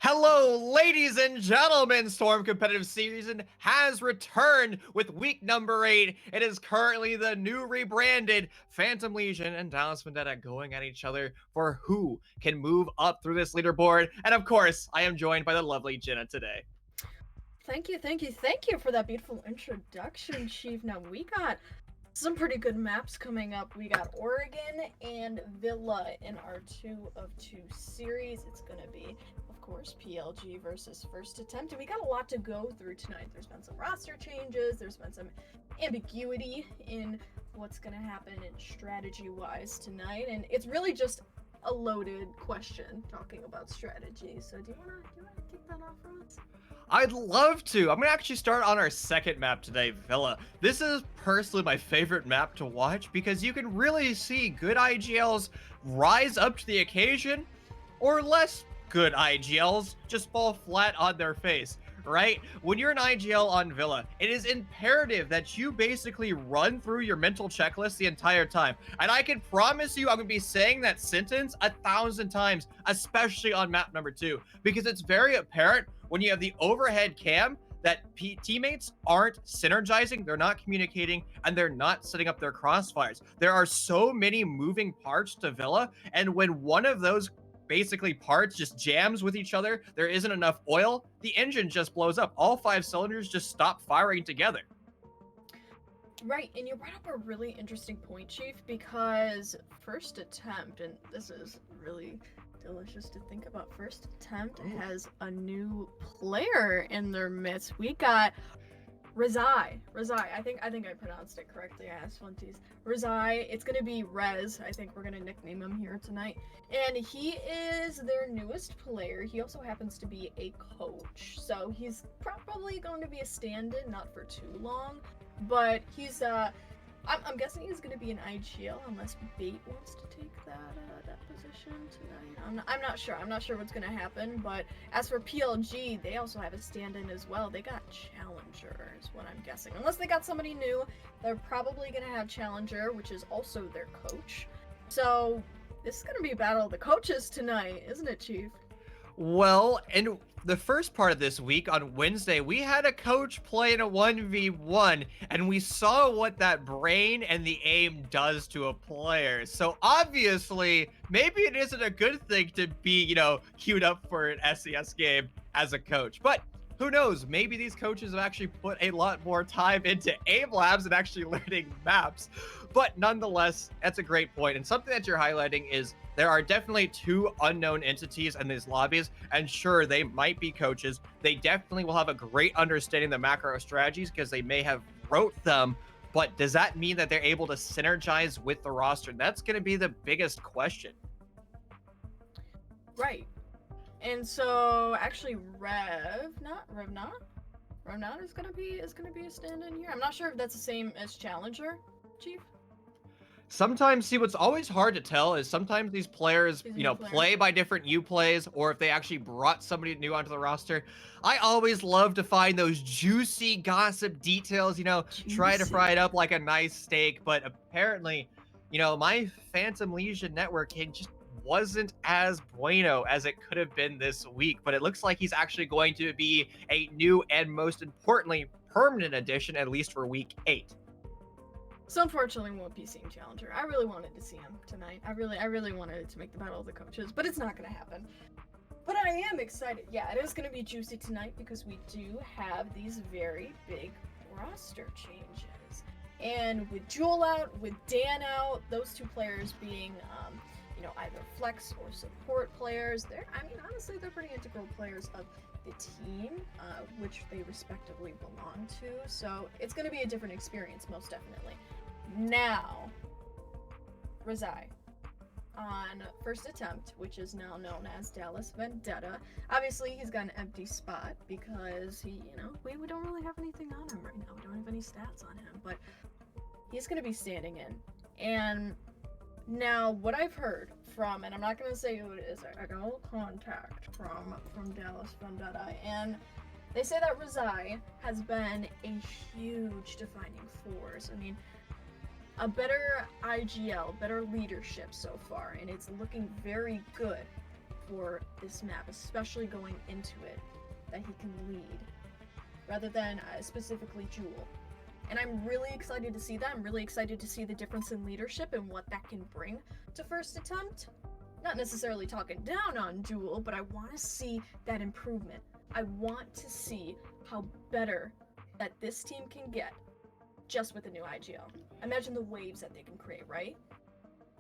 Hello, ladies and gentlemen! Storm Competitive Season has returned with week number 8. It is currently the new rebranded Phantom Legion and Dallas Vendetta going at each other for who can move up through this leaderboard. And of course, I am joined by the lovely Jenna today. Thank you for that beautiful introduction, Chief. Now, we got some pretty good maps coming up. We got Oregon and Villa in our 2 of 2 series. It's going to be, of course, PLG versus First Attempt. And we got a lot to go through tonight. There's been some roster changes, there's been some ambiguity in what's going to happen in strategy-wise tonight. And it's really just a loaded question talking about strategy. So do you want to kick that off for us? I'd love to. I'm going to actually start on our second map today, Villa. This is personally my favorite map to watch because you can really see good IGLs rise up to the occasion or less good IGLs just fall flat on their face, right? When you're an IGL on Villa, it is imperative that you basically run through your mental checklist the entire time. And I can promise you I'm going to be saying that sentence 1,000 times, especially on map number 2, because it's very apparent when you have the overhead cam that teammates aren't synergizing, they're not communicating, and they're not setting up their crossfires. There are so many moving parts to Villa, and when one of those basically parts just jams with each other, there isn't enough oil, the engine just blows up. All 5 cylinders just stop firing together. Right, and you brought up a really interesting point, Chief, because First Attempt, and this is really delicious to think about, First Attempt has a new player in their midst. We got Rezai. I think I pronounced it correctly. I asked Funties. Rezai. It's gonna be Rez. I think we're gonna nickname him here tonight. And he is their newest player. He also happens to be a coach, so he's probably going to be a stand-in, not for too long. But he's I'm guessing he's gonna be an IGL unless Bait wants to take that position tonight. I'm not sure. I'm not sure what's gonna happen. But as for PLG, they also have a stand-in as well. They got Challenger, is what I'm guessing. Unless they got somebody new, they're probably gonna have Challenger, which is also their coach. So this is gonna be a battle of the coaches tonight, isn't it, Chief? Well, in the first part of this week on Wednesday, we had a coach play in a 1v1, and we saw what that brain and the aim does to a player. So obviously, maybe it isn't a good thing to be, queued up for an SCS game as a coach. But who knows? Maybe these coaches have actually put a lot more time into aim labs and actually learning maps. But nonetheless, that's a great point. And something that you're highlighting is there are definitely 2 unknown entities in these lobbies. And sure, they might be coaches. They definitely will have a great understanding of the macro strategies because they may have wrote them. But does that mean that they're able to synergize with the roster? That's going to be the biggest question. Right. And so actually Revnot is gonna be a stand-in here. I'm not sure if that's the same as Challenger, Chief. Sometimes, see, what's always hard to tell is sometimes these players, play by different U plays, or if they actually brought somebody new onto the roster. I always love to find those juicy gossip details, try to fry it up like a nice steak. But apparently, my Phantom Legion networking just wasn't as bueno as it could have been this week. But it looks like he's actually going to be a new and most importantly, permanent addition, at least for week 8. So unfortunately, we won't be seeing Challenger. I really wanted to see him tonight. I really wanted to make the battle of the coaches, but it's not going to happen. But I am excited. Yeah, it is going to be juicy tonight because we do have these very big roster changes. And with Jewel out, with Dan out, those 2 players being, either flex or support players, honestly, they're pretty integral players of the team, which they respectively belong to. So it's going to be a different experience, most definitely. Now, Rezai on First Attempt, which is now known as Dallas Vendetta. Obviously, he's got an empty spot because we don't really have anything on him right now. We don't have any stats on him, but he's going to be standing in. And now, what I've heard from, and I'm not going to say who it is, I got a little contact from Dallas Vendetta, and they say that Rezai has been a huge defining force. A better IGL, better leadership so far, and it's looking very good for this map, especially going into it, that he can lead, rather than specifically Jewel. And I'm really excited to see that. I'm really excited to see the difference in leadership and what that can bring to first attempt. Not necessarily talking down on Jewel, but I want to see that improvement. I want to see how better that this team can get just with the new IGL. Imagine the waves that they can create, right?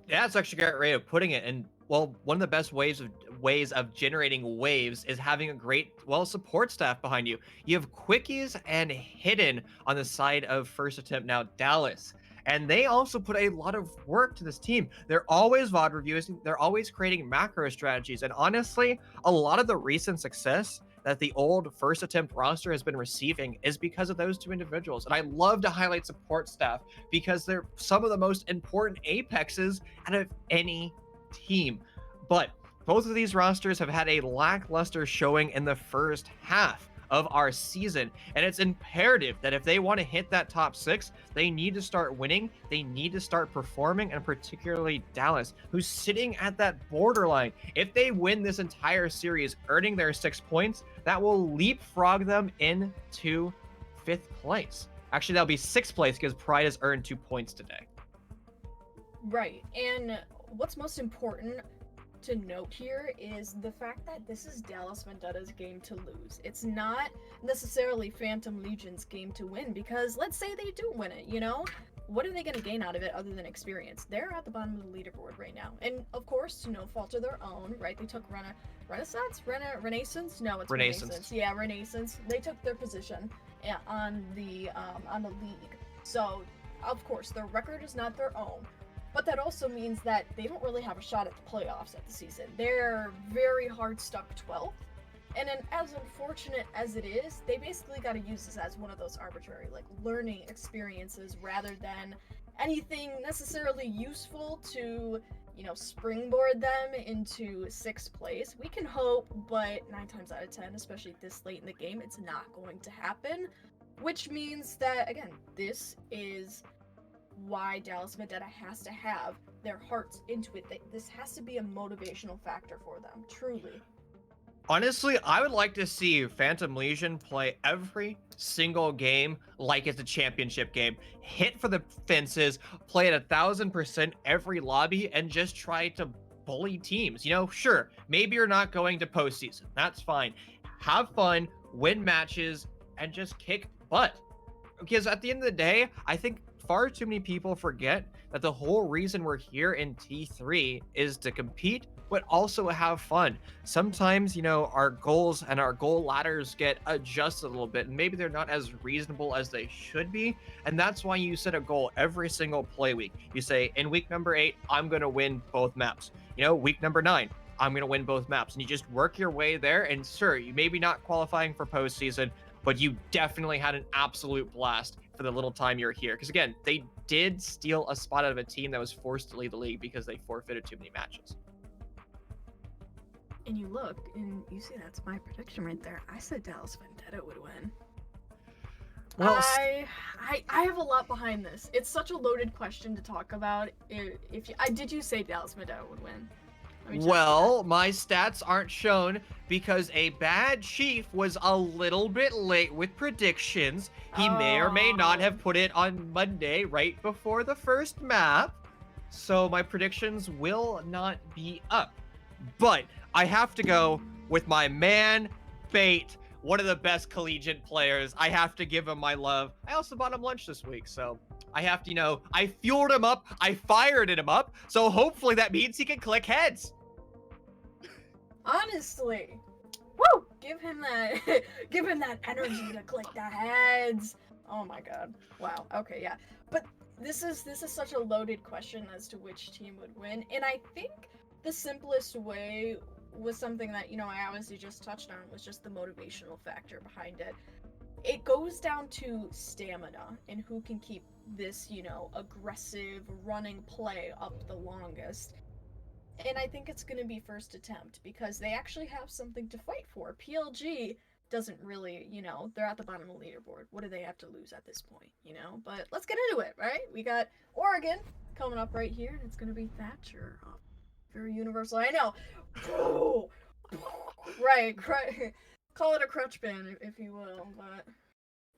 Yeah, it's actually a great way of putting it. And well, one of the best ways of generating waves is having a great, well, support staff behind you. You have Quickies and Hidden on the side of first attempt now, Dallas. And they also put a lot of work to this team. They're always VOD reviews, they're always creating macro strategies. And honestly, a lot of the recent success that the old first attempt roster has been receiving is because of those two individuals. And I love to highlight support staff because they're some of the most important apexes out of any team. But both of these rosters have had a lackluster showing in the first half of our season, and it's imperative that if they want to hit that top 6, they need to start winning, they need to start performing, and particularly Dallas, who's sitting at that borderline. If they win this entire series, earning their 6 points, that will leapfrog them into 5th place. Actually, that'll be 6th place because Pride has earned 2 points today. Right, and what's most important to note here is the fact that this is Dallas Vendetta's game to lose. It's not necessarily Phantom Legion's game to win, because let's say they do win it, you know? What are they going to gain out of it other than experience? They're at the bottom of the leaderboard right now. And of course, to no fault of their own, right? They took Renaissance? Renaissance? No, it's Renaissance. Yeah, Renaissance. They took their position on the league. So, of course, their record is not their own. But that also means that they don't really have a shot at the playoffs at the season. They're very hard stuck 12th. And then, as unfortunate as it is, they basically got to use this as one of those arbitrary, like, learning experiences rather than anything necessarily useful to, you know, springboard them into 6th place. We can hope, but 9 times out of 10, especially this late in the game, it's not going to happen. Which means that, again, this is why Dallas Vendetta has to have their hearts into it. This has to be a motivational factor for them, truly. Honestly, I would like to see Phantom Legion play every single game like it's a championship game. Hit for the fences, play at 1,000% every lobby, and just try to bully teams. You know, sure, maybe you're not going to postseason. That's fine. Have fun, win matches, and just kick butt. Because at the end of the day, I think far too many people forget that the whole reason we're here in T3 is to compete, but also have fun. Sometimes, you know, our goals and our goal ladders get adjusted a little bit, and maybe they're not as reasonable as they should be. And that's why you set a goal every single play week. You say, in week number 8, I'm going to win both maps. You know, week number 9, I'm going to win both maps. And you just work your way there. And sure, you may be not qualifying for postseason, but you definitely had an absolute blast for the little time you're here. Because again, they did steal a spot out of a team that was forced to lead the league because they forfeited too many matches. And you look, and you see that's my prediction right there. I said Dallas Vendetta would win. Well, I have a lot behind this. It's such a loaded question to talk about. Did you say Dallas Vendetta would win? Well, my stats aren't shown because a bad chief was a little bit late with predictions. He may or may not have put it on Monday right before the first map. So my predictions will not be up. But I have to go with my man, Bait, one of the best collegiate players. I have to give him my love. I also bought him lunch this week, so I have to, you know, I fueled him up, I fired him up, so hopefully that means he can click heads. Honestly, woo! Give him that energy to click the heads. Oh my god! Wow. Okay, yeah. But this is such a loaded question as to which team would win, and I think the simplest way was something that, you know, I obviously just touched on, was just the motivational factor behind it. It goes down to stamina and who can keep this, you know, aggressive running play up the longest. And I think it's going to be first attempt, because they actually have something to fight for. PLG doesn't really, you know, they're at the bottom of the leaderboard. What do they have to lose at this point, you know? But let's get into it, right? We got Oregon coming up right here, and it's going to be Thatcher. Oh, very universal. I know. Oh, Right, call it a crutch ban if you will, but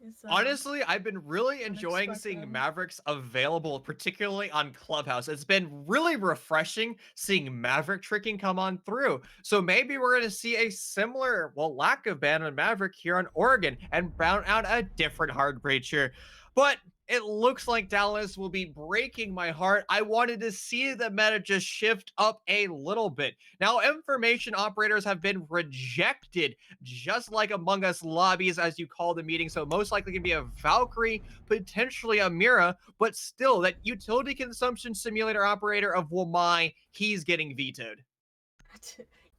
it's Honestly, I've been really enjoying seeing unexpected. Mavericks available, particularly on Clubhouse. It's been really refreshing seeing Maverick tricking come on through. So maybe we're going to see a similar, well, lack of ban on Maverick here on Oregon and brown out a different hard breacher. But it looks like Dallas will be breaking my heart. I wanted to see the meta just shift up a little bit. Now, information operators have been rejected, just like Among Us lobbies, as you call the meeting. So most likely going to be a Valkyrie, potentially a Mira, but still, that utility consumption simulator operator of Wamai, he's getting vetoed.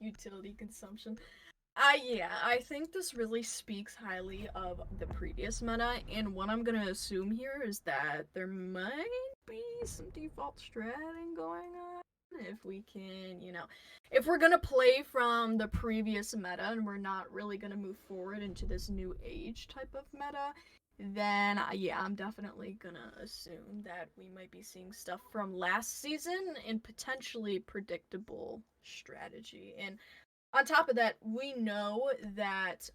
Utility consumption. Yeah, I think this really speaks highly of the previous meta, and what I'm gonna assume here is that there might be some default stratting going on. If we can, if we're gonna play from the previous meta and we're not really gonna move forward into this new age type of meta, then yeah, I'm definitely gonna assume that we might be seeing stuff from last season and potentially predictable strategy. And on top of that, we know that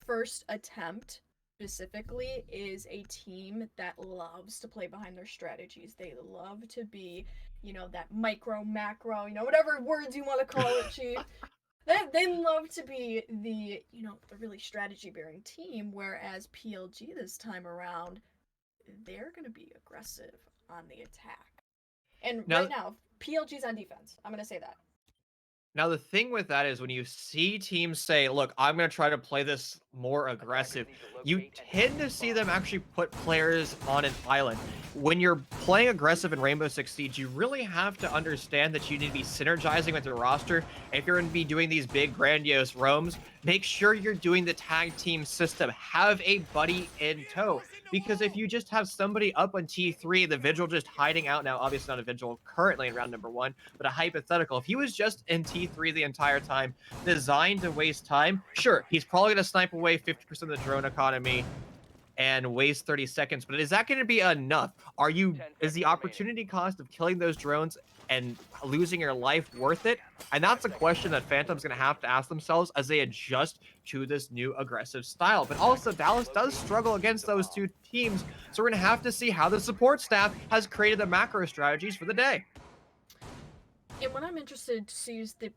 First Attempt specifically is a team that loves to play behind their strategies. They love to be, that micro, macro, whatever words you want to call it, Chief. They love to be the really strategy bearing team, whereas PLG this time around, they're going to be aggressive on the attack. And Now, right now, PLG's on defense. I'm going to say that. Now, the thing with that is when you see teams say, look, I'm going to try to play this more aggressive, you tend to see them actually put players on an island. When you're playing aggressive in Rainbow Six Siege, you really have to understand that you need to be synergizing with the roster. If you're going to be doing these big, grandiose roams, make sure you're doing the tag team system. Have a buddy in tow. Because if you just have somebody up on T3, the Vigil just hiding out, now obviously not a Vigil currently in round number 1, but a hypothetical, if he was just in T3 the entire time, designed to waste time, sure, he's probably going to snipe away 50% of the drone economy and waste 30 seconds, but is that going to be enough? Is the opportunity cost of killing those drones and losing your life worth it? And that's a question that Phantom's going to have to ask themselves as they adjust to this new aggressive style. But also, Dallas does struggle against those two teams, so we're going to have to see how the support staff has created the macro strategies for the day. And what I'm interested to see is the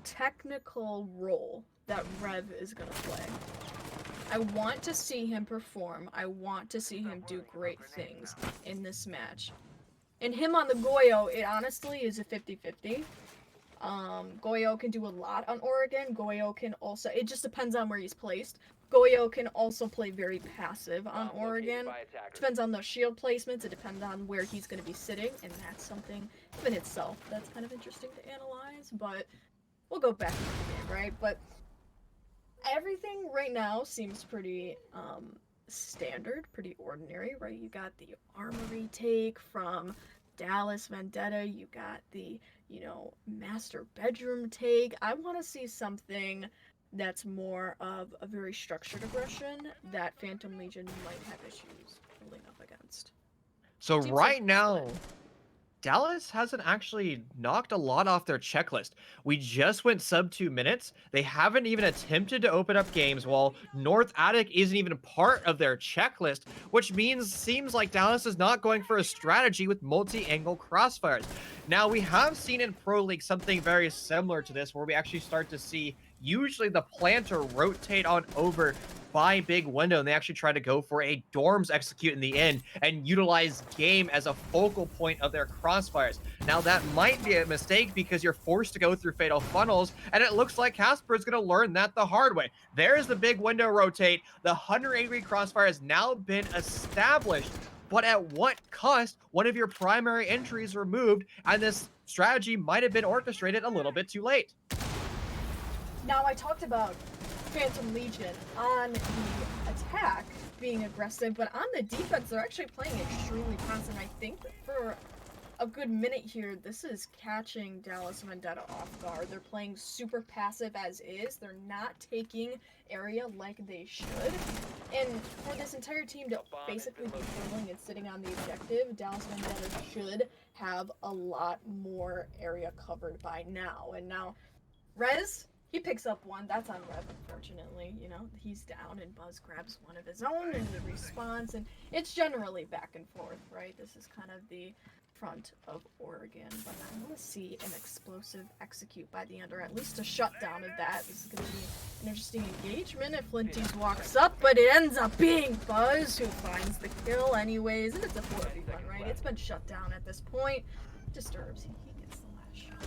technical role that Rev is going to play. I want to see him perform. I want to see him do great things in this match. And him on the Goyo, it honestly is a 50-50. Goyo can do a lot on Oregon. Goyo can also, it just depends on where he's placed. Goyo can also play very passive on Oregon. Depends on the shield placements. It depends on where he's going to be sitting, and that's something in itself that's kind of interesting to analyze. But we'll go back to the game, right? But everything right now seems pretty standard, pretty ordinary, right? You got the armory take from Dallas Vendetta. You got the, master bedroom take. I want to see something that's more of a very structured aggression that Phantom Legion might have issues holding up against. So Seems right like now, Dallas hasn't actually knocked a lot off their checklist. We just went sub 2 minutes. They haven't even attempted to open up games, while North Attic isn't even part of their checklist, which seems like Dallas is not going for a strategy with multi-angle crossfires. Now, we have seen in Pro League something very similar to this, where we actually start to see usually the planter rotate on over by big window, and they actually try to go for a dorms execute in the end and utilize game as a focal point of their crossfires. Now, that might be a mistake because you're forced to go through fatal funnels, and it looks like Casper is going to learn that the hard way. There's the big window rotate. The 180-degree crossfire has now been established, but at what cost? One of your primary entries removed, and this strategy might have been orchestrated a little bit too late. Now, I talked about Phantom Legion on the attack being aggressive, but on the defense, they're actually playing extremely passive. I think for a good minute here, this is catching Dallas Vendetta off guard. They're playing super passive as is. They're not taking area like they should. And for this entire team to basically be drilling and sitting on the objective, Dallas Vendetta should have a lot more area covered by now. And now, Rez, he picks up one. That's on Rev, unfortunately. You know, he's down, and Buzz grabs one of his own in the response, and it's generally back and forth, right? This is kind of the front of Oregon, but I want to see an explosive execute by the end, or at least a shutdown of that. This is going to be an interesting engagement if Flinties walks up, but it ends up being Buzz who finds the kill anyways, and it's a 4v1, right? It's been shut down at this point. Disturbs, he gets the last shot.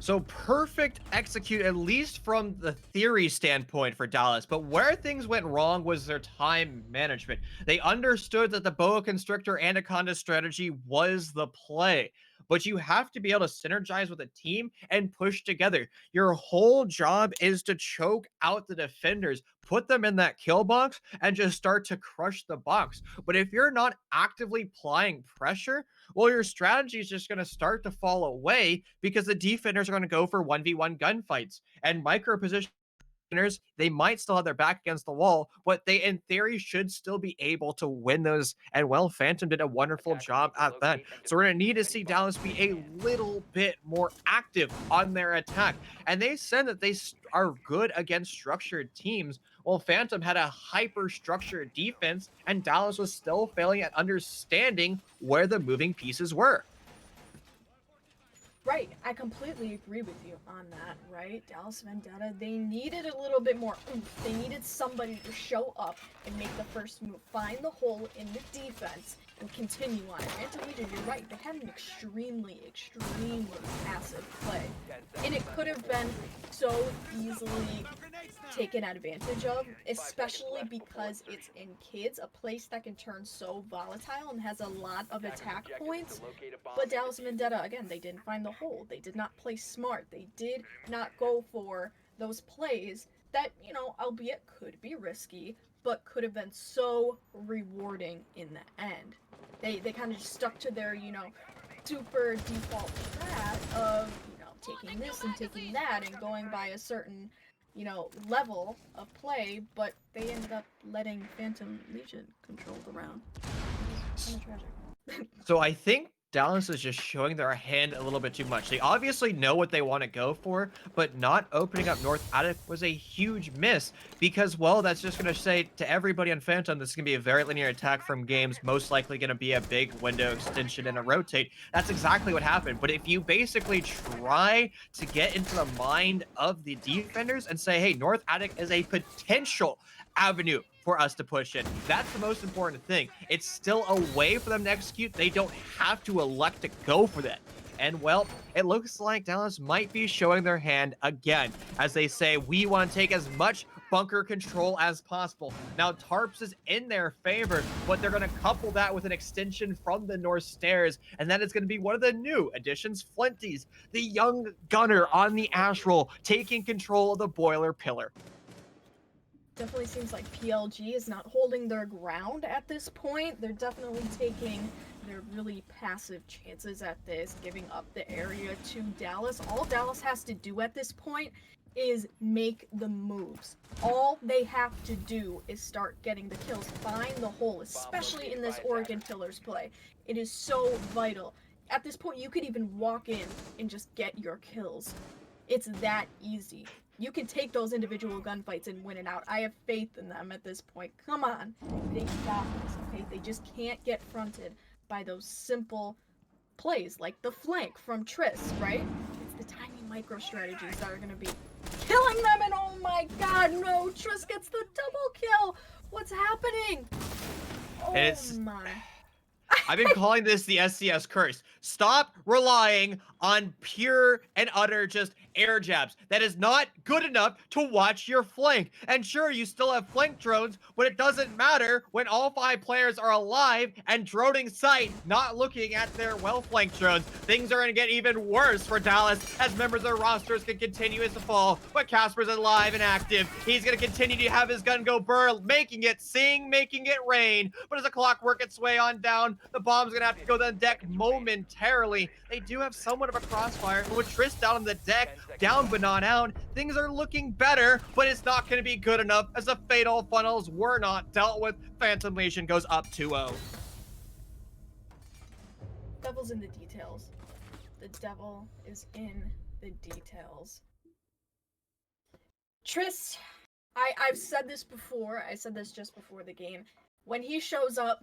So perfect execute, at least from the theory standpoint for Dallas. But where things went wrong was their time management. They understood that the Boa Constrictor Anaconda strategy was the play. But you have to be able to synergize with a team and push together. Your whole job is to choke out the defenders, put them in that kill box, and just start to crush the box. But if you're not actively applying pressure, well, your strategy is just going to start to fall away because the defenders are going to go for 1v1 gunfights and micro position. They might still have their back against the wall, but they, in theory, should still be able to win those. And well, Phantom did a wonderful job at that. So we're going to need to see Dallas be a little bit more active on their attack. And they said that they are good against structured teams. Well, Phantom had a hyper-structured defense, and Dallas was still failing at understanding where the moving pieces were. Right, I completely agree with you on that, right? Dallas Vendetta, they needed a little bit more oomph. They needed somebody to show up and make the first move, find the hole in the defense, and continue on. Antonija, you're right, they had an extremely passive play. And it could have been so easily taken advantage of, especially because it's in kids, a place that can turn so volatile and has a lot of attack points. But Dallas Vendetta, again, they didn't find the hole. They did not play smart. They did not go for those plays that, you know, albeit could be risky, but could have been so rewarding in the end. They kind of just stuck to their, you know, super default strat of, you know, taking this and taking that and going by a certain, you know, level of play, but they ended up letting Phantom Legion control the round. Kind of tragic. So I think Dallas is just showing their hand a little bit too much. They obviously know what they want to go for, but not opening up North Attic was a huge miss because, well, that's just going to say to everybody on Phantom, this is going to be a very linear attack from games, most likely going to be a big window extension and a rotate. That's exactly what happened. But if you basically try to get into the mind of the defenders and say, hey, North Attic is a potential avenue for us to push in. That's the most important thing. It's still a way for them to execute. They don't have to elect to go for that. And well, it looks like Dallas might be showing their hand again as they say, we want to take as much bunker control as possible. Now, Tarps is in their favor, but they're going to couple that with an extension from the North Stairs, and that is going to be one of the new additions, Flinties, the young gunner on the Astral, taking control of the boiler pillar. Definitely seems like PLG is not holding their ground at this point. They're definitely taking their really passive chances at this, giving up the area to Dallas. All Dallas has to do at this point is make the moves. All they have to do is start getting the kills, find the hole, especially in this Oregon Pillars play. It is so vital. At this point, you could even walk in and just get your kills. It's that easy. You can take those individual gunfights and win it out. I have faith in them at this point. Come on. They got this, okay? They just can't get fronted by those simple plays, like the flank from Triss, right? It's the tiny micro strategies that are going to be killing them, and oh my god, no! Triss gets the double kill! What's happening? Oh my... I've been calling this the SCS curse. Stop relying on pure and utter just air jabs. That is not good enough to watch your flank. And sure, you still have flank drones, but it doesn't matter when all 5 players are alive and droning sight, not looking at their well-flanked drones. Things are going to get even worse for Dallas as members of their rosters can continue to fall. But Casper's alive and active. He's going to continue to have his gun go burr, making it sing, making it rain. But as the clock works its way on down, the bomb's going to have to go on deck momentarily. They do have somewhat of a crossfire, but with Triss down on the deck, down but not out, things are looking better, but it's not going to be good enough as the fatal funnels were not dealt with. Phantom Legion goes up 2-0. Devil's in the details. the devil is in the details. Triss, I've said this before. I said this just before the game. When he shows up,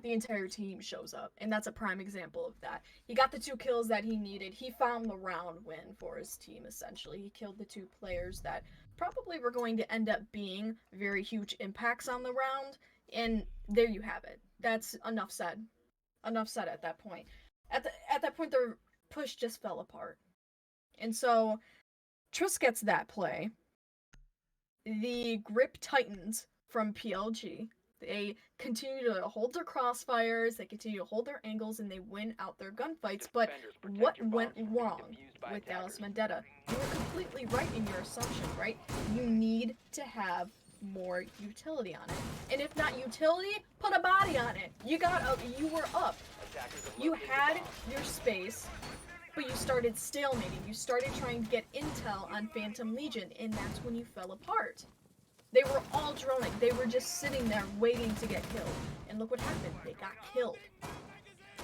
the entire team shows up, and that's a prime example of that. He got the 2 kills that he needed. He found the round win for his team, essentially. He killed the 2 players that probably were going to end up being very huge impacts on the round, and there you have it. That's enough said. Enough said at that point. At that point, their push just fell apart. And so, Triss gets that play. The Grip Titans from PLG, they continue to hold their crossfires, they continue to hold their angles, and they win out their gunfights. But what went wrong with Dallas Vendetta? You were completely right in your assumption, right? You need to have more utility on it. And if not utility, put a body on it. You were up. You had your space, but you started stalemating. You started trying to get intel on Phantom Legion, and that's when you fell apart. They were all droning. They were just sitting there waiting to get killed. And look what happened. They got killed.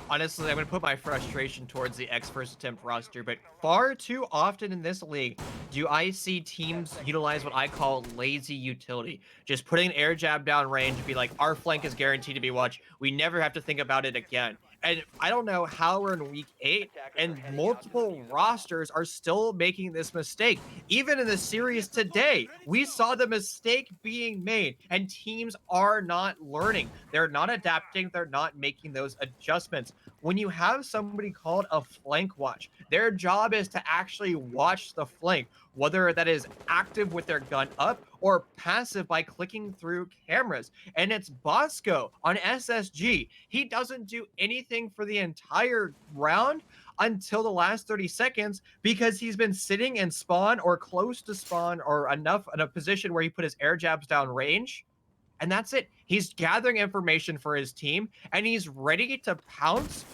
Honestly, I'm going to put my frustration towards the X first attempt roster, but far too often in this league do I see teams utilize what I call lazy utility. Just putting an air jab down range and be like, our flank is guaranteed to be watched. We never have to think about it again. And I don't know how we're in week 8 and multiple rosters are still making this mistake. Even in the series today, we saw the mistake being made and teams are not learning. They're not adapting. They're not making those adjustments. When you have somebody called a flank watch, their job is to actually watch the flank, whether that is active with their gun up or passive by clicking through cameras. And it's Bosco on SSG. He doesn't do anything for the entire round until the last 30 seconds because he's been sitting in spawn or close to spawn or enough in a position where he put his air jabs down range. And that's it. He's gathering information for his team, and he's ready to pounce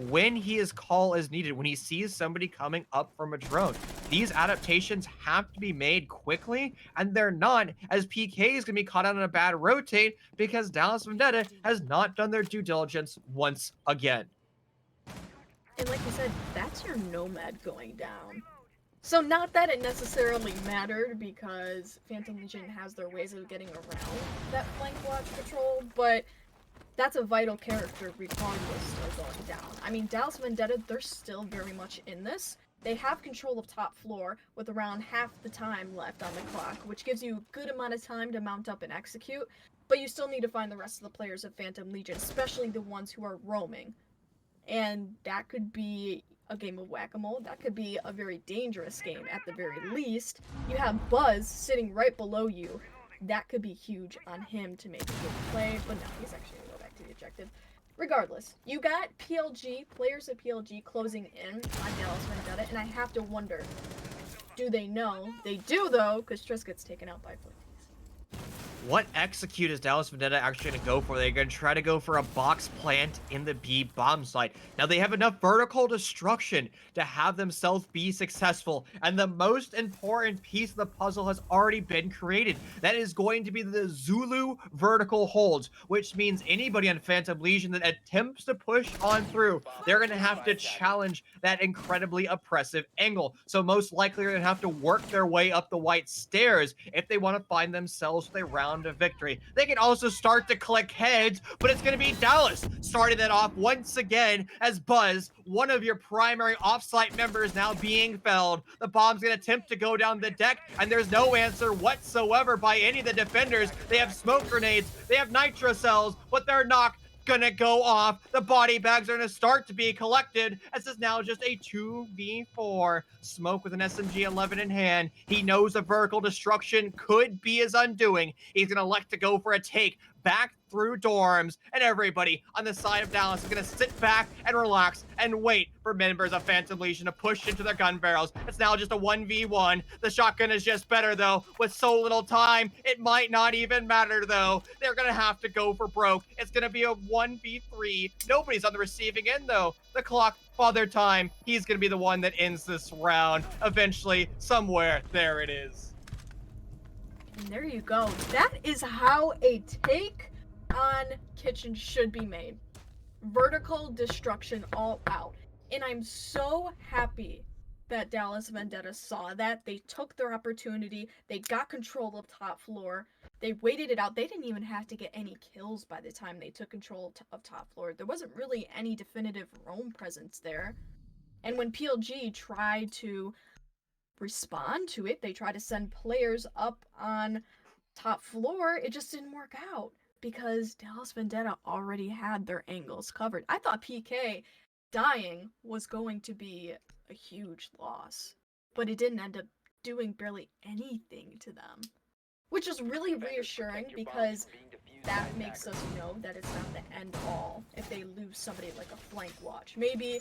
when his call is needed, when he sees somebody coming up from a drone. These adaptations have to be made quickly, and they're not, as PK is going to be caught out on a bad rotate because Dallas Vendetta has not done their due diligence once again. And like you said, that's your Nomad going down. So not that it necessarily mattered because Phantom Legion has their ways of getting around that flank watch patrol, but that's a vital character regardless of going down. I mean, Dallas Vendetta, they're still very much in this. They have control of top floor with around half the time left on the clock, which gives you a good amount of time to mount up and execute, but you still need to find the rest of the players of Phantom Legion, especially the ones who are roaming. And that could be a game of whack-a-mole. That could be a very dangerous game at the very least. You have Buzz sitting right below you. That could be huge on him to make a good play, but no, he's actually going to go back to the objective. Regardless, you got PLG, players of PLG closing in on Dallas Vendetta, and I have to wonder, do they know? They do, though, because Triss gets taken out by Flick. What execute is Dallas Vendetta actually going to go for? They're going to try to go for a box plant in the B bomb site. Now, they have enough vertical destruction to have themselves be successful. And the most important piece of the puzzle has already been created. That is going to be the Zulu vertical holds, which means anybody on Phantom Legion that attempts to push on through, they're going to have to challenge that incredibly oppressive angle. So most likely they're going to have to work their way up the white stairs if they want to find themselves with a round of victory. They can also start to click heads, but it's going to be Dallas starting that off once again as Buzz, one of your primary offsite members, now being felled. The bomb's going to attempt to go down the deck, and there's no answer whatsoever by any of the defenders. They have smoke grenades, they have nitro cells, but they're not gonna go off. The body bags are gonna start to be collected. This is now just a 2v4. Smoke with an SMG-11 in hand. He knows the vertical destruction could be his undoing. He's gonna elect to go for a take back through dorms, and everybody on the side of Dallas is gonna sit back and relax and wait for members of Phantom Legion to push into their gun barrels. It's now just a 1v1. The shotgun is just better though. With so little time, it might not even matter though. They're gonna have to go for broke. It's gonna be a 1v3. Nobody's on the receiving end though. The clock, Father Time, he's gonna be the one that ends this round. Eventually, somewhere, there it is. And there you go. That is how a take on Kitchen should be made. Vertical destruction all out. And I'm so happy that Dallas Vendetta saw that. They took their opportunity. They got control of top floor. They waited it out. They didn't even have to get any kills by the time they took control of top floor. There wasn't really any definitive roam presence there. And when PLG tried to respond to it, they tried to send players up on top floor, it just didn't work out because Dallas Vendetta already had their angles covered. I thought PK dying was going to be a huge loss, but it didn't end up doing barely anything to them, which is really reassuring because that makes us know that it's not the end all if they lose somebody like a flank watch. Maybe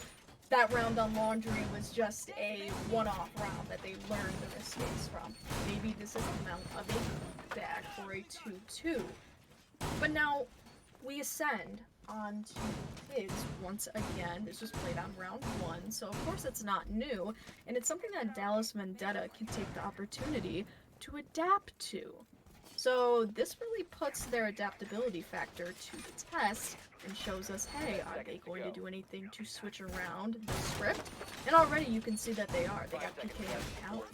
that round on Laundry was just a one-off round that they learned their mistakes from. Maybe this is the amount of a back for a 2-2. But now we ascend onto kids once again. This was played on round 1, so of course it's not new, and it's something that Dallas Vendetta can take the opportunity to adapt to. So this really puts their adaptability factor to the test and shows us, hey, are they going to do anything to switch around the script? And already you can see that they are. They got PK out.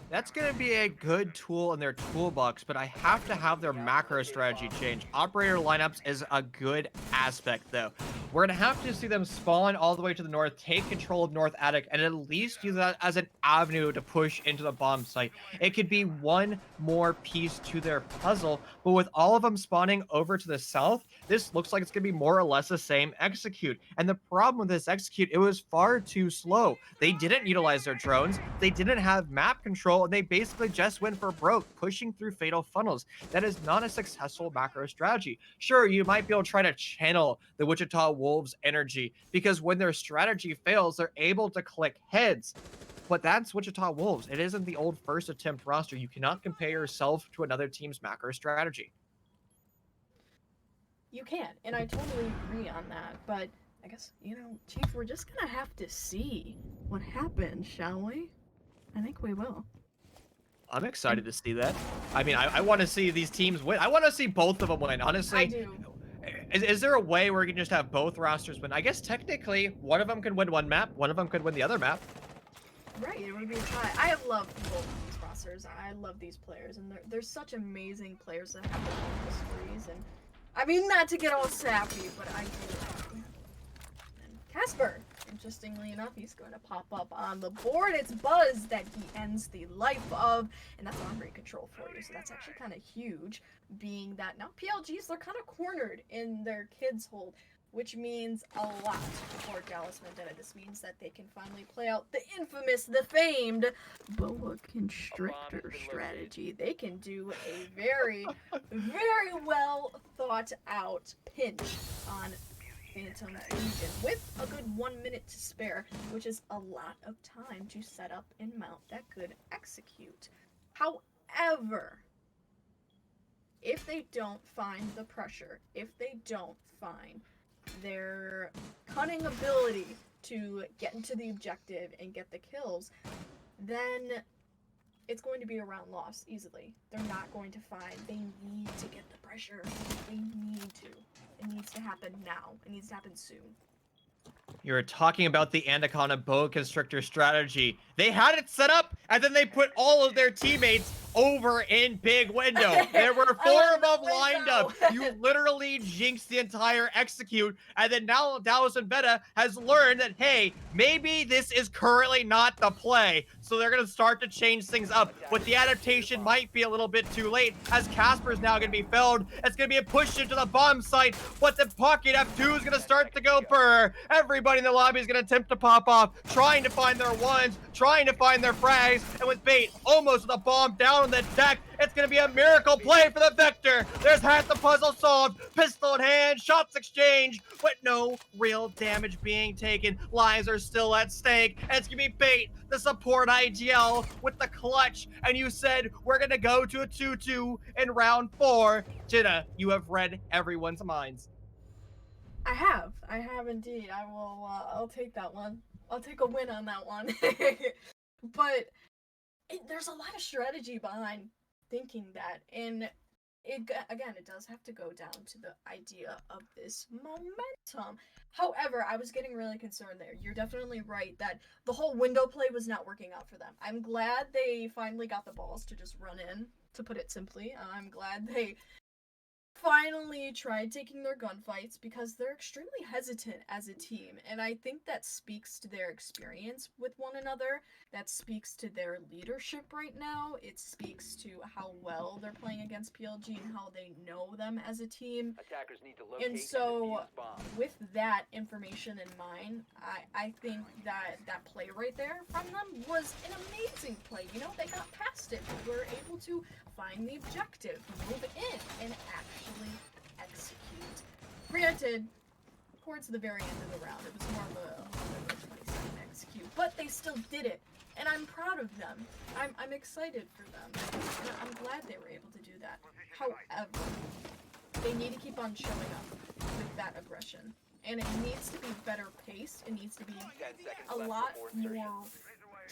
That's going to be a good tool in their toolbox, but I have to have their macro strategy change. Operator lineups is a good aspect, though. We're going to have to see them spawn all the way to the north, take control of North Attic, and at least use that as an avenue to push into the bomb site. It could be one more piece to their puzzle, but with all of them spawning over to the south, this looks like it's going to be more or less the same execute. And the problem with this execute, it was far too slow. They didn't utilize their drones. They didn't have map control, and they basically just went for broke, pushing through fatal funnels. That is not a successful macro strategy. Sure, you might be able to try to channel the Wichita Wolves energy, because when their strategy fails, they're able to click heads. But that's Wichita Wolves. It isn't the old first attempt roster. You cannot compare yourself to another team's macro strategy. You can, and I totally agree on that, but I guess, Chief, we're just gonna have to see what happens, shall we? I think we will. I'm excited to see that. I mean, I want to see these teams win. I want to see both of them win, honestly. I do. Is there a way where we can just have both rosters win? I guess technically, one of them could win one map, one of them could win the other map. Right, it would be a tie. I have loved both of these rosters. I love these players, and they're such amazing players that have their own histories, and I mean, not to get all sappy, but I do. And Casper, interestingly enough, he's going to pop up on the board. It's Buzz that he ends the life of, and that's armory control for you, so that's actually kind of huge, being that now PLGs, they're kind of cornered in their kids' hold, which means a lot for Dallas Vendetta. This means that they can finally play out the infamous, the famed boa constrictor strategy. They can do a very, very well thought out pinch on Phantom Legion with a good 1 minute to spare, which is a lot of time to set up and mount that good execute. However, if they don't find the pressure, if they don't find their cunning ability to get into the objective and get the kills, then it's going to be a round loss easily. They're not going to find. They need to get the pressure. They need to. It needs to happen now. It needs to happen soon. You're talking about the Anaconda boa constrictor strategy. They had it set up, and then they put all of their teammates over in big window. There were 4 of them lined up. You literally jinxed the entire execute, and then now Dallas and Vendetta has learned that, hey, maybe this is currently not the play, so they're going to start to change things up. But the adaptation might be a little bit too late, as Casper's now going to be felled. It's going to be a push into the bomb site, but the pocket F2 is going to start to go burr. Everybody in the lobby is going to attempt to pop off, trying to find their ones, trying to find their frags, and with bait almost with a bomb down on the deck, it's going to be a miracle play for the Vector. There's half the puzzle solved, pistol in hand, shots exchanged, with no real damage being taken. Lives are still at stake, and it's going to be bait, the support IGL, with the clutch, and you said we're going to go to a 2-2 in round 4. Jitta, you have read everyone's minds. I have indeed. I'll take that one. I'll take a win on that one. But there's a lot of strategy behind thinking that, and again, it does have to go down to the idea of this momentum. However, I was getting really concerned there. You're definitely right that the whole window play was not working out for them. I'm glad they finally got the balls to just run in, to put it simply. I'm glad they finally tried taking their gunfights because they're extremely hesitant as a team, and I think that speaks to their experience with one another. That speaks to their leadership right now. It speaks to how well they're playing against PLG and how they know them as a team. Attackers need to locate And so, and defuse bombs. with that information in mind, I think that that play right there from them was an amazing play. You know, they got past it. They were able to find the objective, move in, and actually execute. Granted, towards the very end of the round, it was more of a 20-second execute, but they still did it, and I'm proud of them. I'm excited for them, and I'm glad they were able to do that. However, they need to keep on showing up with that aggression, and it needs to be better paced. It needs to be 10 seconds a left lot before insertion. more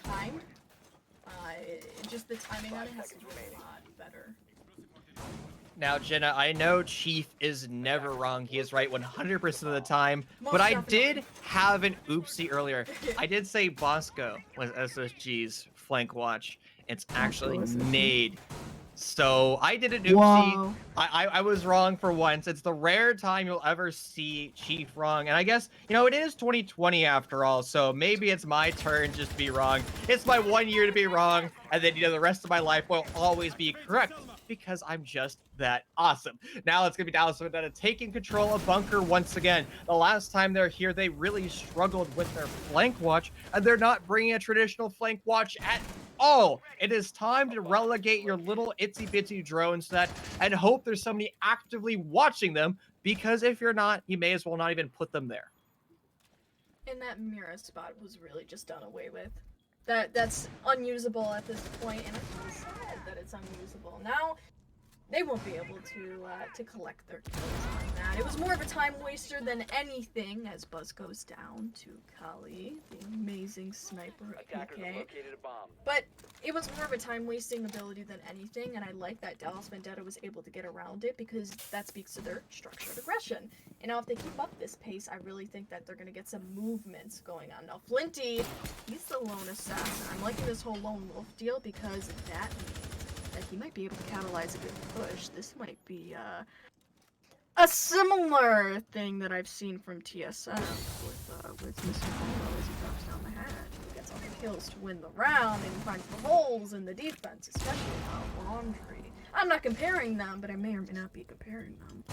timed. Just the timing on it has to be a lot better. Now, Jenna, I know Chief is never wrong. He is right 100% of the time. Most But I definitely. did have an oopsie earlier. I did say Bosco was SSG's flank watch. It's actually Nade. So I did an oopsie. Wow. I was wrong for once. It's the rare time you'll ever see Chief wrong. And I guess, you know, it is 2020 after all. So maybe it's my turn just to be wrong. It's my 1 year to be wrong. And then, you know, the rest of my life will always be correct because I'm just that awesome. Now it's going to be Dallas Vendetta taking control of Bunker once again. The last time they're here, they really struggled with their flank watch. And they're not bringing a traditional flank watch at all. It is time to relegate your little itsy bitsy drone set and hope there's somebody actively watching them, because if you're not, you may as well not even put them there. And that Mira spot was really just done away with. That's unusable at this point, and I'm really sad that it's unusable. Now, they won't be able to collect their kills on that. It was more of a time waster than anything, as Buzz goes down to Kali, the amazing sniper at Attackers have PK. located a bomb. But it was more of a time-wasting ability than anything, and I like that Dallas Vendetta was able to get around it because that speaks to their structured aggression. And now if they keep up this pace, I really think that they're going to get some movements going on. Now, Flinty, he's the lone assassin. I'm liking this whole lone wolf deal because that means that he might be able to catalyze a good push. This might be a similar thing that I've seen from TSM with Mr. Combo as he drops down the hatch. He gets all the kills to win the round and finds the holes in the defense, especially on Laundry. I'm not comparing them, but I may or may not be comparing them.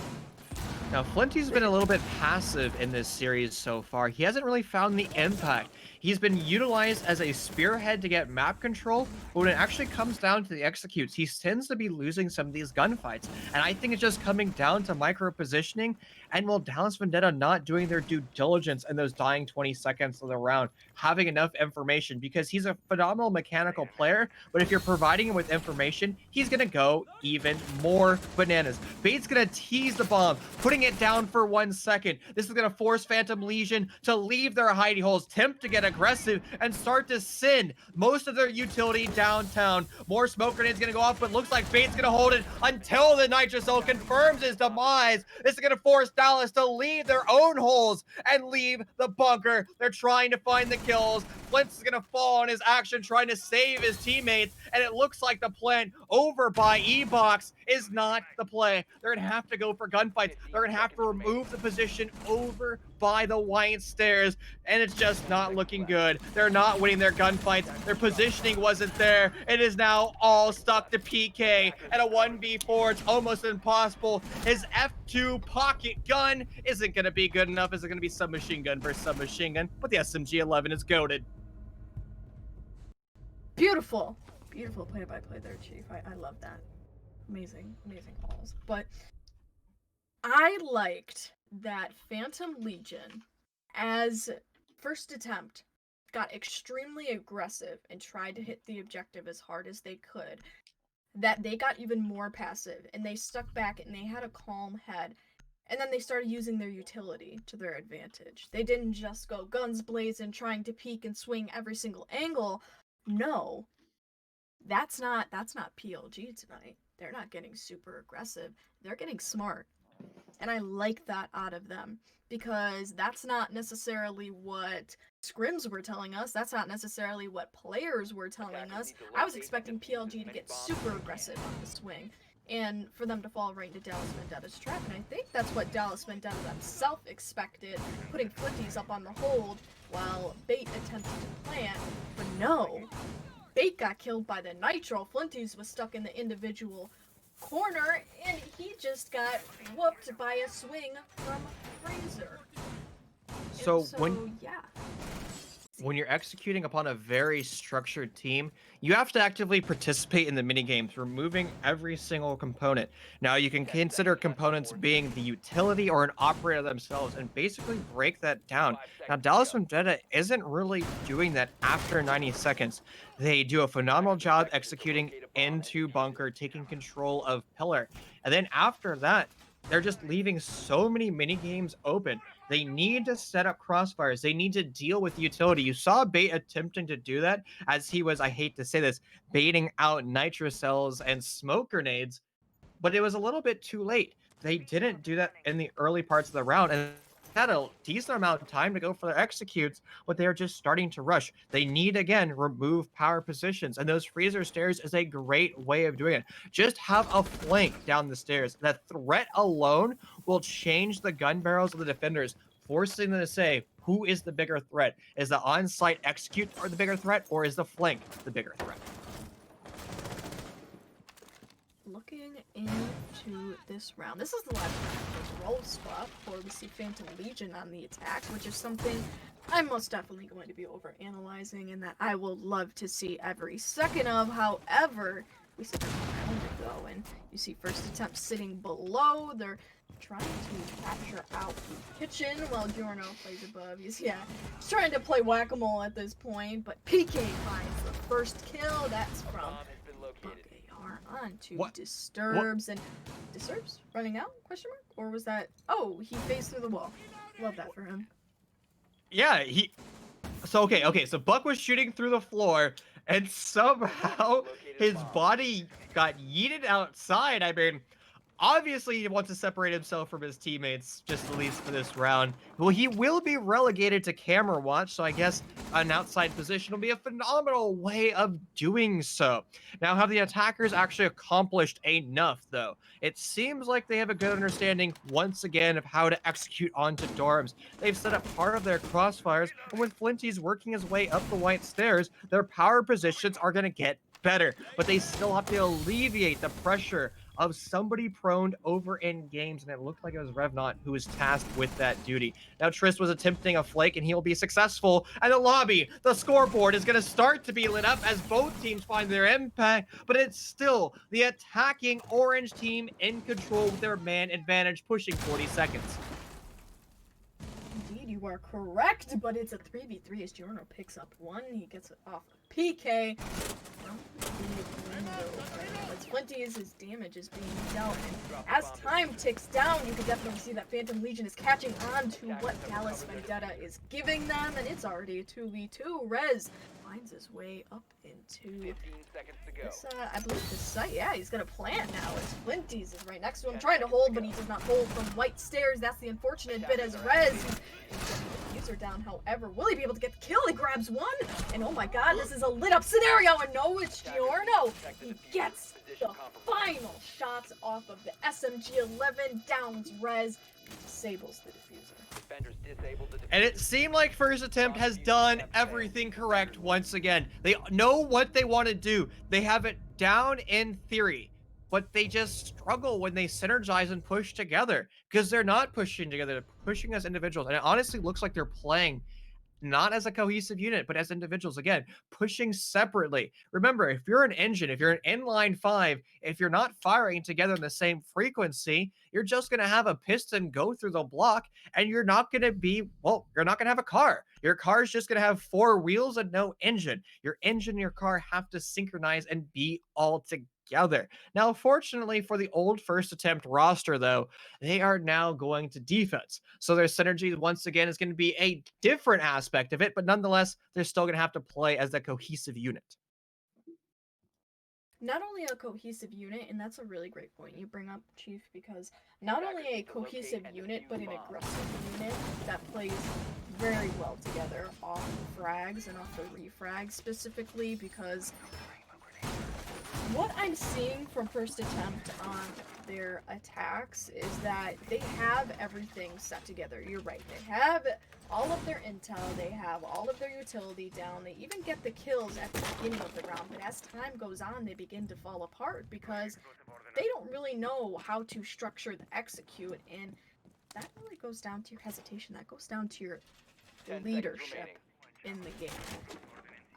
Now, Flinty's been a little bit passive in this series so far. He hasn't really found the impact. He's been utilized as a spearhead to get map control, but when it actually comes down to the executes, he tends to be losing some of these gunfights. And I think it's just coming down to micro positioning, and will Dallas Vendetta not doing their due diligence in those dying 20 seconds of the round, having enough information, because he's a phenomenal mechanical player, but if you're providing him with information, he's going to go even more bananas. Bait's going to tease the bomb, putting it down for 1 second. This is going to force Phantom Legion to leave their hidey holes, attempt to get aggressive, and start to send most of their utility downtown. More smoke grenades going to go off, but looks like Bait's going to hold it until the Nitrocell confirms his demise. This is going to force Dallas to leave their own holes and leave the bunker. They're trying to find the kills. Flint's is going to fall on his action, trying to save his teammates, and it looks like the plan over by E-Box is not the play. They're going to have to go for gunfights. They're going to have to remove the position over by the white stairs, and it's just not looking good. They're not winning their gunfights. Their positioning wasn't there. It is now all stuck to PK at a 1v4. It's almost impossible. His F2 pocket gun isn't going to be good enough. Is it going to be submachine gun versus submachine gun? But the SMG-11 is goated. Beautiful. Beautiful play-by-play there, Chief. I love that. Amazing, amazing balls. But I liked that Phantom Legion, as first attempt, got extremely aggressive and tried to hit the objective as hard as they could, that they got even more passive, and they stuck back and they had a calm head, and then they started using their utility to their advantage. They didn't just go guns blazing, trying to peek and swing every single angle. No, that's not PLG tonight. they're not getting super aggressive. They're getting smart. And I like that out of them because that's not necessarily what scrims were telling us. That's not necessarily what players were telling us. I was expecting PLG to get super aggressive on the swing and for them to fall right into Dallas Vendetta's trap. And I think that's what Dallas Vendetta themselves expected, putting Flinties up on the hold while Bait attempted to plant. But no, Bait got killed by the Nitro. Flinties was stuck in the individual corner, and he just got whooped by a swing from Fraser. So Yeah. when you're executing upon a very structured team, you have to actively participate in the minigames, removing every single component. Now, you can consider components being the utility or an operator themselves and basically break that down. Now, Dallas Vendetta isn't really doing that after 90 seconds. They do a phenomenal job executing into bunker, taking control of pillar. And then after that, they're just leaving so many mini games open. They need to set up crossfires. They need to deal with utility. You saw Bait attempting to do that as he was, I hate to say this, baiting out nitro cells and smoke grenades, but it was a little bit too late. They didn't do that in the early parts of the round and had a decent amount of time to go for their executes, but they're just starting to rush. They need, again, remove power positions, and those freezer stairs is a great way of doing it. Just have a flank down the stairs. That threat alone will change the gun barrels of the defenders, forcing them to say, who is the bigger threat? Is the on-site execute or the bigger threat, or is the flank the bigger threat? Looking into this round, this is the last round of this roll spot before we see Phantom Legion on the attack, which is something I'm most definitely going to be over-analyzing and that I will love to see every second of. However, we see there's a round to go, and you see first attempt sitting below. They're trying to capture out the kitchen while Giorno plays above. He's trying to play whack-a-mole at this point, but PK finds the first kill. That's from on to Disturbs. And Disturbs running out, question mark? Or was that, oh, he phased through the wall. Love that for him. Yeah, so Buck was shooting through the floor and somehow his body got yeeted outside. I mean, obviously he wants to separate himself from his teammates, just at least for this round. Well, he will be relegated to camera watch, so I guess an outside position will be a phenomenal way of doing so. Now, have the attackers actually accomplished enough, though? It seems like they have a good understanding, once again, of how to execute onto dorms. They've set up part of their crossfires, and with Flinties working his way up the white stairs, their power positions are going to get better, but they still have to alleviate the pressure of somebody prone over in games, and it looked like it was Revnot who was tasked with that duty. Now Trist was attempting a flake, and he'll be successful, and the lobby, the scoreboard is going to start to be lit up as both teams find their impact, but it's still the attacking orange team in control with their man advantage, pushing 40 seconds. Indeed, you are correct, but it's a 3v3 as Giorno picks up one. He gets it off of PK. As Flinties, his damage is being dealt, and as time ticks down, you can definitely see that Phantom Legion is catching on to what Dallas Vendetta is giving them, and it's already a 2v2. Rez finds his way up into this, I believe this site. Yeah, he's gonna plant now as Flinties is right next to him, trying to hold, but he does not hold from white stairs. That's the unfortunate bit as Rez user down. However, will he be able to get the kill? He grabs one, and oh my god, this is a lit up scenario, and no, it's Giorno. He gets the final shots off of the SMG-11, downs Rez, disables the diffuser. And it seemed like First Attempt has done everything correct once again. They know what they want to do. They have it down in theory, but they just struggle when they synergize and push together because they're not pushing together, they're pushing as individuals. And it honestly looks like they're playing not as a cohesive unit, but as individuals, again, pushing separately. Remember, if you're an engine, if you're an inline 5, if you're not firing together in the same frequency, you're just going to have a piston go through the block, and you're not going to be, well, you're not going to have a car. Your car is just going to have 4 wheels and no engine. Your engine and your car have to synchronize and be all together. Now, fortunately for the old First Attempt roster, though, they are now going to defense. So their synergy, once again, is going to be a different aspect of it, but nonetheless, they're still going to have to play as a cohesive unit. not only a cohesive unit, and that's a really great point you bring up, Chief, because not only a cohesive unit, but an aggressive unit that plays very well together off the frags and off the refrags specifically, because what I'm seeing from first attempt on their attacks is that they have everything set together. You're right. They have all of their intel, they have all of their utility down, they even get the kills at the beginning of the round, but as time goes on, they begin to fall apart because they don't really know how to structure the execute, and that really goes down to your hesitation. That goes down to your leadership in the game.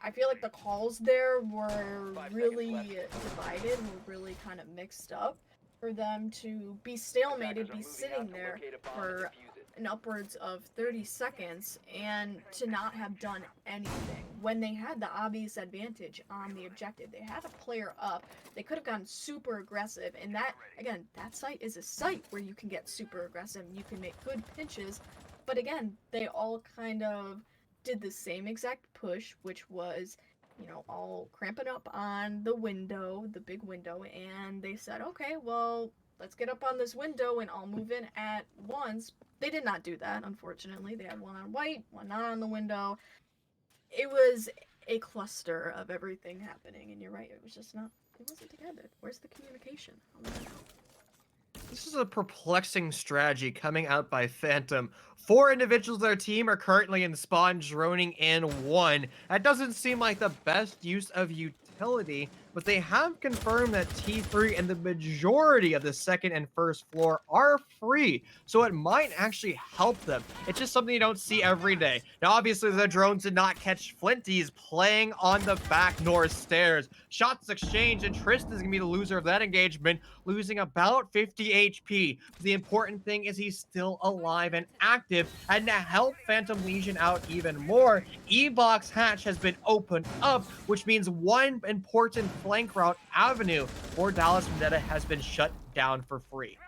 I feel like the calls there were really divided, were really kind of mixed up for them to be stalemated, be sitting there for an upwards of 30 seconds and to not have done anything when they had the obvious advantage on the objective. They had a player up, they could have gone super aggressive, and that, again, that site is a site where you can get super aggressive, you can make good pinches, but again, they all kind of did the same exact push, which was, you know, all cramping up on the window, the big window, and they said, okay, well, let's get up on this window and I'll move in at once. They did not do that, unfortunately. They had one on white, one not on the window. It was a cluster of everything happening, and you're right, it was just not, it wasn't together. Where's the communication? This is a perplexing strategy coming out by Phantom. 4 individuals on their team are currently in spawn, droning in 1. That doesn't seem like the best use of utility, but they have confirmed that T3 and the majority of the second and first floor are free, so it might actually help them. It's just something you don't see every day. Now, obviously, the drones did not catch Flinty's playing on the back north stairs. Shots exchanged, and Tristan is going to be the loser of that engagement, losing about 50 HP. The important thing is he's still alive and active, and to help Phantom Legion out even more, E-Box Hatch has been opened up, which means one important flank route avenue for Dallas Vendetta has been shut down for free.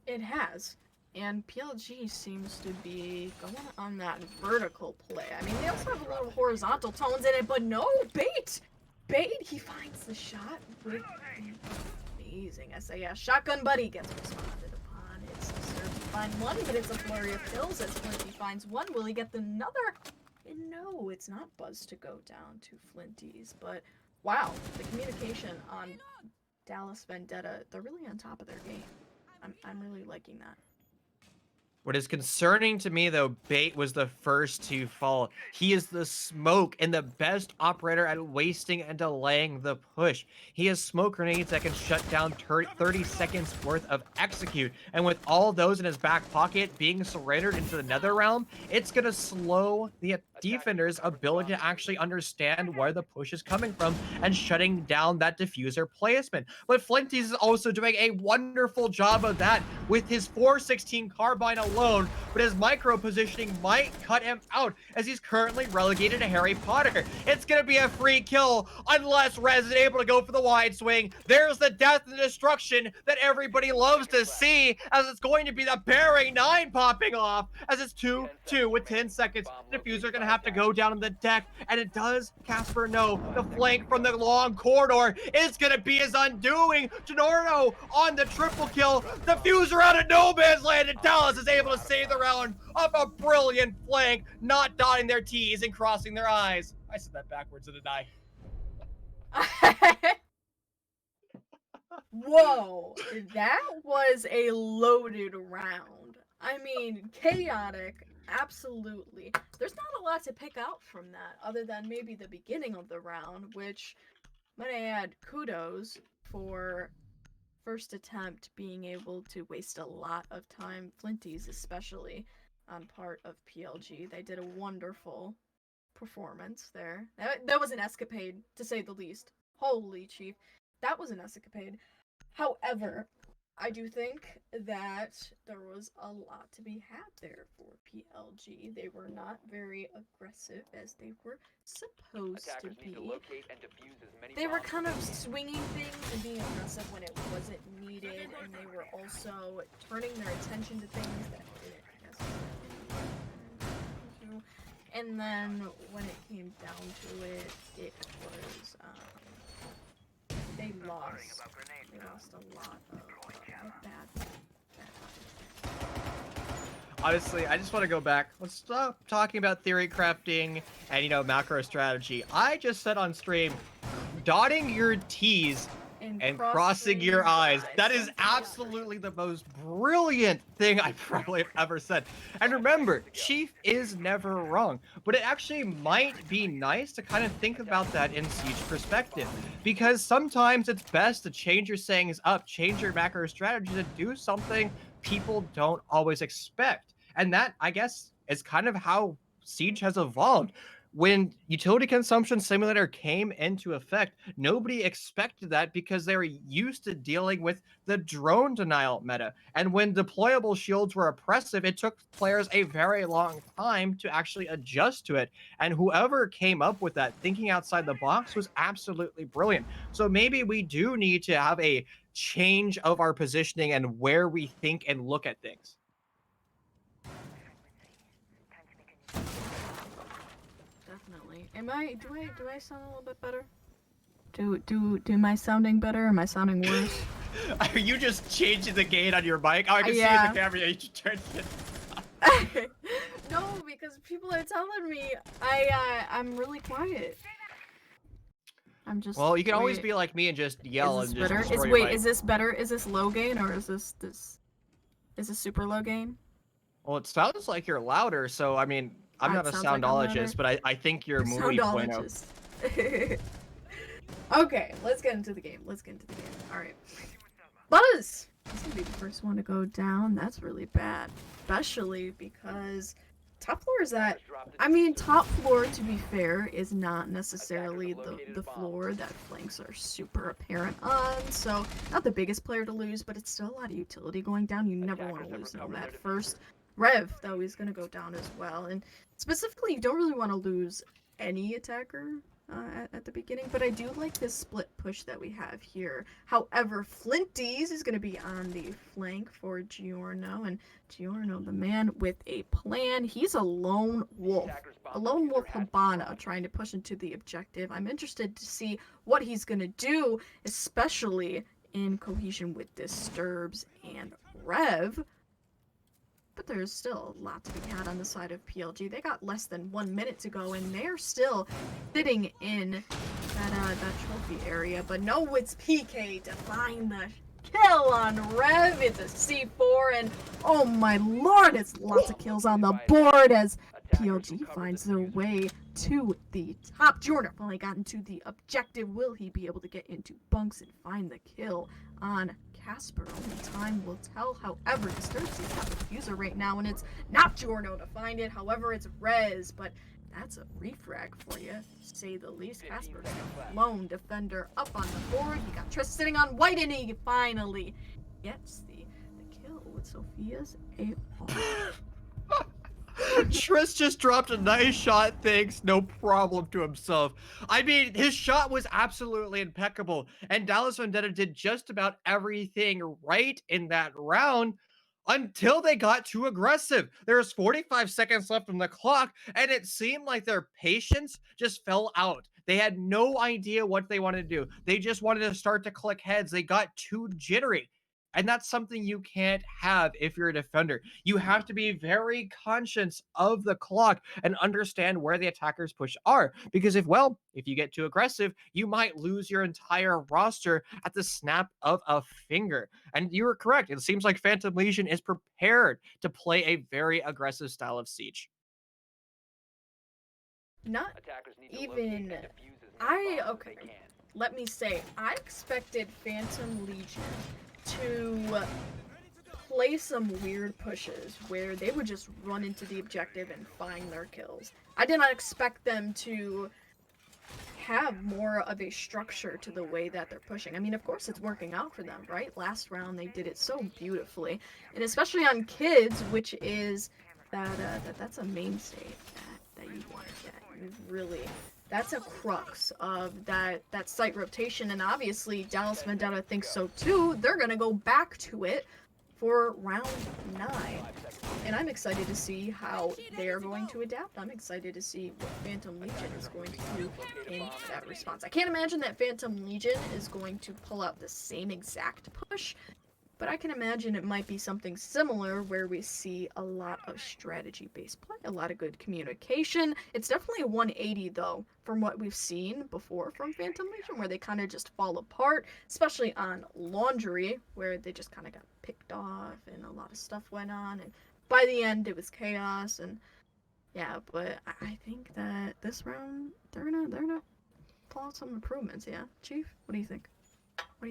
It has. And PLG seems to be going on that vertical play. I mean, they also have a little horizontal tones in it, but no, Bait! Bait, he finds the shot with amazing SAS. Shotgun Buddy gets responded upon. It's served to find one, but it's a flurry of kills as Flinty finds one. Will he get another? And no, it's not Buzz to go down to Flinty's, but wow, the communication on Dallas Vendetta, they're really on top of their game. I'm really liking that. What is concerning to me, though, Bait was the first to fall. He is the smoke and the best operator at wasting and delaying the push. He has smoke grenades that can shut down 30 seconds worth of execute. And with all those in his back pocket being surrendered into the nether realm, it's going to slow the defender's ability to actually understand where the push is coming from and shutting down that diffuser placement. But Flinty's is also doing a wonderful job of that with his 416 carbine alone, but his micro positioning might cut him out as he's currently relegated to Harry Potter. It's gonna be a free kill unless Rez is able to go for the wide swing. There's the death and destruction that everybody loves to see, as it's going to be the Bearing 9 popping off as it's 2-2 with 10 seconds. Diffuser gonna have to go down on the deck, and it does Casper know the flank from the long corridor is gonna be his undoing. Ginorno on the triple kill. Diffuser out of no man's land, and Dallas is able to save the round off a brilliant flank, not dotting their T's and crossing their I's. I said that backwards, didn't I? Whoa, that was a loaded round. I mean, chaotic, absolutely. There's not a lot to pick out from that, other than maybe the beginning of the round, which, might I add, kudos for first attempt being able to waste a lot of time, Flinty's especially, on part of PLG. They did a wonderful performance there. That was an escapade, to say the least. Holy Chief. That was an escapade. However, I do think that there was a lot to be had there for PLG. They were not very aggressive as they were supposed to be. They were kind of swinging things and being aggressive when it wasn't needed, and they were also turning their attention to things that didn't necessarily. And then when it came down to it, it was lost a lot of bad. Honestly, I just want to go back. Let's stop talking about theory crafting and, macro strategy. I just said on stream, dotting your T's and crossing your I's. That is absolutely the most brilliant thing I probably have ever said. And remember, Chief is never wrong. But it actually might be nice to kind of think about that in Siege perspective. Because sometimes it's best to change your sayings up, change your macro strategy to do something people don't always expect. And that, I guess, is kind of how Siege has evolved. When Utility Consumption Simulator came into effect, nobody expected that because they were used to dealing with the drone denial meta. And when deployable shields were oppressive, it took players a very long time to actually adjust to it. And whoever came up with that, thinking outside the box, was absolutely brilliant. So maybe we do need to have a change of our positioning and where we think and look at things. Definitely. Do I sound a little bit better? Am I sounding better? Am I sounding worse? Are you just changing the gain on your mic? Oh, I can see in the camera you just turned it. No, because people are telling me I'm really quiet. I'm just. Well, you can always be like me and just yell and just destroy your mic. Is this better? Is this low gain or is this super low gain? Well, it sounds like you're louder, so I mean, I'm not a soundologist, but I think you're muy bueno. Okay, let's get into the game. All right. Buzz! This gonna be the first one to go down. That's really bad. Especially because top floor is that... I mean, top floor, to be fair, is not necessarily the floor that flanks are super apparent on. So, not the biggest player to lose, but it's still a lot of utility going down. You never want to lose Nomad first. Rev, though, is going to go down as well. And specifically, you don't really want to lose any attacker at the beginning, but I do like this split push that we have here. However, Flinties is going to be on the flank for Giorno, and Giorno, the man with a plan. He's a lone wolf. A lone wolf Habana trying to push into the objective. I'm interested to see what he's going to do, especially in cohesion with Disturbs and Rev. But there's still a lot to be had on the side of PLG. They got less than 1 minute to go, and they're still sitting in that trophy area. But no, it's PK to find the kill on Rev. It's a C4, and oh my lord, it's lots of kills on the board as PLG finds their way to the top. Jordan finally got into the objective. Will he be able to get into bunks and find the kill on Casper? Only time will tell. However, Disturbs has got the diffuser right now, and it's not Giorno to find it. However, it's Rez, but that's a refrag for you, to say the least. Casper's the lone defender up on the board. He got Triss sitting on white, and he finally gets the kill with Sophia's AR. Triss just dropped a nice shot, thanks, no problem to himself. I mean, his shot was absolutely impeccable, and Dallas Vendetta did just about everything right in that round until they got too aggressive. There was 45 seconds left on the clock, and it seemed like their patience just fell out. They had no idea what they wanted to do. They just wanted to start to click heads. They got too jittery. And that's something you can't have if you're a defender. You have to be very conscious of the clock and understand where the attacker's push are. Because if you get too aggressive, you might lose your entire roster at the snap of a finger. And you were correct. It seems like Phantom Legion is prepared to play a very aggressive style of Siege. Not even... Okay. Let me say, I expected Phantom Legion to play some weird pushes where they would just run into the objective and find their kills. I did not expect them to have more of a structure to the way that they're pushing. I mean, of course it's working out for them, right? Last round they did it so beautifully, and especially on kids, which is that's a mainstay that you want to get. You really... That's a crux of that site rotation, and obviously Dallas Vendetta thinks so too. They're gonna go back to it for round 9. And I'm excited to see how they are going to adapt. I'm excited to see what Phantom Legion is going to do in that response. I can't imagine that Phantom Legion is going to pull out the same exact push, but I can imagine it might be something similar where we see a lot of strategy-based play, a lot of good communication. It's definitely a 180, though, from what we've seen before from Phantom Legion, where they kind of just fall apart, especially on Laundry, where they just kind of got picked off and a lot of stuff went on, and by the end it was chaos. And yeah, but I think that this round they're gonna pull out some improvements. Yeah, Chief, what do you think?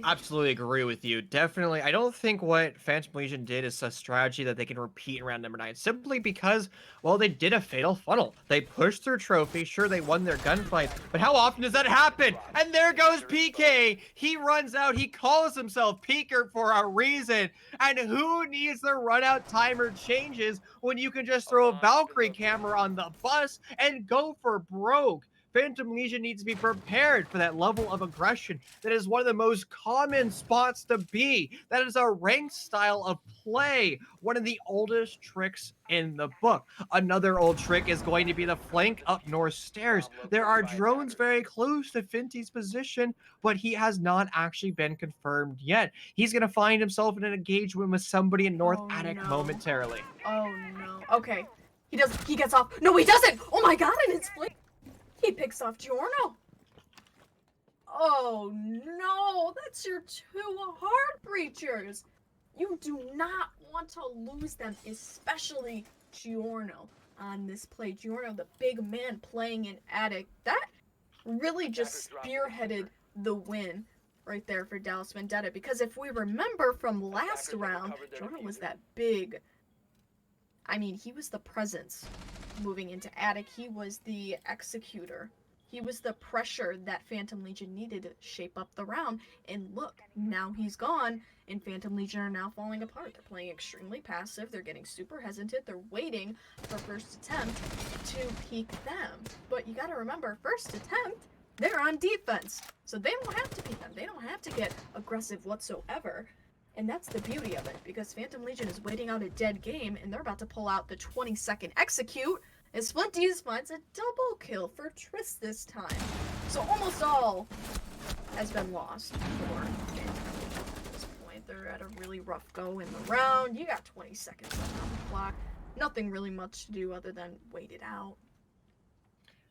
Absolutely agree with you. Definitely. I don't think what Phantom Legion did is a strategy that they can repeat in round number 9, simply because, well, they did a fatal funnel. They pushed through trophy. Sure, they won their gunfight, but how often does that happen? And there goes PK. He runs out. He calls himself Peeker for a reason. And who needs the run out timer changes when you can just throw a Valkyrie camera on the bus and go for broke? Phantom Legion needs to be prepared for that level of aggression. That is one of the most common spots to be. That is a ranked style of play. One of the oldest tricks in the book. Another old trick is going to be the flank up north stairs. There are drones very close to Finty's position, but he has not actually been confirmed yet. He's going to find himself in an engagement with somebody in North Attic momentarily. Oh no. Okay. He gets off. No, he doesn't! Oh my god, and it's flank. He picks off Giorno. Oh no, that's your 2 heart breachers. You do not want to lose them, especially Giorno on this play. Giorno, the big man playing in Attic. That really just spearheaded the win right there for Dallas Vendetta. Because if we remember from last round, Giorno was that big. I mean, he was the presence moving into Attic. He was the executor. He was the pressure that Phantom Legion needed to shape up the round. And look, now he's gone, and Phantom Legion are now falling apart. They're playing extremely passive. They're getting super hesitant. They're waiting for first attempt to peek them. But you gotta remember, first attempt, they're on defense. So they don't have to peek them. They don't have to get aggressive whatsoever. And that's the beauty of it, because Phantom Legion is waiting out a dead game, and they're about to pull out the 20-second execute, as Flinties finds a double kill for Triss this time. So almost all has been lost for Phantom Legion at this point. They're at a really rough go in the round. You got 20 seconds left on the clock. Nothing really much to do other than wait it out.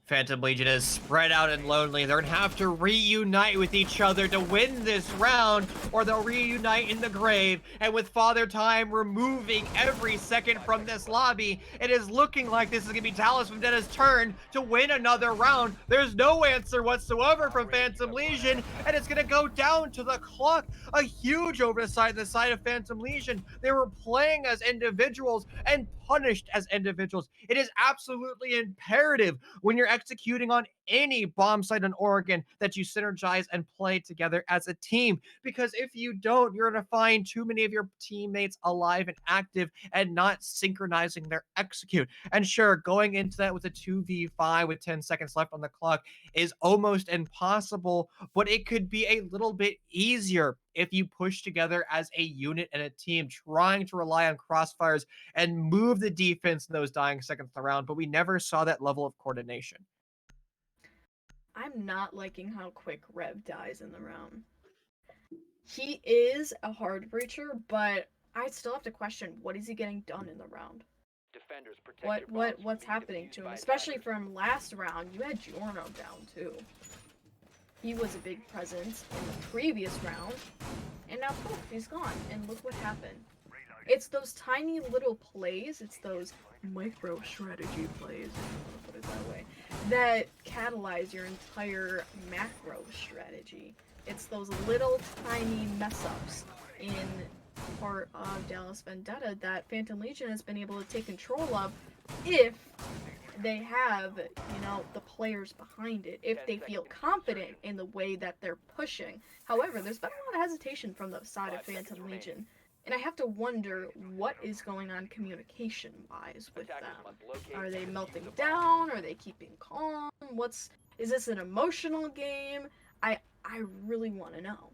Phantom Legion is spread out and lonely. They're going to have to reunite with each other to win this round, or they'll reunite in the grave. And with Father Time removing every second from this lobby, it is looking like this is going to be Dallas Vendetta's turn to win another round. There's no answer whatsoever from Phantom Legion, and it's going to go down to the clock. A huge oversight on the side of Phantom Legion. They were playing as individuals and punished as individuals. It is absolutely imperative when you're executing on any bomb site in Oregon that you synergize and play together as a team. Because if you don't, you're going to find too many of your teammates alive and active and not synchronizing their execute. And sure, going into that with a 2v5 with 10 seconds left on the clock is almost impossible, but it could be a little bit easier if you push together as a unit and a team, trying to rely on crossfires and move the defense in those dying seconds of the round. But we never saw that level of coordination. I'm not liking how quick Rev dies in the round. He is a hard breacher, but I still have to question, what is he getting done in the round? What's happening to him? Especially from last round, you had Giorno down too. He was a big presence in the previous round, and now poof, he's gone. And look what happened. It's those tiny little plays, it's those micro strategy plays, if you want to put it that way, that catalyze your entire macro strategy. It's those little tiny mess-ups in part of Dallas Vendetta that Phantom Legion has been able to take control of if they have, you know, the players behind it, if they feel confident in the way that they're pushing. However, there's been a lot of hesitation from the side of Phantom Legion. And I have to wonder what is going on communication-wise with them. Are they melting down? Are they keeping calm? Is this an emotional game? I really want to know.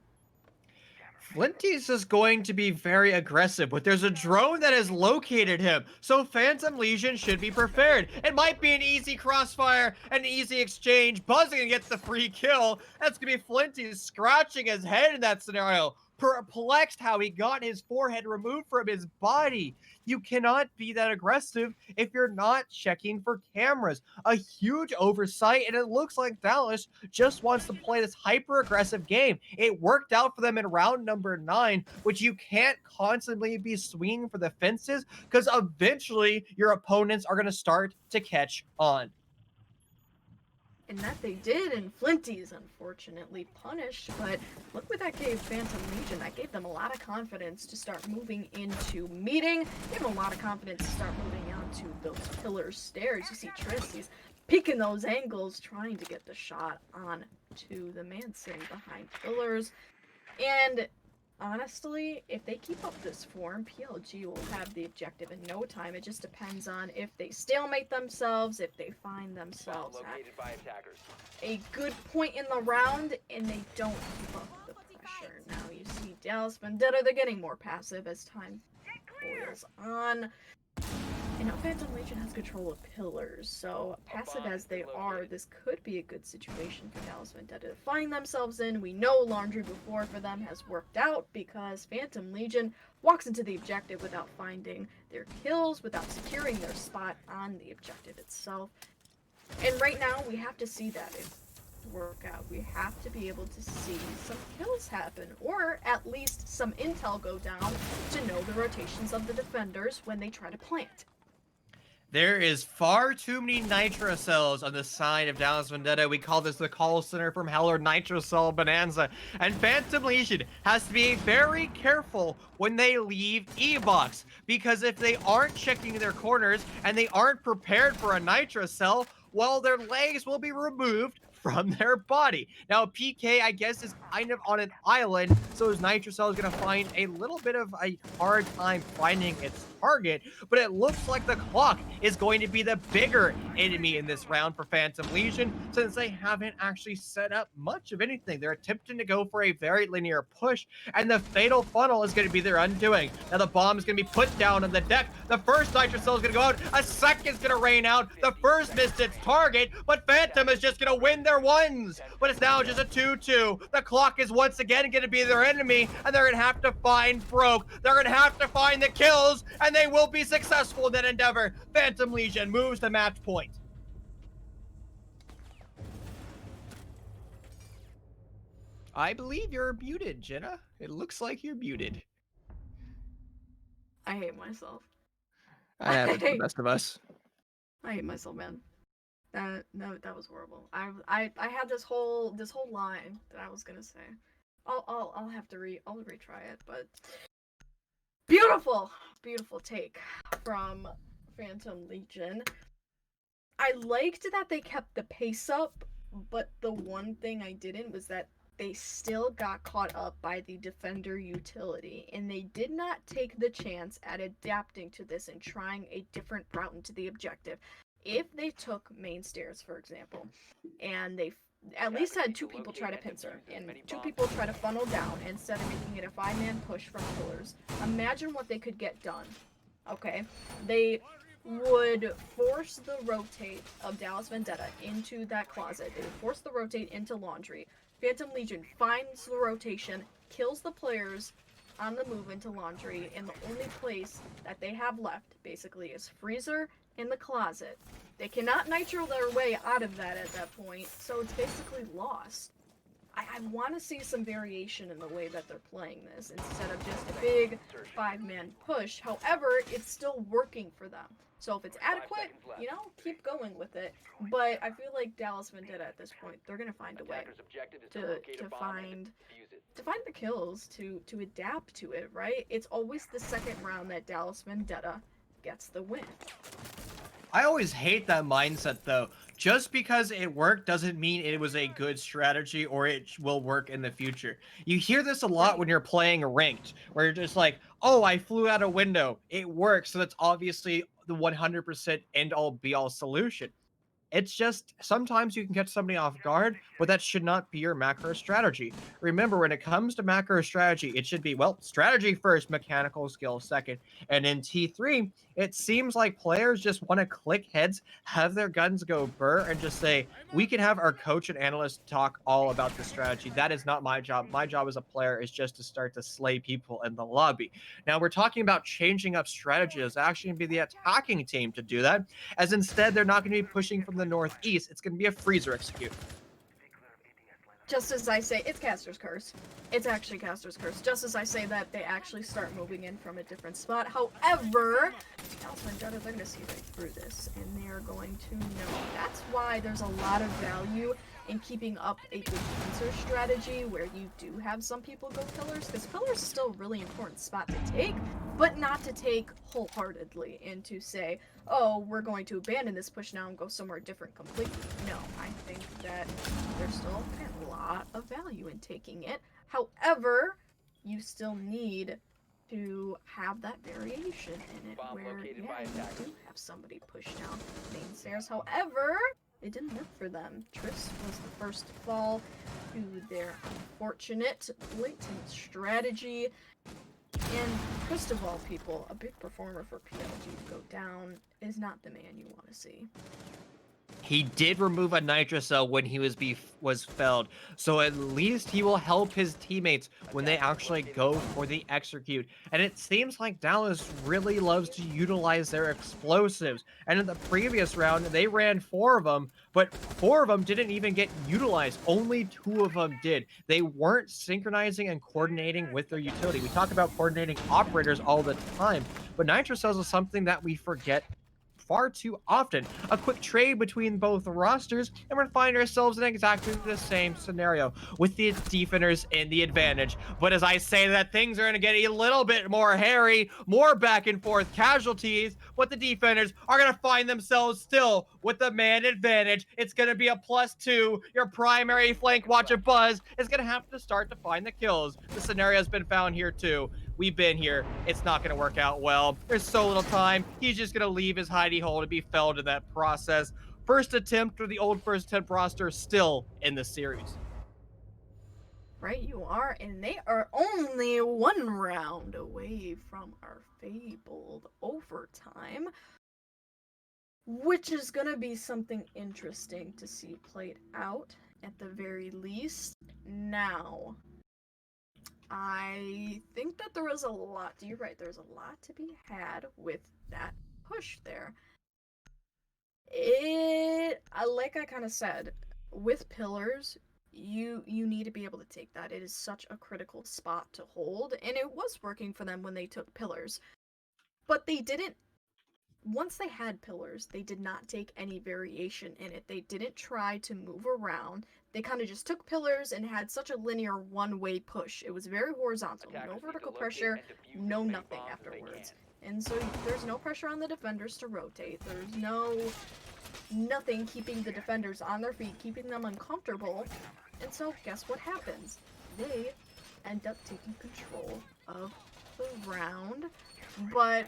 Flinty's is going to be very aggressive, but there's a drone that has located him, so Phantom Legion should be prepared. It might be an easy crossfire, an easy exchange. Buzzing gets the free kill. That's going to be Flinty scratching his head in that scenario, perplexed how he got his forehead removed from his body. You cannot be that aggressive if you're not checking for cameras. A huge oversight, and it looks like Dallas just wants to play this hyper aggressive game. It worked out for them in round number 9, which you can't constantly be swinging for the fences because eventually your opponents are going to start to catch on. And that they did, and Flinty is unfortunately punished, but look what that gave Phantom Legion. That gave them a lot of confidence to start moving into meeting, gave them a lot of confidence to start moving onto those pillar stairs. You see Triss, he's peeking those angles, trying to get the shot on to the man sitting behind pillars. And honestly, if they keep up this form, PLG will have the objective in no time. It just depends on if they stalemate themselves, if they find themselves at a good point in the round, and they don't keep up the pressure. Now you see Dallas Vendetta, they're getting more passive as time boils on. And now Phantom Legion has control of pillars, so passive as they are, this could be a good situation for Dallas Vendetta to find themselves in. We know Laundry before for them has worked out because Phantom Legion walks into the objective without finding their kills, without securing their spot on the objective itself. And right now, we have to see that work out. We have to be able to see some kills happen, or at least some intel go down to know the rotations of the defenders when they try to plant. There is far too many nitro cells on the side of Dallas Vendetta. We call this the call center from hell, or nitro cell bonanza. And Phantom Legion has to be very careful when they leave E-Box, because if they aren't checking their corners and they aren't prepared for a nitro cell, well, their legs will be removed from their body. Now, PK, I guess, is kind of on an island, so his nitro cell is going to find a little bit of a hard time finding its target, but it looks like the clock is going to be the bigger enemy in this round for Phantom Legion, since they haven't actually set up much of anything. They're attempting to go for a very linear push, and the fatal funnel is going to be their undoing. Now, the bomb is going to be put down on the deck. The first nitro cell is going to go out. A second is going to rain out. The first missed its target, but Phantom is just going to win their ones. But it's now just a 2-2. The clock is once again going to be their enemy, and they're going to have to find Broke. They're going to have to find the kills, and they will be successful in that endeavor. Phantom Legion moves to match point. I believe you're muted, Jenna. It looks like you're muted. I hate myself. I haven't for the best of us. I hate myself, man. That was horrible. I had this whole line that I was gonna say. I'll have to I'll retry it, but beautiful take from Phantom Legion. I liked that they kept the pace up, but the one thing I didn't was that they still got caught up by the defender utility, and they did not take the chance at adapting to this and trying a different route into the objective. If they took main stairs, for example, and they at least had 2 people try to pincer and 2 people try to funnel down instead of making it a 5-man push from pillars, imagine what they could get done. Okay, they would force the rotate of Dallas Vendetta into that closet. They would force the rotate into Laundry. Phantom Legion finds the rotation, kills the players on the move into Laundry, and the only place that they have left basically is Freezer in the closet. They cannot nitro their way out of that at that point, so it's basically lost. I want to see some variation in the way that they're playing this instead of just a big 5-man push. However, it's still working for them. So if it's adequate, you know, keep going with it. But I feel like Dallas Vendetta at this point, they're gonna find a way to find the kills, to adapt to it, right? It's always the second round that Dallas Vendetta gets the win. I always hate that mindset, though. Just because it worked doesn't mean it was a good strategy or it will work in the future. You hear this a lot when you're playing ranked, where you're just like, oh, I flew out a window. It works, so that's obviously the 100% end-all be-all solution. It's just sometimes you can catch somebody off guard, but that should not be your macro strategy. Remember, when it comes to macro strategy, it should be, well, strategy first, mechanical skill second. And in T3, it seems like players just want to click heads, have their guns go burr, and just say, we can have our coach and analyst talk all about the strategy. That is not my job. My job as a player is just to start to slay people in the lobby. Now, we're talking about changing up strategy. It's actually going to be the attacking team to do that, as instead they're not going to be pushing from the northeast. It's going to be a freezer execute. Just as I say, it's Caster's Curse. It's actually Caster's Curse. Just as I say that, they actually start moving in from a different spot. However, they're going to see right through this, and they are going to know. That's why there's a lot of value in keeping up a good pincer strategy where you do have some people go pillars, because pillars is still a really important spot to take, but not to take wholeheartedly and to say, oh, we're going to abandon this push now and go somewhere different completely. No, I think that there's still a lot of value in taking it. However, you still need to have that variation in it where, you do have somebody push down main stairs. However, it didn't work for them. Triss was the first to fall to their unfortunate blatant strategy. And first of all, people, a big performer for PLG to go down is not the man you want to see. He did remove a nitro cell when he was felled, so at least he will help his teammates when they actually go for the execute. And it seems like Dallas really loves to utilize their explosives. And in the previous round, they ran 4 of them, but 4 of them didn't even get utilized. Only 2 of them did. They weren't synchronizing and coordinating with their utility. We talk about coordinating operators all the time, but nitro cells is something that we forget far too often. A quick trade between both rosters, and we're find ourselves in exactly the same scenario with the defenders in the advantage. But as I say that, things are going to get a little bit more hairy, more back and forth casualties, but the defenders are going to find themselves still with the man advantage. It's going to be a +2. Your primary flank watcher Buzz is going to have to start to find the kills. The scenario has been found here too. We've been here. It's not going to work out well. There's so little time. He's just going to leave his hidey hole to be felled in that process. First attempt for the old first attempt roster still in the series. Right, you are, and they are only 1 round away from our fabled overtime, which is going to be something interesting to see played out at the very least. Now, I think that there was a lot, you're right, there's a lot to be had with that push there. Like I kind of said, with pillars, you need to be able to take that. It is such a critical spot to hold, and it was working for them when they took pillars. But they didn't, once they had pillars, they did not take any variation in it. They didn't try to move around. They kind of just took pillars and had such a linear one-way push. It was very horizontal, no vertical pressure, no nothing afterwards. And so there's no pressure on the defenders to rotate. There's nothing keeping the defenders on their feet, keeping them uncomfortable. And so guess what happens? They end up taking control of the round. But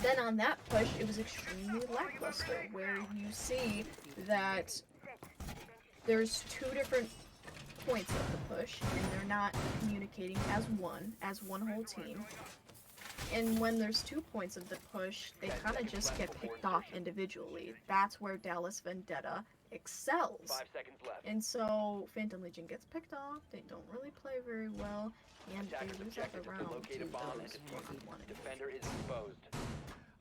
then on that push, it was extremely lackluster, where you see that there's 2 different points of the push, and they're not communicating as one whole team. And when there's 2 points of the push, they kind of just get picked off individually. That's where Dallas Vendetta excels. 5 seconds left. And so Phantom Legion gets picked off, they don't really play very well, and they lose out the round to those 1v1. Defender is exposed.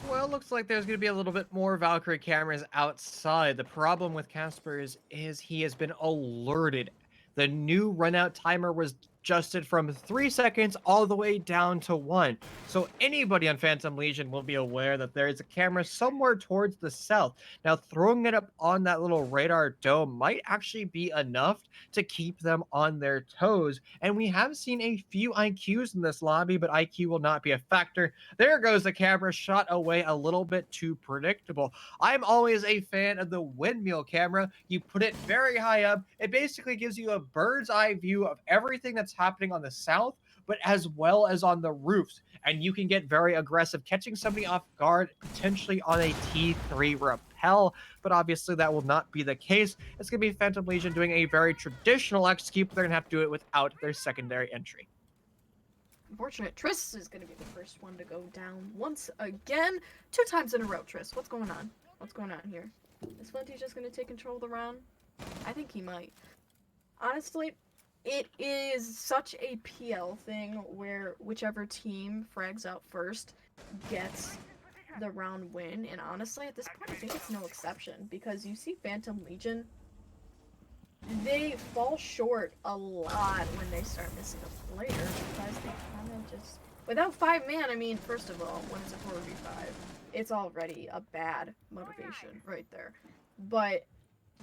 Well, it looks like there's going to be a little bit more Valkyrie cameras outside. The problem with Casper is he has been alerted. The new runout timer was adjusted from 3 seconds all the way down to 1. So anybody on Phantom Legion will be aware that there is a camera somewhere towards the south. Now, throwing it up on that little radar dome might actually be enough to keep them on their toes. And we have seen a few IQs in this lobby, but IQ will not be a factor. There goes the camera, shot away a little bit too predictable. I'm always a fan of the windmill camera. You put it very high up. It basically gives you a bird's eye view of everything that's happening on the south, but as well as on the roofs. And you can get very aggressive, catching somebody off guard, potentially on a T3 rappel. But obviously, that will not be the case. It's going to be Phantom Legion doing a very traditional execute, but they're going to have to do it without their secondary entry. Unfortunate. Triss is going to be the first one to go down once again. 2 times in a row, Triss. What's going on? What's going on here? Is Flinty just going to take control of the round? I think he might. Honestly, it is such a PL thing where whichever team frags out first gets the round win. And honestly, at this point, I think it's no exception. Because you see Phantom Legion, they fall short a lot when they start missing a player. Because they kind of just... Without 5-man, I mean, first of all, when it's a 4v5, it's already a bad motivation right there. But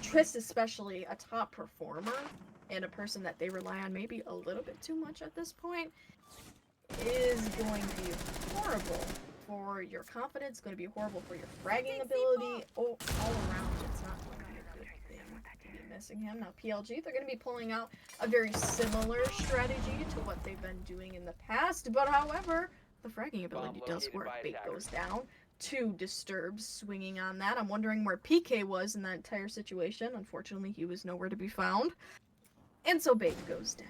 Triss, especially a top performer, and a person that they rely on maybe a little bit too much at this point, is going to be horrible for your confidence, going to be horrible for your fragging ability. All around, it's not going to be a good thing to be missing him. Now, PLG, they're going to be pulling out a very similar strategy to what they've been doing in the past, but however, the fragging ability does work. Bait goes down. 2 disturbs swinging on that. I'm wondering where PK was in that entire situation. Unfortunately, he was nowhere to be found. And so Bait goes down.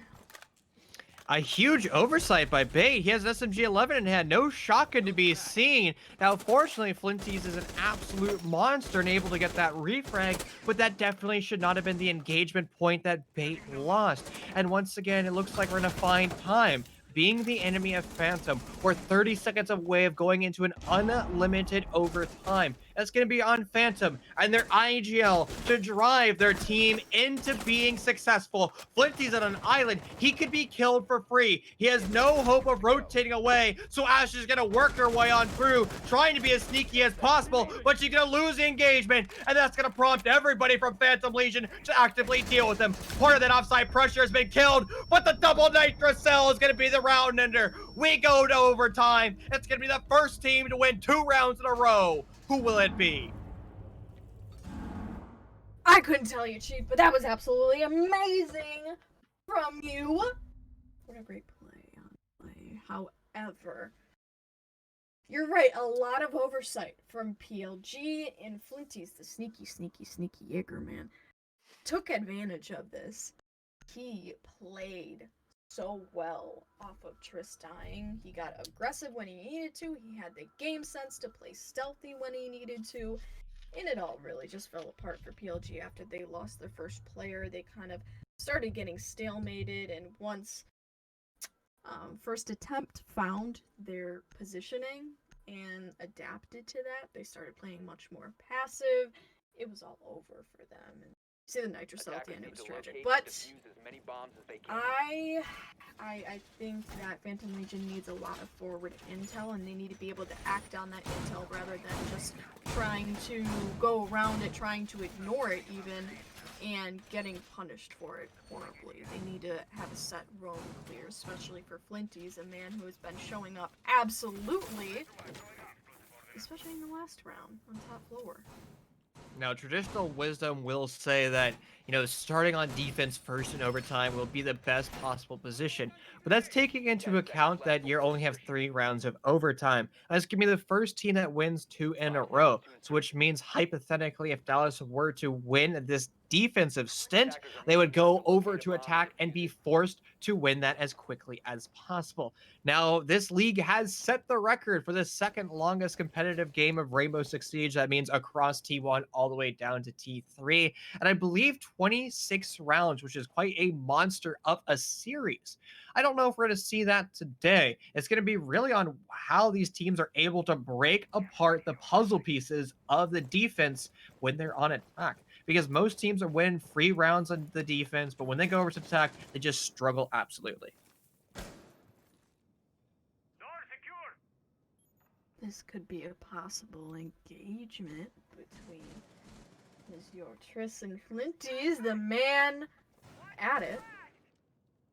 A huge oversight by Bait. He has an SMG-11 in hand. No shotgun to be seen. Now, fortunately, Flinties is an absolute monster and able to get that refrag, but that definitely should not have been the engagement point that Bait lost. And once again, it looks like we're going to find time. Being the enemy of Phantom, we're 30 seconds away of going into an unlimited overtime. That's going to be on Phantom and their IGL to drive their team into being successful. Flinty's on an island. He could be killed for free. He has no hope of rotating away, so Ash is going to work her way on through, trying to be as sneaky as possible, but she's going to lose the engagement, and that's going to prompt everybody from Phantom Legion to actively deal with him. Part of that offside pressure has been killed, but the double nitro cell is going to be the round ender. We go to overtime. It's going to be the first team to win 2 rounds in a row. Who will it be? I couldn't tell you, Chief, but that was absolutely amazing from you. What a great play. However, you're right, a lot of oversight from PLG, and Flinty's the sneaky Jaeger man. Took advantage of this. He played so well off of Triss dying. He got aggressive when he needed to. He had the game sense to play stealthy when he needed to. And it all really just fell apart for PLG after they lost their first player. They kind of started getting stalemated, and once First Attempt found their positioning and adapted to that, they started playing much more passive. It was all over for them. And see the nitro cell at the end, it was tragic. But I think that Phantom Legion needs a lot of forward intel, and they need to be able to act on that intel rather than just trying to go around it, trying to ignore it even, and getting punished for it horribly. They need to have a set roam clear, especially for Flinty's, a man who has been showing up absolutely, especially in the last round on top floor. Now, traditional wisdom will say that, starting on defense first in overtime will be the best possible position. But that's taking into account that you only have 3 rounds of overtime. And this can be the first team that wins 2 in a row. So which means, hypothetically, if Dallas were to win this defensive stint, they would go over to attack and be forced to win that as quickly as possible. Now, this league has set the record for the 2nd longest competitive game of Rainbow Six Siege. That means across T1 all the way down to T3. And I believe 26 rounds, which is quite a monster of a series. I don't know if we're going to see that today. It's going to be really on how these teams are able to break apart the puzzle pieces of the defense when they're on attack. Because most teams are winning free rounds on the defense, but when they go over to attack, they just struggle absolutely. This could be a possible engagement between your Triss and Flinties, the man at it.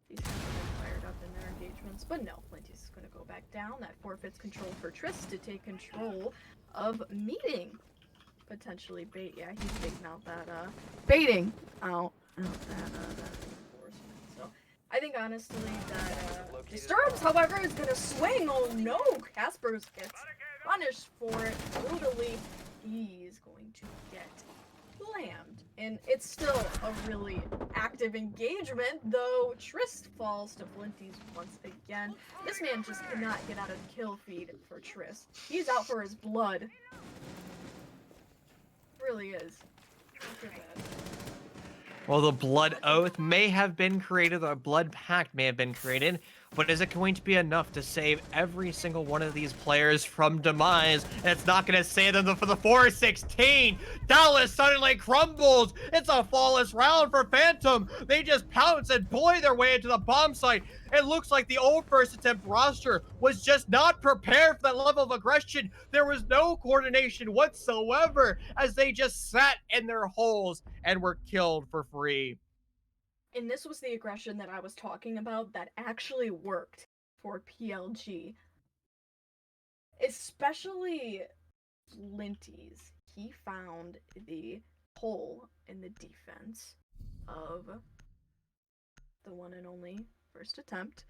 These guys are fired up in their engagements, but no, Flinties is going to go back down. That forfeits control for Triss to take control of meeting. Potentially Bait, yeah, he's baiting out that, baiting out that reinforcement. So, I think honestly that Disturbs, however, is gonna swing. Oh no, Casper gets punished for it brutally. He's going to get slammed, and it's still a really active engagement, though Trist falls to Flinties once again. This man just cannot get out of the kill feed for Trist. He's out for his blood. Really is. Look at that. Well, the blood oath may have been created, or a blood pact may have been created, but is it going to be enough to save every single one of these players from demise? And it's not going to save them for the 4-16. Dallas suddenly crumbles. It's a flawless round for Phantom. They just pounce and bully their way into the bomb site. It looks like the old first attempt roster was just not prepared for that level of aggression. There was no coordination whatsoever as they just sat in their holes and were killed for free. And this was the aggression that I was talking about that actually worked for PLG. Especially Flinties. He found the hole in the defense of the one and only first attempt.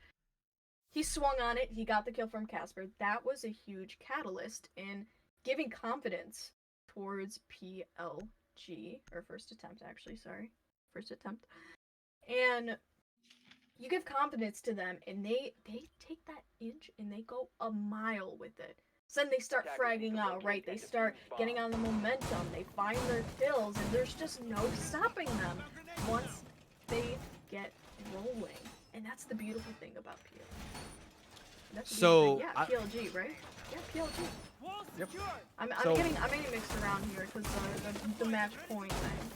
He swung on it, he got the kill from Casper. That was a huge catalyst in giving confidence towards PLG, or first attempt actually, sorry. First attempt. And you give confidence to them, and they take that inch and they go a mile with it. So then they start fragging out, right? They start getting on the momentum. They find their kills, and there's just no stopping them once they get rolling. And that's the beautiful thing about PLG. That's the So, yeah, PLG, right? Yeah, PLG. Yep. I'm So- getting mixed around here because the match point thing.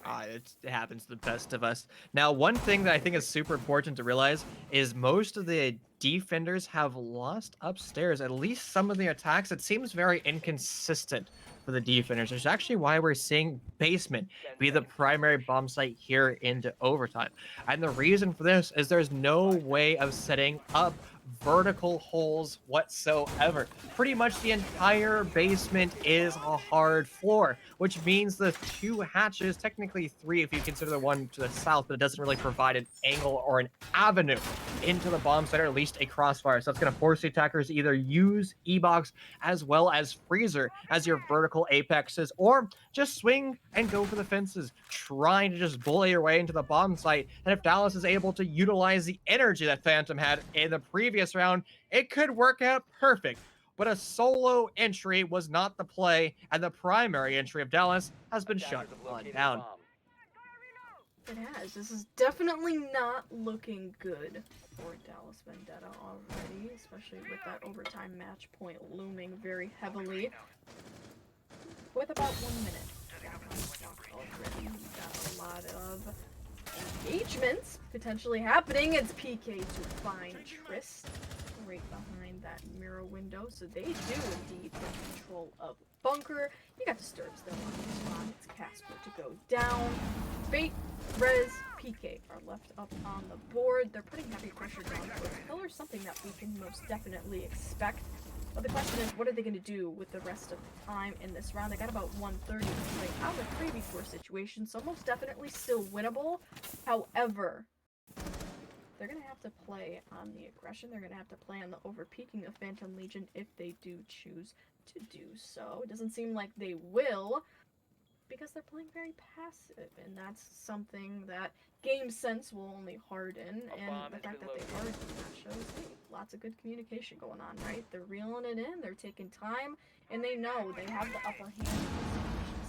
It happens to the best of us. Now, one thing that I think is super important to realize is most of the defenders have lost upstairs at least some of the attacks. It seems very inconsistent for the defenders, which is actually why we're seeing basement be the primary bomb site here into overtime. And the reason for this is there's no way of setting up vertical holes whatsoever. Pretty much the entire basement is a hard floor, which means the two hatches, technically three if you consider the one to the south, but it doesn't really provide an angle or an avenue into the bomb site, or at least a crossfire. So that's going to force the attackers to either use E-Box as well as Freezer as your vertical apexes, or just swing and go for the fences, trying to just bully your way into the bomb site. And if Dallas is able to utilize the energy that Phantom had in the previous round, it could work out perfect. But a solo entry was not the play, and the primary entry of Dallas has been shut on down. It has. This is definitely not looking good for Dallas Vendetta already, especially with that overtime match point looming very heavily. With about 1 minute already, we've got a lot of engagements potentially happening. It's PK to find Trist right behind that mirror window, so they do indeed take control of bunker. You got Disturbs though on the spawn. It's Casper to go down. Fate, Rez, PK are left up on the board. They're putting heavy pressure down towards Pillar, something that we can most definitely expect. But the question is, what are they going to do with the rest of the time in this round? They got about 130 to play out of the 3v4 situation, so most definitely still winnable. However, they're going to have to play on the aggression. They're going to have to play on the overpeaking of Phantom Legion if they do choose to do so. It doesn't seem like they will, because they're playing very passive, and that's something that game sense will only harden, and the fact that they are doing that shows, hey, lots of good communication going on, right? They're reeling it in, they're taking time, and they know they have the upper hand.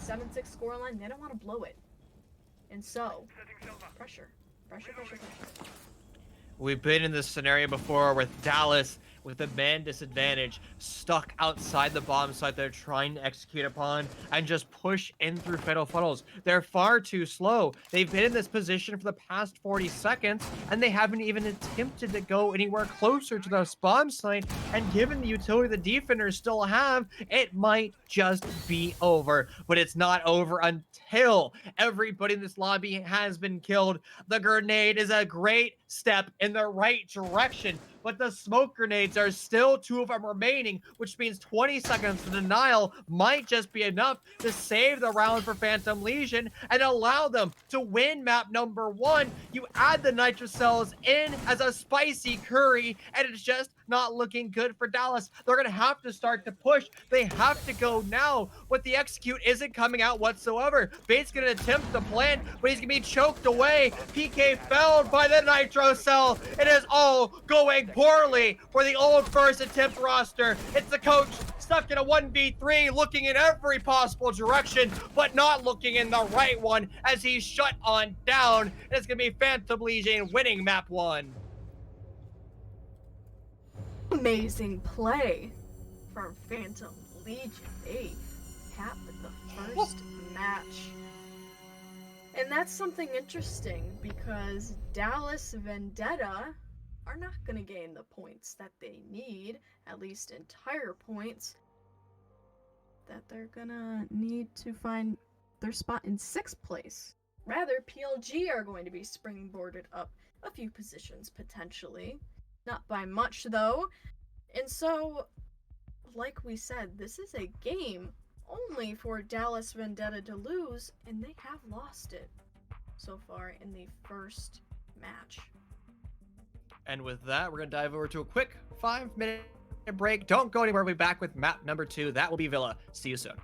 7-6 scoreline, they don't want to blow it. And so, pressure. We've been in this scenario before with Dallas with the man disadvantage stuck outside the bomb site they're trying to execute upon and just push in through fatal funnels. They're far too slow. They've been in this position for the past 40 seconds and they haven't even attempted to go anywhere closer to the bomb site, and given the utility the defenders still have, it might just be over. But it's not over until everybody in this lobby has been killed. The grenade is a great step in the right direction, but the smoke grenades are still 2 of them remaining, which means 20 seconds to denial might just be enough to save the round for Phantom Legion and allow them to win map number 1. You add the nitro cells in as a spicy curry, and it's just not looking good for Dallas. They're going to have to start to push. They have to go now, but the execute isn't coming out whatsoever. Bait's going to attempt the plant, but he's going to be choked away. PK felled by the nitro cell. It is all going poorly for the old first attempt roster. It's the coach stuck in a 1v3, looking in every possible direction, but not looking in the right one as he's shut on down. It's going to be Phantom Legion winning map 1. Amazing play from Phantom Legion. They capped the first match. And that's something interesting because Dallas Vendetta are not going to gain the points that they need, at least entire points, that they're going to need to find their spot in 6th place. Rather, PLG are going to be springboarded up a few positions potentially. Not by much though. And so, like we said, this is a game only for Dallas Vendetta to lose, and they have lost it so far in the first match. And with that, we're going to dive over to a quick 5-minute break. Don't go anywhere. We'll be back with map number 2. That will be Villa. See you soon.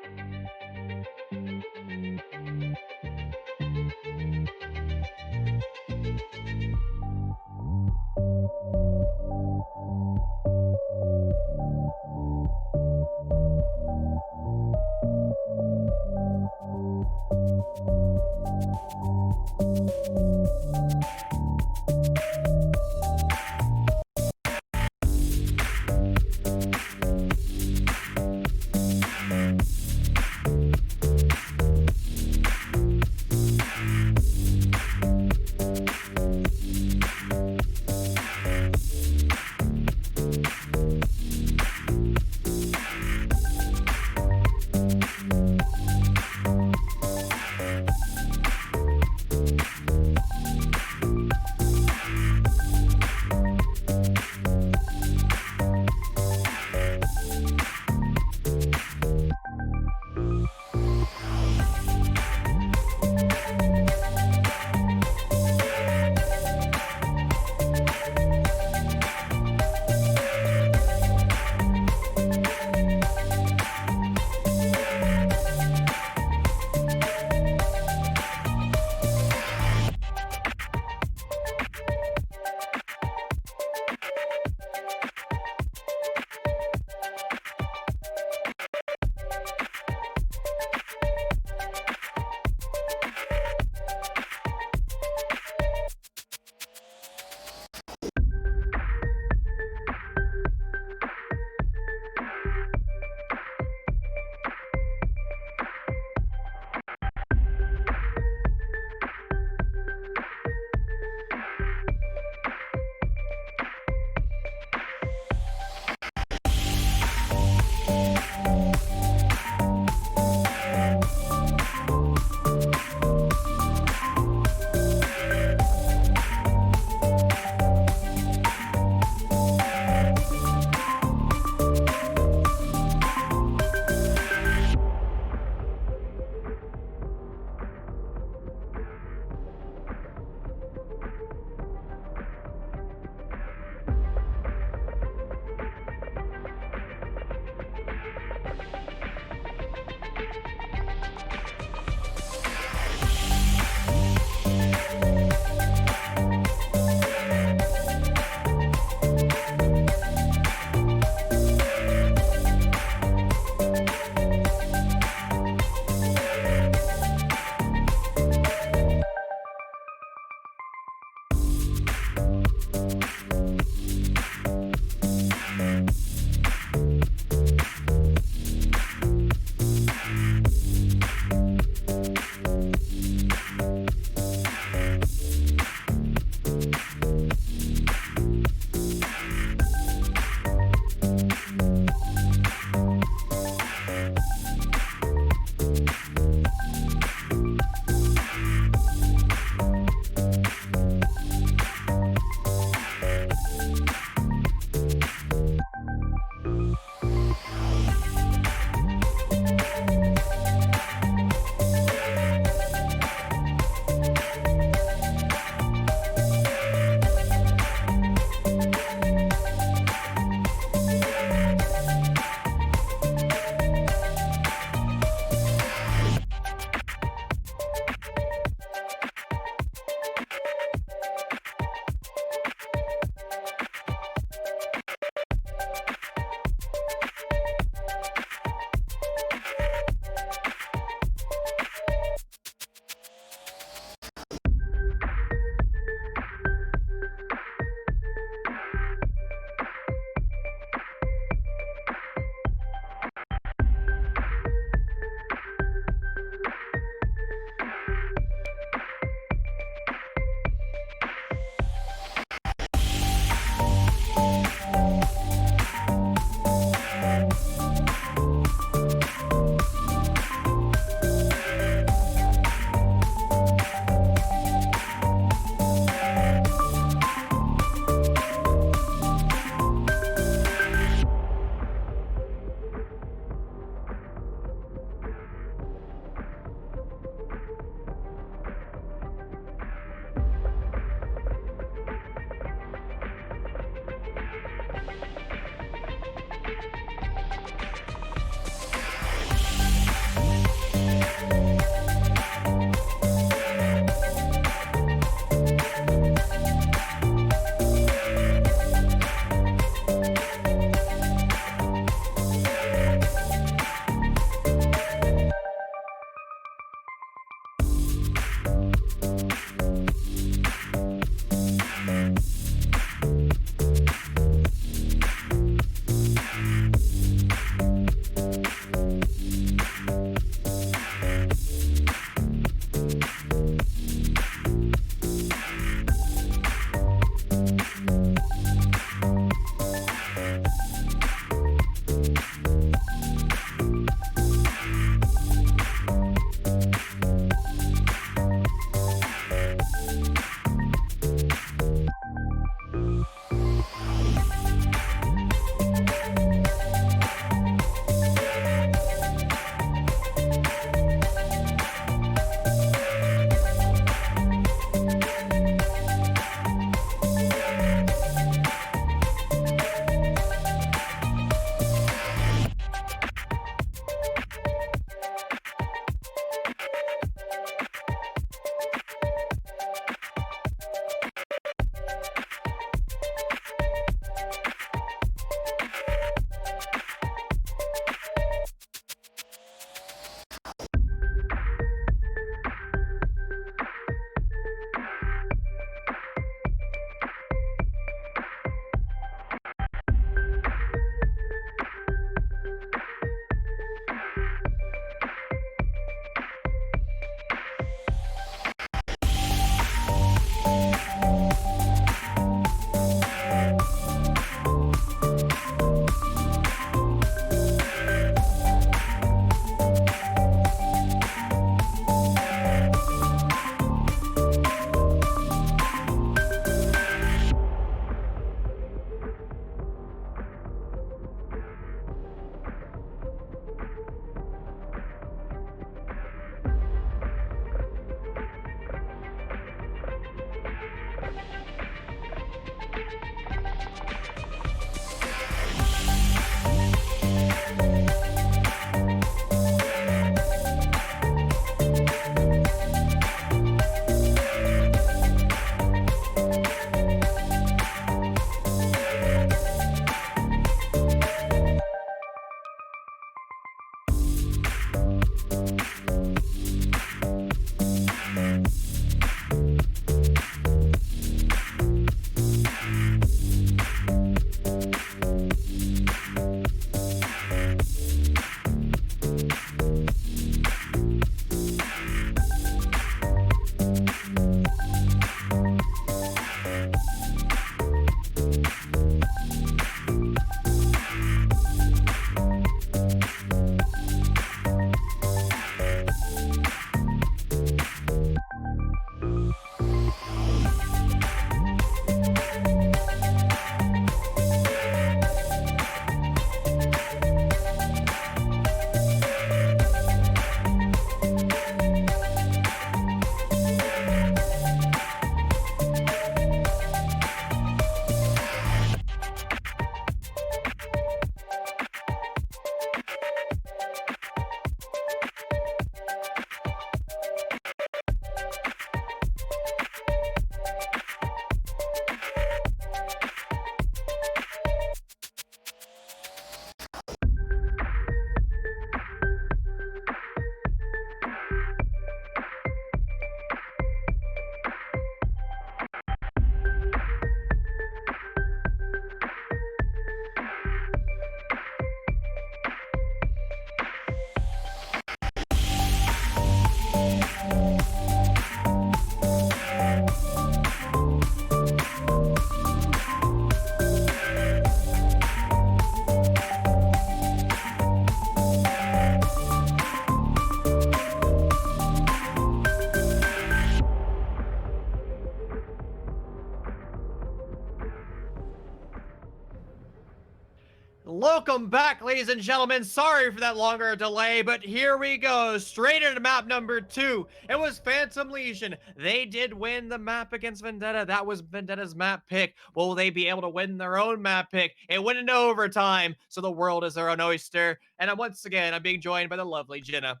Welcome back, ladies and gentlemen. Sorry for that longer delay, but here we go. Straight into map number 2. It was Phantom Legion. They did win the map against Vendetta. That was Vendetta's map pick. Will they be able to win their own map pick? It went into overtime, so the world is their own oyster. And once again, I'm being joined by the lovely Jenna.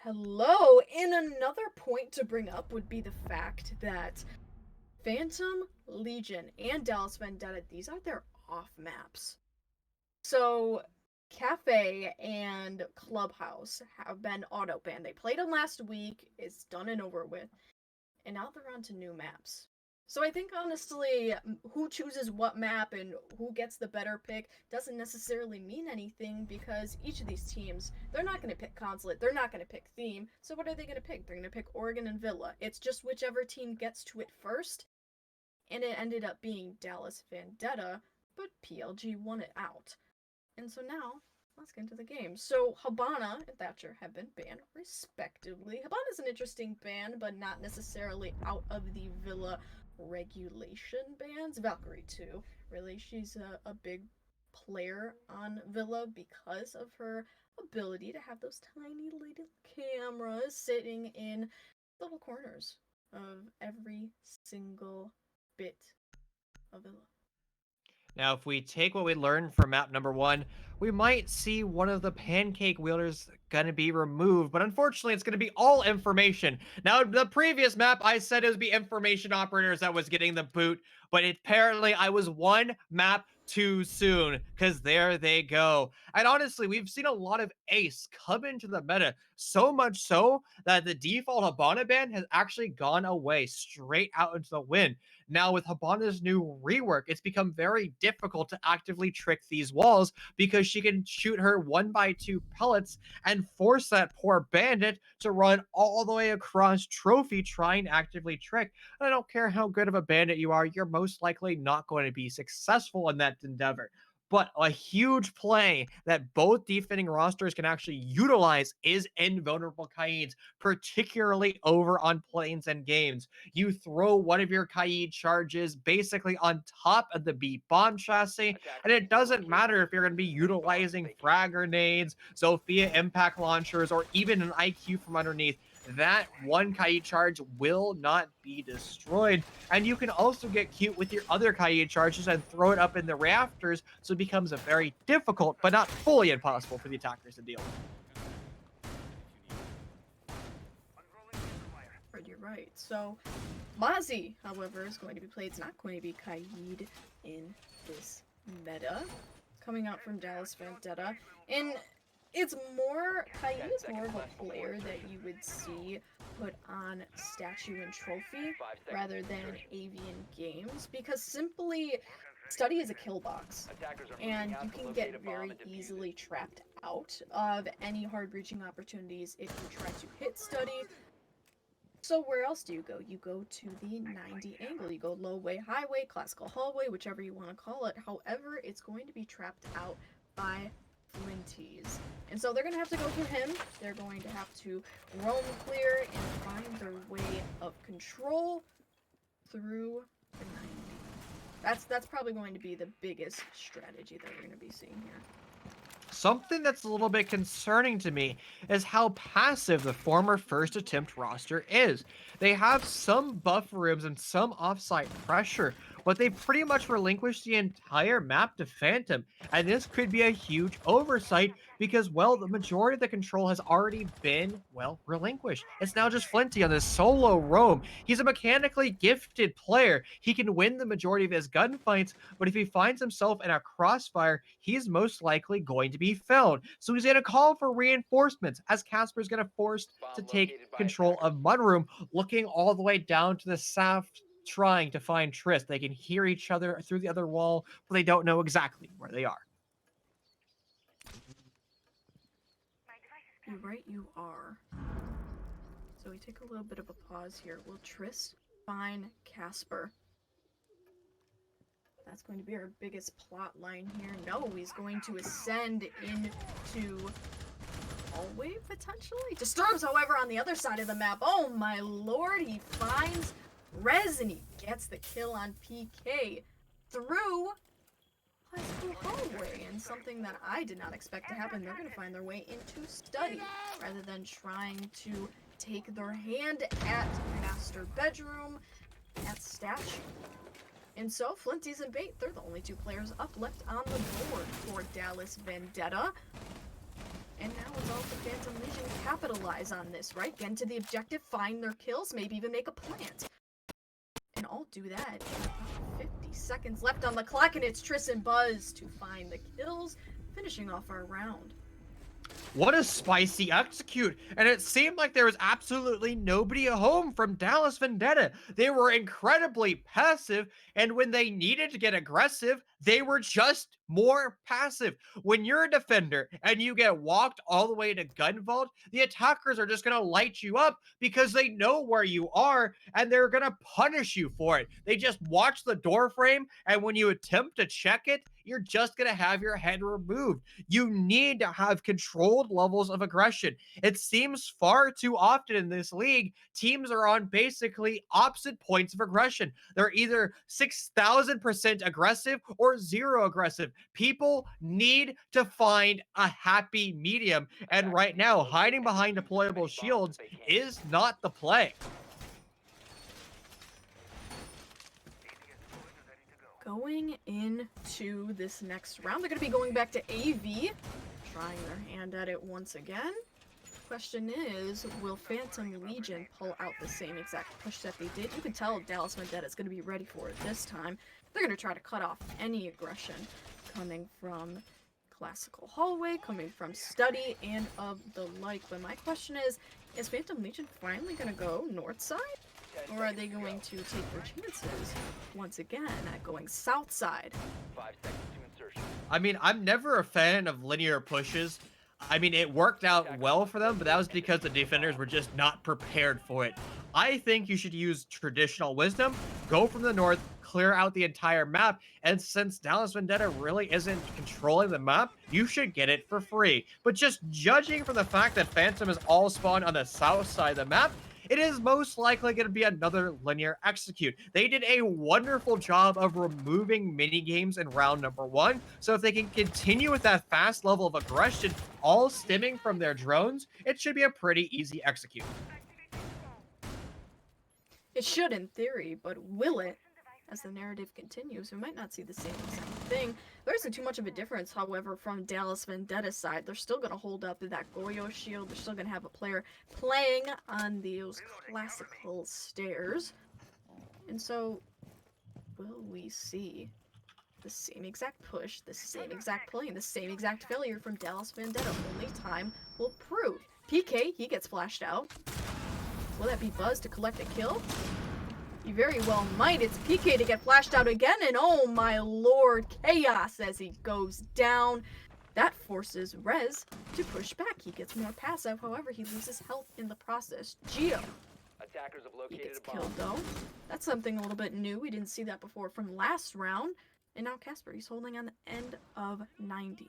Hello! And another point to bring up would be the fact that Phantom Legion and Dallas Vendetta, these are their off maps. So, Cafe and Clubhouse have been auto banned. They played them last week, it's done and over with, and now they're on to new maps. So I think honestly, who chooses what map and who gets the better pick doesn't necessarily mean anything, because each of these teams, they're not going to pick Consulate, they're not going to pick Theme, so what are they going to pick? They're going to pick Oregon and Villa. It's just whichever team gets to it first, and it ended up being Dallas Vendetta, but PLG won it out. And so now, let's get into the game. So, Habana and Thatcher have been banned, respectively. Habana's an interesting ban, but not necessarily out of the Villa regulation bans. Valkyrie, too. Really, she's a big player on Villa because of her ability to have those tiny little cameras sitting in little corners of every single bit of Villa. Now, if we take what we learned from map number 1, we might see one of the pancake wielders gonna be removed, but unfortunately, it's gonna be all information. Now, the previous map, I said it would be information operators that was getting the boot, but apparently I was one map too soon, because there they go. And honestly, we've seen a lot of ace come into the meta, so much so that the default Habana ban has actually gone away straight out into the wind. Now, with Habana's new rework, it's become very difficult to actively trick these walls, because she can shoot her 1x2 pellets and force that poor bandit to run all the way across trophy trying to actively trick. And I don't care how good of a bandit you are, you're most likely not going to be successful in that endeavor. But a huge play that both defending rosters can actually utilize is invulnerable Kaids, particularly over on planes and games. You throw one of your Kaid charges basically on top of the B bomb chassis, and it doesn't matter if you're going to be utilizing frag grenades, Zofia impact launchers, or even an IQ from underneath. That one Kaid charge will not be destroyed. And you can also get cute with your other Kaid charges and throw it up in the rafters, so it becomes a very difficult, but not fully impossible for the attackers to deal with. You're right. So, Mozzie, however, is going to be played. It's not going to be Kaid in this meta. Coming out from Dallas Vendetta. And it's more, Kaid is more of a player that you would see put on statue and trophy rather than avian games, because simply study is a kill box, and you can get very easily trapped out of any hard breaching opportunities if you try to hit study. So where else do you go? You go to the 90 angle. You go low way, highway, classical hallway, whichever you want to call it. However, it's going to be trapped out by Flinties. And so they're going to have to go through him. They're going to have to roam clear and find their way of control through the 90. That's probably going to be the biggest strategy that we're going to be seeing here. Something that's a little bit concerning to me is how passive the former first attempt roster is. They have some buff rooms and some offsite pressure, but they pretty much relinquished the entire map to Phantom, and this could be a huge oversight because, well, the majority of the control has already been, well, relinquished. It's now just Flinty on this solo roam. He's a mechanically gifted player. He can win the majority of his gunfights, but if he finds himself in a crossfire, he's most likely going to be felled. So he's going to call for reinforcements, as Casper's going to force to take control of Mudroom, looking all the way down to the south, trying to find Trist. They can hear each other through the other wall, but they don't know exactly where they are. You're right, you are. So we take a little bit of a pause here. Will Trist find Casper? That's going to be our biggest plot line here. No, he's going to ascend into hallway, potentially? Disturbs, however, on the other side of the map. Oh my lord, he finds Rez and he gets the kill on PK through classical hallway, and something that I did not expect to happen, they're going to find their way into study, rather than trying to take their hand at master bedroom, at statue. And so, Flinties and Bait, they're the only two players up left on the board for Dallas Vendetta. And now it's all to Phantom Legion capitalize on this, right? Get into the objective, find their kills, maybe even make a plant. And I'll do that in about 50 seconds left on the clock, and it's Triss and Buzz to find the kills, finishing off our round. What a spicy execute. And it seemed like there was absolutely nobody at home from Dallas Vendetta. They were incredibly passive, and when they needed to get aggressive, they were just more passive. When you're a defender and you get walked all the way to gun vault, the attackers are just going to light you up because they know where you are and they're going to punish you for it. They just watch the door frame, and when you attempt to check it, you're just going to have your head removed. You need to have controlled levels of aggression. It seems far too often in this league, teams are on basically opposite points of aggression. They're either 6,000% aggressive or zero aggressive. People need to find a happy medium. And right now, hiding behind deployable shields is not the play. Going into this next round, they're going to be going back to AV, trying their hand at it once again. Question is, will Phantom Legion pull out the same exact push that they did? You can tell Dallas Vendetta is going to be ready for it this time. They're going to try to cut off any aggression coming from classical hallway, coming from study, and of the like. But my question is Phantom Legion finally going to go north side? Or are they going to take their chances once again at going south side? 5 seconds to insertion. I mean, I'm never a fan of linear pushes. I mean, it worked out well for them, but that was because the defenders were just not prepared for it. I think you should use traditional wisdom, go from the north, clear out the entire map, and since Dallas Vendetta really isn't controlling the map, you should get it for free. But just judging from the fact that Phantom is all spawned on the south side of the map, it is most likely going to be another linear execute. They did a wonderful job of removing mini games in round number 1. So if they can continue with that fast level of aggression, all stemming from their drones, it should be a pretty easy execute. It should in theory, but will it? As the narrative continues, we might not see the same exact thing. There isn't too much of a difference, however, from Dallas Vendetta's side. They're still going to hold up that Goyo shield. They're still going to have a player playing on those classical stairs. And so, will we see the same exact push, the same exact play, and the same exact failure from Dallas Vendetta? Only time will prove. PK, he gets flashed out. Will that be Buzz to collect a kill? You very well might. It's PK to get flashed out again, and oh my lord, chaos as he goes down. That forces Rez to push back. He gets more passive, however, he loses health in the process. Geo, Attackers have he located gets a bomb. killed though. That's something a little bit new. We didn't see that before from last round. And now Casper, he's holding on the end of 90.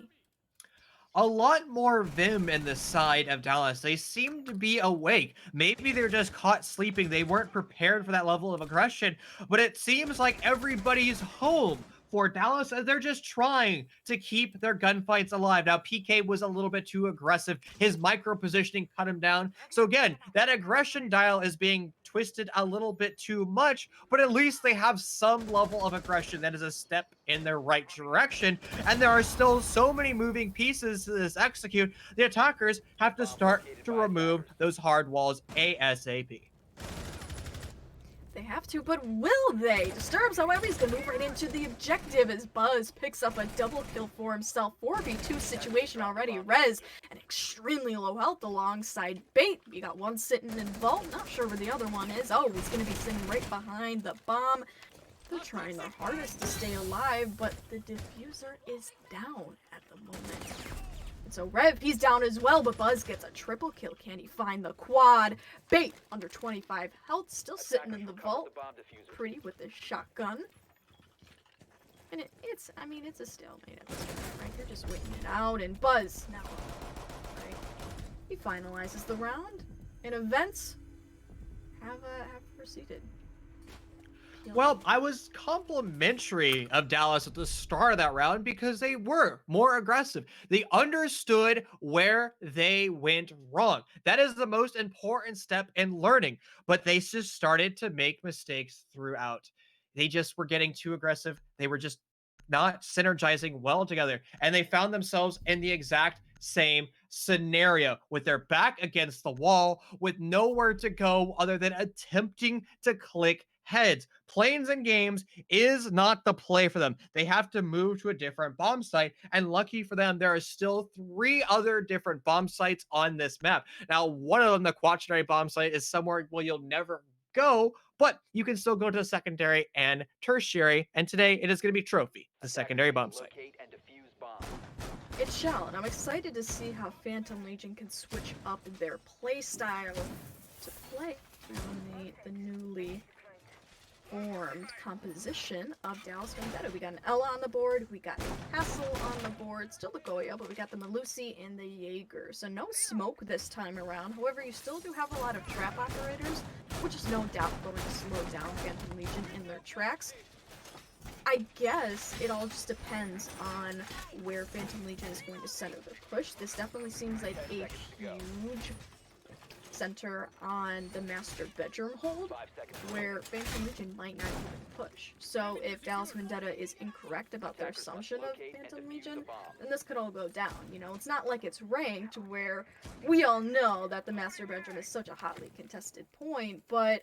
A lot more vim in the side of Dallas. They seem to be awake. Maybe they're just caught sleeping. They weren't prepared for that level of aggression, but it seems like everybody's home for Dallas as they're just trying to keep their gunfights alive. Now, PK was a little bit too aggressive. His micro positioning cut him down. So again, that aggression dial is being twisted a little bit too much, but at least they have some level of aggression that is a step in their right direction. And there are still so many moving pieces to this execute. The attackers have to start to remove those hard walls ASAP. They have to, but will they? Disturbs, however, he's going to move right into the objective as Buzz picks up a double kill for himself. 4v2 situation already. Rez, an extremely low health alongside Bait. We got one sitting in vault. Not sure where the other one is. Oh, he's going to be sitting right behind the bomb. They're trying their hardest to stay alive, but the diffuser is down at the moment. So Rev, he's down as well, but Buzz gets a triple kill. Can he find the quad? Bait, under 25 health, still sitting in the vault. Pretty with the shotgun. And it's a stalemate at this point, right? You're just waiting it out, and Buzz, now, right? He finalizes the round, and events have proceeded. Well, I was complimentary of Dallas at the start of that round because they were more aggressive. They understood where they went wrong. That is the most important step in learning, but they just started to make mistakes throughout. They just were getting too aggressive. They were just not synergizing well together, and they found themselves in the exact same scenario with their back against the wall with nowhere to go other than attempting to click heads. Planes and games is not the play for them. They have to move to a different bomb site. And lucky for them, there are still 3 other different bomb sites on this map. Now, one of them, the quaternary bomb site, is somewhere where you'll never go, but you can still go to the secondary and tertiary. And today it is going to be Trophy, the secondary bomb site. Locate and defuse bombs. It shall, and I'm excited to see how Phantom Legion can switch up their playstyle to play dominate the newly formed composition of Dallas Vendetta. We got an Ella on the board, we got a Castle on the board, still the Goya, but we got the Malusi and the Jaeger. So no smoke this time around. However, you still do have a lot of trap operators, which is no doubt going to slow down Phantom Legion in their tracks. I guess it all just depends on where Phantom Legion is going to center their push. This definitely seems like a huge center on the master bedroom hold, 5 seconds. where Phantom Legion might not even push. So if Dallas Vendetta is incorrect about their assumption of Phantom Legion, then this could all go down. You know, it's not like it's ranked where we all know that the master bedroom is such a hotly contested point, but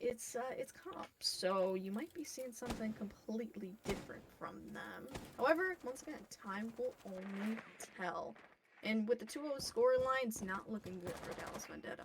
it's comp, so you might be seeing something completely different from them. However, once again, time will only tell. And with the 2-0 scoreline, it's not looking good for Dallas Vendetta.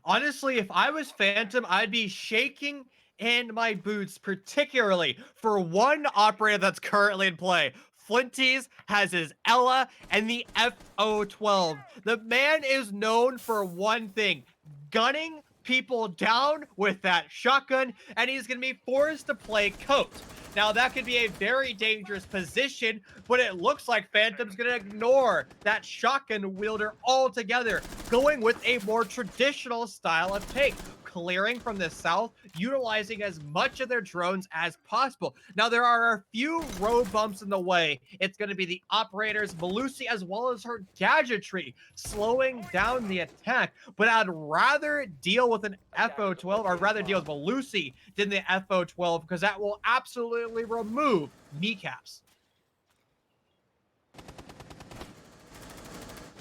Honestly, if I was Phantom, I'd be shaking in my boots, particularly for one operator that's currently in play. Flinties has his Ella and the FO12. The man is known for one thing, gunning people down with that shotgun, and he's going to be forced to play coat. Now, that could be a very dangerous position, but it looks like Phantom's going to ignore that shotgun wielder altogether, going with a more traditional style of take, clearing from the south, utilizing as much of their drones as possible. Now, there are a few road bumps in the way. It's going to be the operators, Malusi, as well as her gadgetry, slowing down the attack, but I'd rather deal with an FO12, or rather deal with Malusi than the FO12, because that will absolutely remove kneecaps.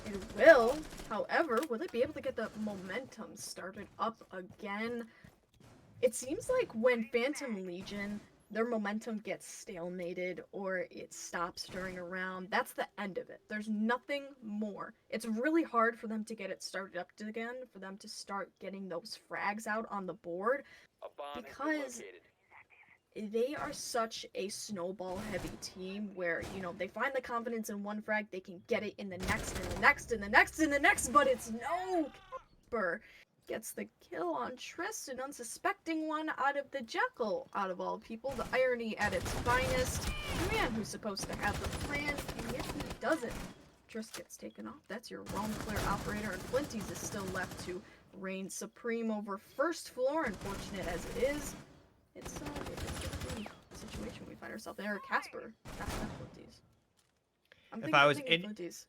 It will. However, will it be able to get the momentum started up again? It seems like when Phantom Legion, their momentum gets stalemated or it stops during a round, that's the end of it. There's nothing more. It's really hard for them to get it started up again, for them to start getting those frags out on the board, A bomb has been because located. they are such a snowball heavy team where, you know, they find the confidence in one frag, they can get it in the next and the next and the next and the next, but it's no Casper gets the kill on Triss, an unsuspecting one out of the Jekyll, out of all people, the irony at its finest. The man who's supposed to have the plan, and yet he doesn't. Triss gets taken off. That's your roam clear operator, and Flinties is still left to reign supreme over first floor, unfortunate as it is. It's a pretty situation we find ourselves in. Or Casper. That's not Flinties. If I was thinking Flinties.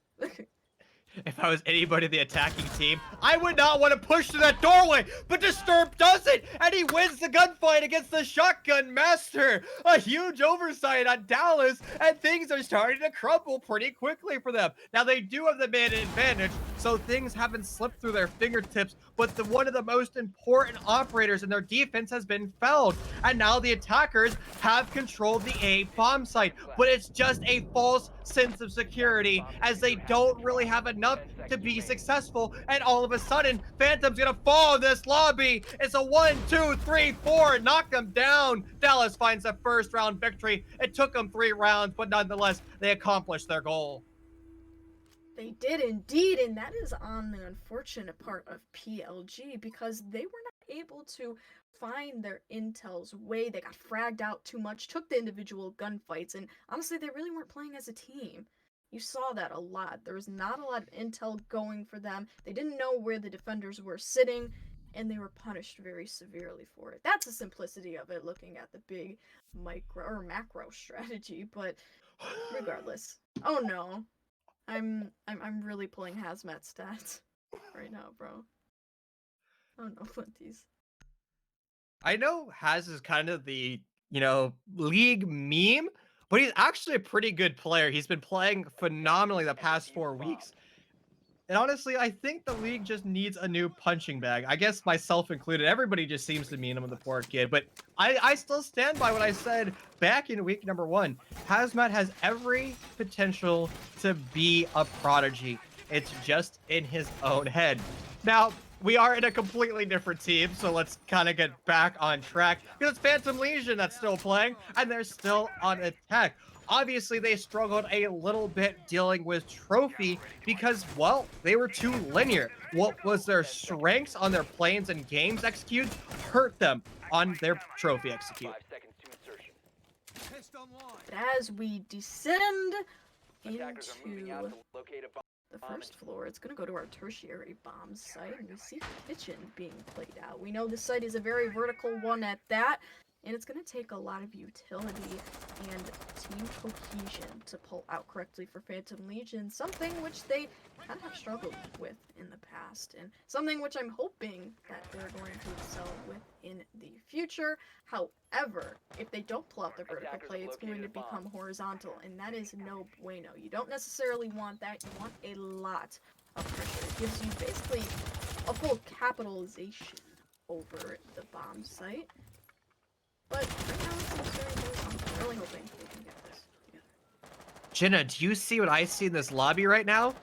If I was anybody in the attacking team, I would not want to push through that doorway, but Disturb does it, and he wins the gunfight against the shotgun master. A huge oversight on Dallas, and things are starting to crumble pretty quickly for them. Now, they do have the man advantage, so things haven't slipped through their fingertips, but one of the most important operators in their defense has been felled, and now the attackers have controlled the A bomb site, but it's just a false sense of security, as they don't really have enough to be successful, and all of a sudden, Phantom's gonna fall in this lobby. It's a 1, 2, 3, 4, knock them down. Dallas finds a first round victory. It took them 3 rounds, but nonetheless, they accomplished their goal. They did indeed, and that is on the unfortunate part of PLG, because they were not able to find their intel's way. They got fragged out too much, took the individual gunfights, and honestly, they really weren't playing as a team. You saw that a lot. There was not a lot of intel going for them. They didn't know where the defenders were sitting, and they were punished very severely for it. That's the simplicity of it, looking at the big micro or macro strategy, but regardless. Oh no. I'm really pulling hazmat stats right now, bro. Oh no, Flinties. I know Haz is kind of the, league meme, but he's actually a pretty good player. He's been playing phenomenally the past 4 weeks. And honestly, I think the league just needs a new punching bag. I guess myself included. Everybody just seems to mean him, the poor kid. But I still stand by what I said back in week number 1. Hazmat has every potential to be a prodigy. It's just in his own head. Now, we are in a completely different team, so let's kind of get back on track. Because it's Phantom Legion that's still playing, and they're still on attack. Obviously, they struggled a little bit dealing with Trophy because, well, they were too linear. What was their strengths on their planes and games execute hurt them on their Trophy execute. 5 seconds to insertion. But as we descend Attackers are moving out into to locate a bomb. the first floor, it's going to go to our tertiary bomb site, and we see Kitchen being played out. We know the site is a very vertical one at that, and it's going to take a lot of utility and team cohesion to pull out correctly for Phantom Legion, something which they kind of have struggled with in the past, and something which I'm hoping that they're going to excel with in the future. However, if they don't pull out the vertical play, it's going to become horizontal, and that is no bueno. You don't necessarily want that. You want a lot of pressure. It gives you basically a full capitalization over the bomb site. But right now it seems very good. I'm really hoping we can get this together. Jenna, do you see what I see in this lobby right now?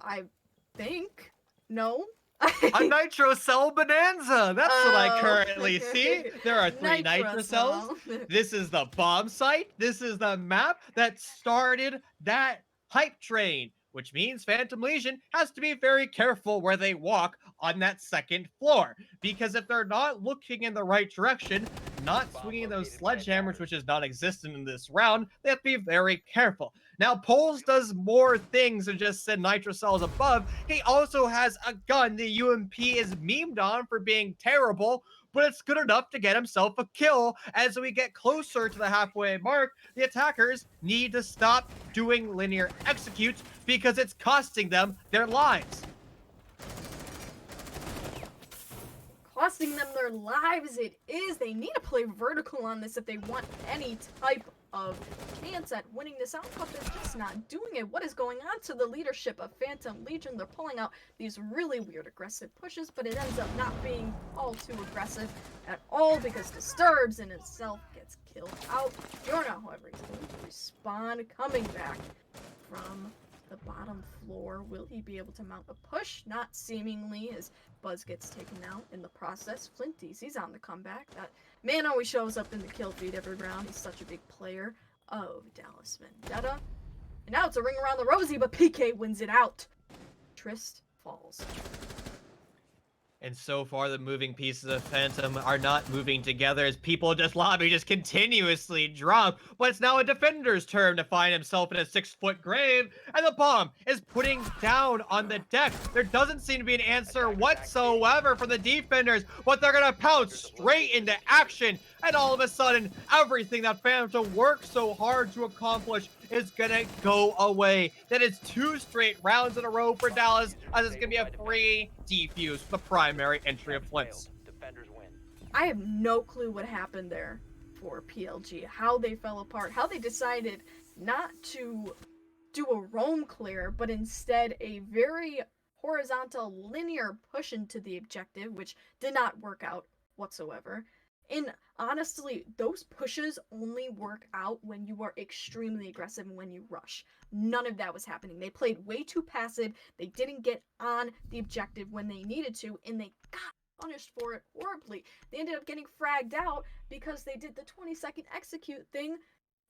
I think. No. A Nitro Cell Bonanza! That's what I Oh, currently okay. see. There are 3 Nitro Cells. Cell. This is the bomb site. This is the map that started that hype train, which means Phantom Legion has to be very careful where they walk on that second floor. Because if they're not looking in the right direction, not swinging those sledgehammers, which is non-existent in this round, they have to be very careful. Now, Poles does more things than just send Nitro Cells above. He also has a gun the UMP is memed on for being terrible, but it's good enough to get himself a kill. As we get closer to the halfway mark, the attackers need to stop doing linear executes because it's costing them their lives. Costing them their lives, it is. They need to play vertical on this if they want any type of chance at winning this out, but they're just not doing it. What is going on to the leadership of Phantom Legion? They're pulling out these really weird aggressive pushes, but it ends up not being all too aggressive at all because Disturbs in itself gets killed out. Jorna, however, is going to respawn, coming back from the bottom floor. Will he be able to mount a push? Not seemingly, as Buzz gets taken out in the process. Flinties, he's on the comeback. That man always shows up in the kill feed every round. He's such a big player of Dallas Vendetta. And now it's a ring around the rosy, but PK wins it out. Trist falls. And so far, the moving pieces of Phantom are not moving together as people just lobby just continuously drop. But it's now a defender's turn to find himself in a 6-foot grave, and the bomb is putting down on the deck. There doesn't seem to be an answer whatsoever from the defenders, but they're gonna pounce straight into action. And all of a sudden, everything that Phantom worked so hard to accomplish is gonna go away. That is 2 straight rounds in a row for Dallas, as it's gonna be a free defuse for the primary entry of Flints. Defenders win. I have no clue what happened there for PLG, how they fell apart, how they decided not to do a roam clear, but instead a very horizontal linear push into the objective, which did not work out whatsoever. And honestly, those pushes only work out when you are extremely aggressive and when you rush. None of that was happening. They played way too passive. They didn't get on the objective when they needed to, and they got punished for it horribly. They ended up getting fragged out because they did the 20-second execute thing,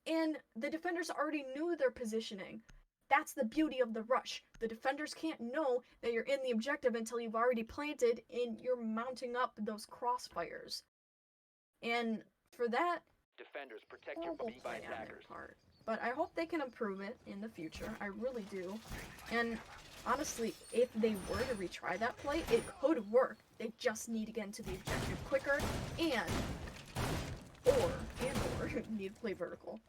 and the defenders already knew their positioning. That's the beauty of the rush. The defenders can't know that you're in the objective until you've already planted and you're mounting up those crossfires. And for that, Defenders, protect your horrible B by play on their attackers. part. But I hope they can improve it in the future. I really do. And honestly, if they were to retry that play, it could work. They just need to get into the objective quicker and or need to play vertical.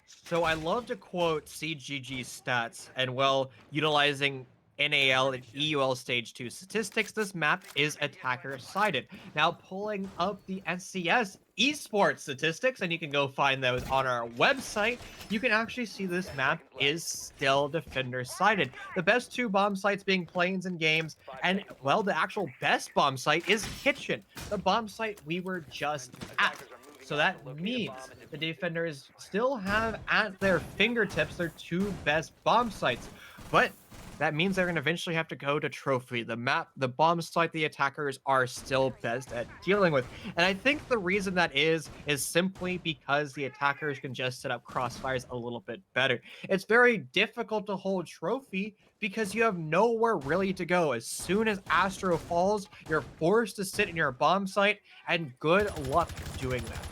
So I love to quote CGG's stats, and well, utilizing NAL and EUL Stage 2 statistics, this map is attacker-sided. Now, pulling up the SCS esports statistics, and you can go find those on our website, you can actually see this map is still defender-sided. The best 2 bomb sites being planes and games, and, well, the actual best bomb site is Kitchen, the bomb site we were just at. So that means the defenders still have at their fingertips their 2 best bomb sites. But that means they're going to eventually have to go to trophy. The bomb site the attackers are still best at dealing with. And I think the reason that is simply because the attackers can just set up crossfires a little bit better. It's very difficult to hold trophy because you have nowhere really to go. As soon as Astro falls, you're forced to sit in your bomb site, and good luck doing that.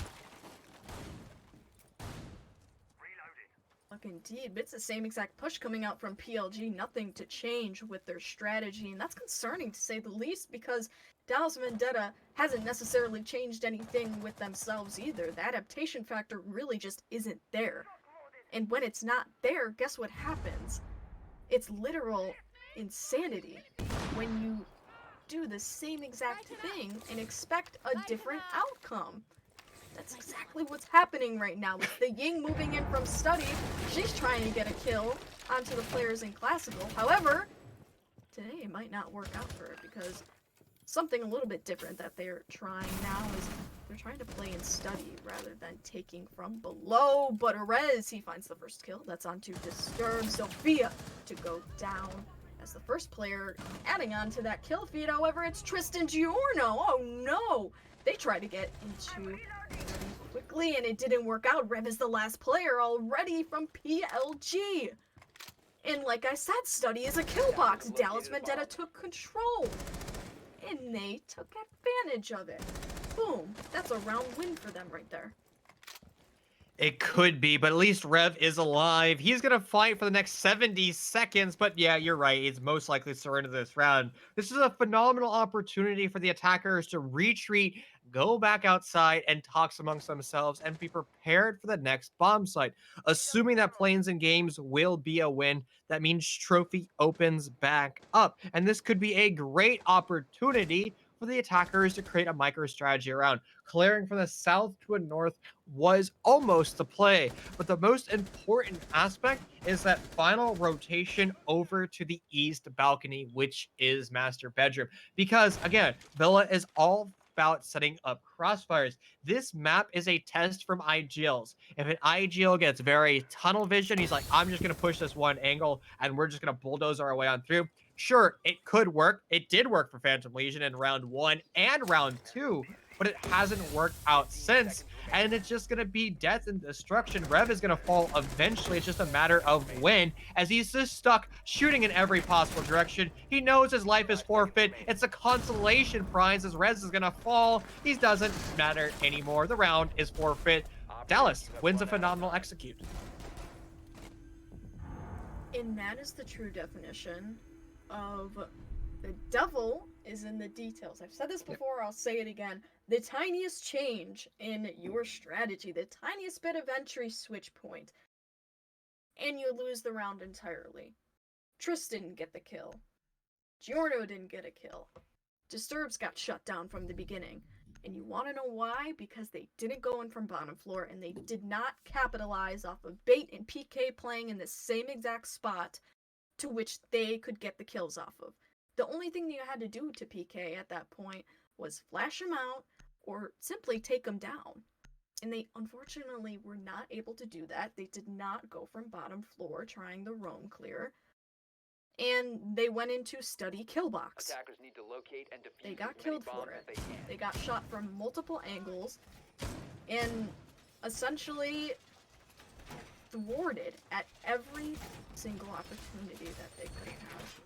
Indeed, but it's the same exact push coming out from PLG, nothing to change with their strategy, and that's concerning to say the least, because Dallas Vendetta hasn't necessarily changed anything with themselves either. The adaptation factor really just isn't there. And when it's not there, guess what happens? It's literal insanity when you do the same exact thing and expect a different outcome. That's exactly what's happening right now. With the Ying moving in from study, she's trying to get a kill onto the players in classical. However, today it might not work out for her because something a little bit different that they're trying now is they're trying to play in study rather than taking from below. But Arez, he finds the first kill. That's onto Disturb Sophia to go down as the first player adding on to that kill feed. However, it's Tristan Giorno. Oh no! They try to get into quickly, and it didn't work out. Rev is the last player already from PLG. And like I said, study is a kill box. Dallas Vendetta took control, and they took advantage of it. Boom. That's a round win for them right there. It could be, but at least Rev is alive. He's going to fight for the next 70 seconds, but yeah, you're right. He's most likely to surrender this round. This is a phenomenal opportunity for the attackers to retreat, go back outside, and talk amongst themselves and be prepared for the next bomb site. Assuming that planes and games will be a win, that means trophy opens back up. And this could be a great opportunity for the attackers to create a micro strategy around. Clearing from the south to a north was almost the play, but the most important aspect is that final rotation over to the east balcony, which is master bedroom. Because again, Villa is all about setting up crossfires. This map is a test from IGLs. If an IGL gets very tunnel vision, he's like, I'm just going to push this one angle and we're just going to bulldoze our way on through. Sure, it could work. It did work for Phantom Legion in round 1 and round 2, but it hasn't worked out since. And it's just going to be death and destruction. Rev is going to fall eventually. It's just a matter of when, as he's just stuck shooting in every possible direction. He knows his life is forfeit. It's a consolation prize as Rez is going to fall. He doesn't matter anymore. The round is forfeit. Dallas wins a phenomenal execute. And that is the true definition of the devil is in the details. I've said this before, I'll say it again. The tiniest change in your strategy, the tiniest bit of entry switch point, and you lose the round entirely. Tristan didn't get the kill. Giorno didn't get a kill. Disturbs got shut down from the beginning. And you want to know why? Because they didn't go in from bottom floor, and they did not capitalize off of bait and PK playing in the same exact spot to which they could get the kills off of. The only thing that you had to do to PK at that point was flash him out or simply take him down. And they unfortunately were not able to do that. They did not go from bottom floor trying the roam clear. And they went into study kill box. Attackers need to locate and defuse They got as many killed for bombs it. as they can. They got shot from multiple angles and essentially thwarted at every single opportunity that they could have.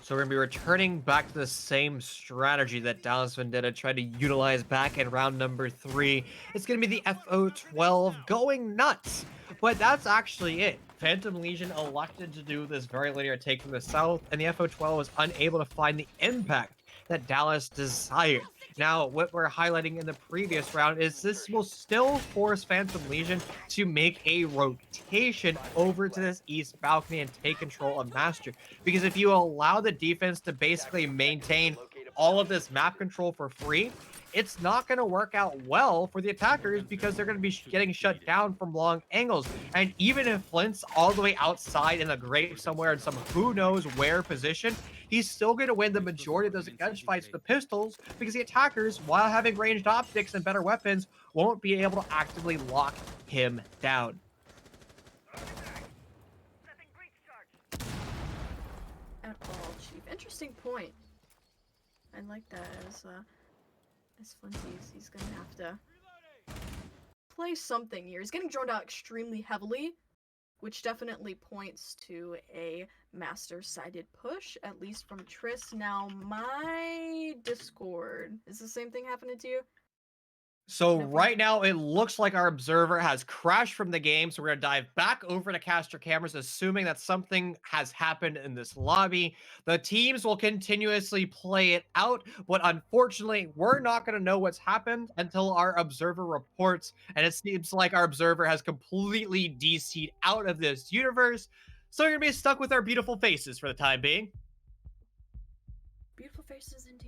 So we're going to be returning back to the same strategy that Dallas Vendetta tried to utilize back in round number 3. It's going to be the FO12 going nuts. But that's actually it. Phantom Legion elected to do this very linear take from the south, and the FO12 was unable to find the impact that Dallas desired. Now, what we're highlighting in the previous round is this will still force Phantom Legion to make a rotation over to this east balcony and take control of Master. Because if you allow the defense to basically maintain all of this map control for free, it's not going to work out well for the attackers because they're going to be getting shut down from long angles. And even if Flint's all the way outside in the grave somewhere in some who knows where position, he's still going to win the majority of those gunfights with the pistols because the attackers, while having ranged optics and better weapons, won't be able to actively lock him down. At all, Chief. Interesting point. I like that as Flinty's, he's gonna have to play something here. He's getting droned out extremely heavily, which definitely points to a master-sided push, at least from Triss. Now, my Discord, is the same thing happening to you? So right now, it looks like our observer has crashed from the game. So we're going to dive back over to caster cameras, assuming that something has happened in this lobby. The teams will continuously play it out, but unfortunately, we're not going to know what's happened until our observer reports. And it seems like our observer has completely DC'd out of this universe. So we're going to be stuck with our beautiful faces for the time being. Beautiful faces indeed.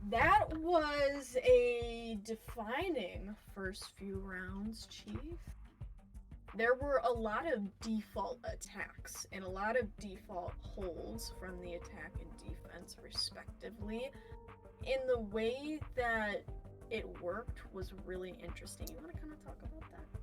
That was a defining first few rounds, Chief. There were a lot of default attacks and a lot of default holds from the attack and defense, respectively. And the way that it worked was really interesting. You want to kind of talk about that?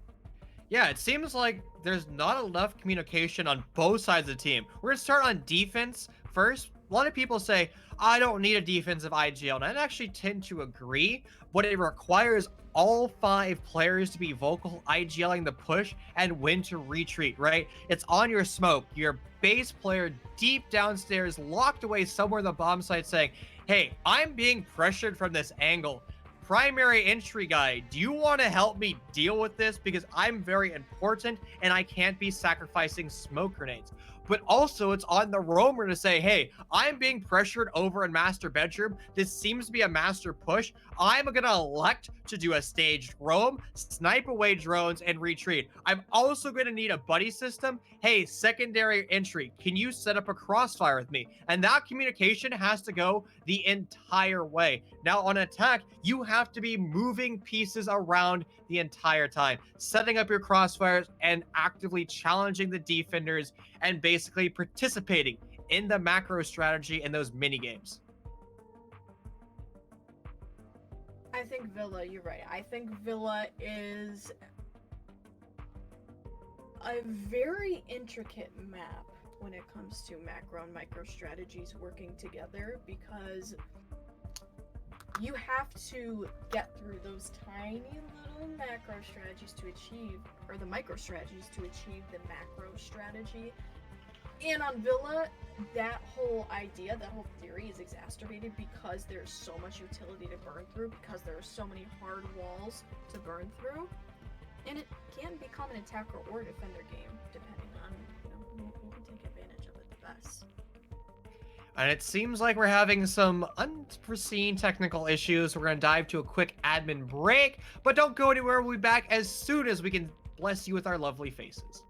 Yeah, it seems like there's not enough communication on both sides of the team. We're going to start on defense first. A lot of people say, I don't need a defensive IGL, and I actually tend to agree, but it requires all 5 players to be vocal IGLing the push and when to retreat, right? It's on your smoke, your base player deep downstairs, locked away somewhere in the bomb site saying, hey, I'm being pressured from this angle. Primary entry guy, do you want to help me deal with this? Because I'm very important and I can't be sacrificing smoke grenades. But also it's on the roamer to say, hey, I'm being pressured over in master bedroom. This seems to be a master push. I'm going to elect to do a staged roam, snipe away drones, and retreat. I'm also going to need a buddy system. Hey, secondary entry, can you set up a crossfire with me? And that communication has to go the entire way. Now on attack, you have to be moving pieces around the entire time, setting up your crossfires and actively challenging the defenders and basically participating in the macro strategy in those mini games. I think Villa, you're right. I think Villa is a very intricate map when it comes to macro and micro strategies working together, because you have to get through those tiny little macro strategies to achieve, or the micro strategies to achieve the macro strategy. And on Villa, that whole idea, that whole theory is exacerbated because there's so much utility to burn through, because there are so many hard walls to burn through. And it can become an attacker or defender game, depending on, who can take advantage of it the best. And it seems like we're having some unforeseen technical issues. We're going to dive to a quick admin break, but don't go anywhere. We'll be back as soon as we can bless you with our lovely faces.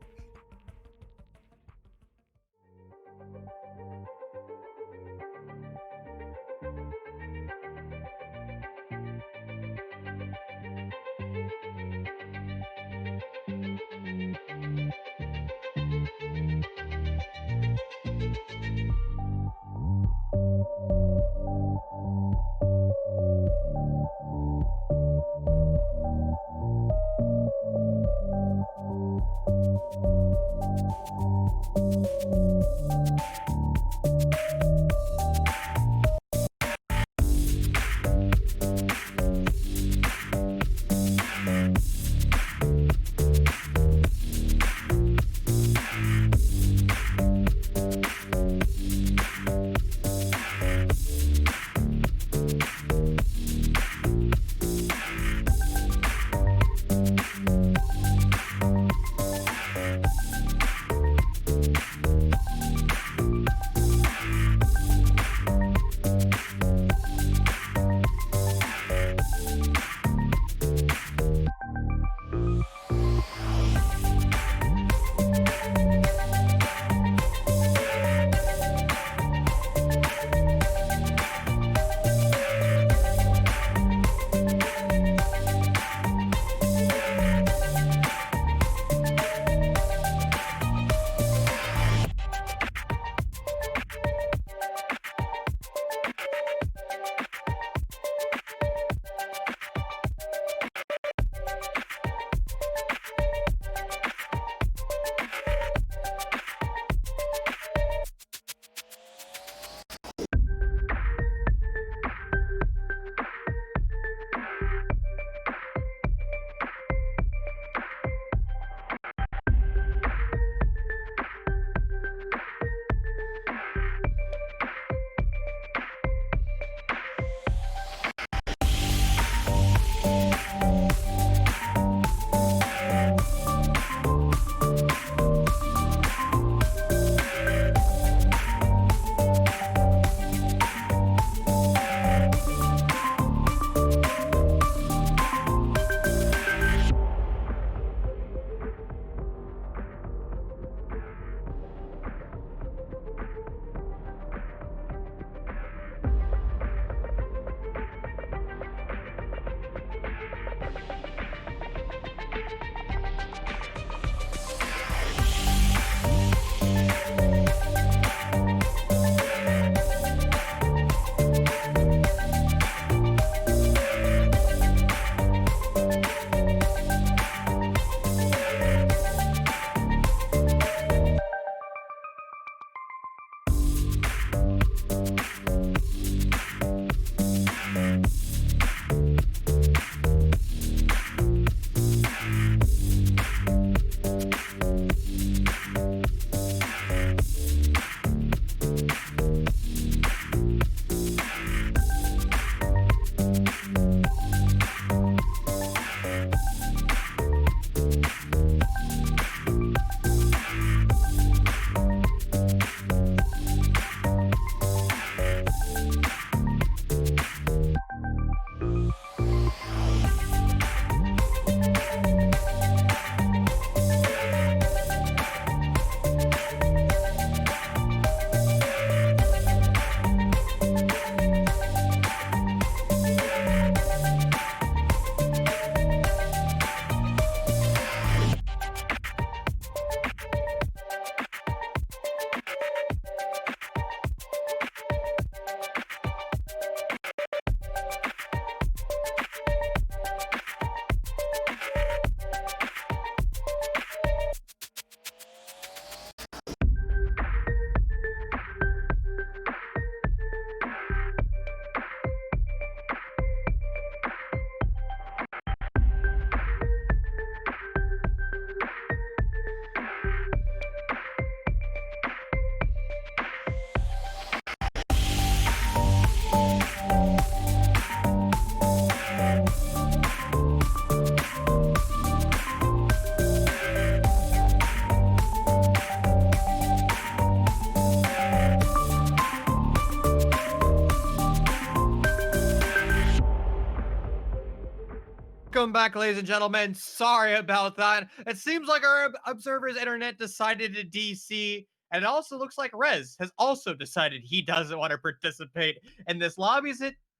Welcome back, ladies and gentlemen. Sorry about that. It seems like our observer's internet decided to DC, and it also looks like Rez has also decided he doesn't want to participate in this lobby.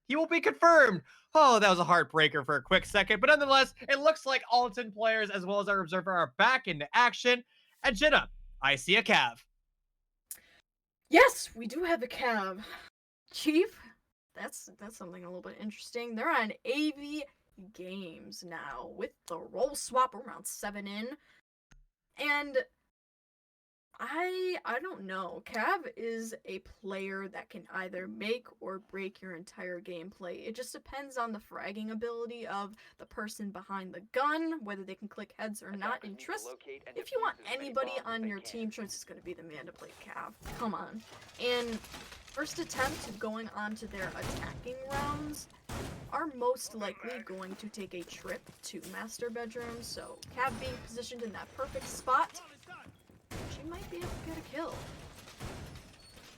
He will be confirmed. Oh, that was a heartbreaker for a quick second, but nonetheless, it looks like all 10 players as well as our observer are back into action. And Jenna, I see a Cav. Yes, we do have a Cav. Chief, that's something a little bit interesting. They're on AV Games now with the role swap around 7 in. And I don't know. Cav is a player that can either make or break your entire gameplay. It just depends on the fragging ability of the person behind the gun, whether they can click heads or not. And Triss, if you want anybody on your team, Triss is going to be the man to play Cav. Come on. And first attempt going on to their attacking rounds are most likely going to take a trip to master bedroom. So Cav being positioned in that perfect spot, she might be able to get a kill.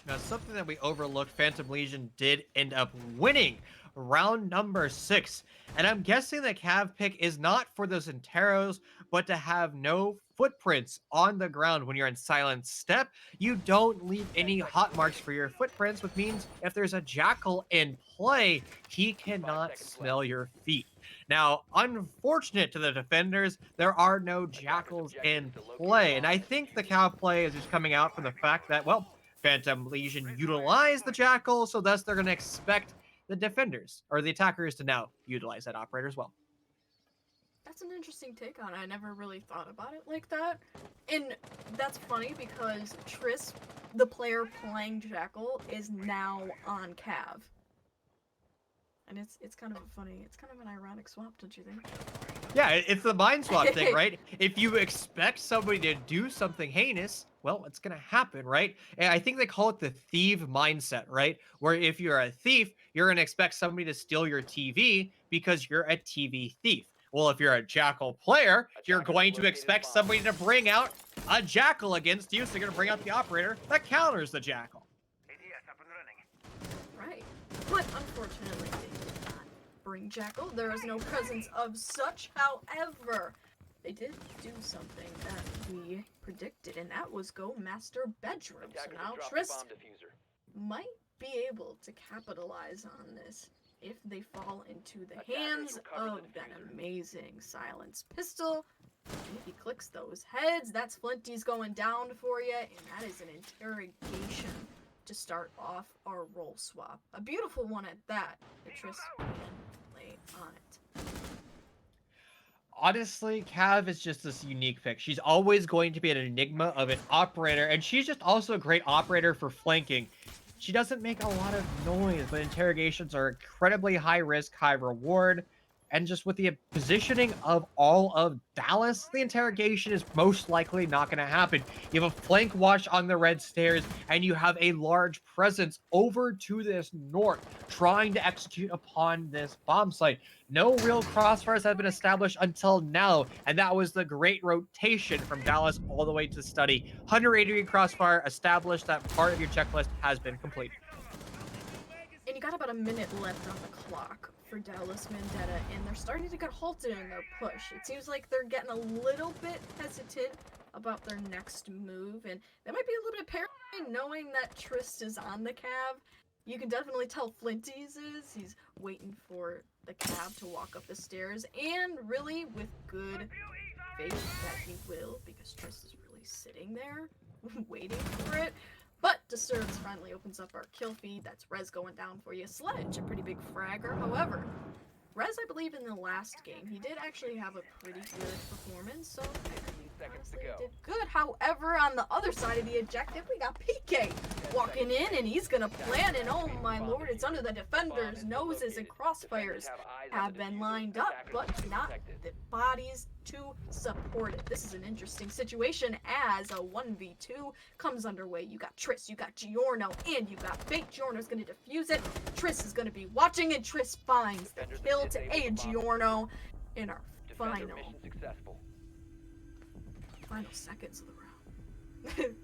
Now, something that we overlooked, Phantom Legion did end up winning round number 6. And I'm guessing the Cav pick is not for those Interos, but to have no footprints on the ground when you're in silent step. You don't leave any hot marks for your footprints, which means if there's a Jackal in play, he cannot smell your feet. Now, unfortunate to the defenders, there are no Jackals in play. And I think the Cav play is just coming out from the fact that, well, Phantom Legion utilized the Jackal, so thus they're going to expect the defenders or the attackers to now utilize that operator as well. That's an interesting take on it. I never really thought about it like that. And that's funny because Triss, the player playing Jackal, is now on Cav. And it's kind of an ironic swap, don't you think? Yeah, it's the mind swap thing, right? If you expect somebody to do something heinous, well, it's going to happen, right? And I think they call it the thief mindset, right? Where if you're a thief, you're going to expect somebody to steal your TV because you're a TV thief. Well, if you're a Jackal player, you're going to expect somebody to bring out a Jackal against you, so you're going to bring out the operator that counters the Jackal. Right. But unfortunately, they did not bring Jackal. There is no presence of such. However, they did do something that we predicted, and that was go master bedroom. So now Triss might be able to capitalize on this if they fall into the hands of that amazing silence pistol. And if he clicks those heads, that's Flinty's going down for you, and that is an interrogation to start off our roll swap. A beautiful one at that. Triss can play on it. Honestly, Cav is just this unique pick. She's always going to be an enigma of an operator, and she's just also a great operator for flanking. She doesn't make a lot of noise, but interrogations are incredibly high risk, high reward. And just with the positioning of all of Dallas, the interrogation is most likely not going to happen. You have a flank watch on the red stairs, and you have a large presence over to this north, trying to execute upon this bomb site. No real crossfires have been established until now, and that was the great rotation from Dallas all the way to study. 180-degree crossfire established. That part of your checklist has been completed. And you got about a minute left on the clock for Dallas Vendetta, and they're starting to get halted in their push. It seems like they're getting a little bit hesitant about their next move, and they might be a little bit paranoid knowing that Triss is on the Cav. You can definitely tell Flinty's is. He's waiting for the Cav to walk up the stairs, and really with good faith that he will, because Triss is really sitting there waiting for it. But Disturbs finally opens up our kill feed. That's Rez going down for you. Sledge, a pretty big fragger. However, Rez, I believe in the last game, he did actually have a pretty good performance, so honestly did good. However, on the other side of the objective, we got PK walking in, and he's gonna plan, and oh my lord, it's under the defenders' noses, and crossfires have been lined up, but not the bodies to support it. This is an interesting situation as a 1v2 comes underway. You got Triss, you got Giorno, and you got Bait. Giorno's gonna defuse it. Triss is gonna be watching, and Triss finds the kill to aid Giorno in our final seconds of the round.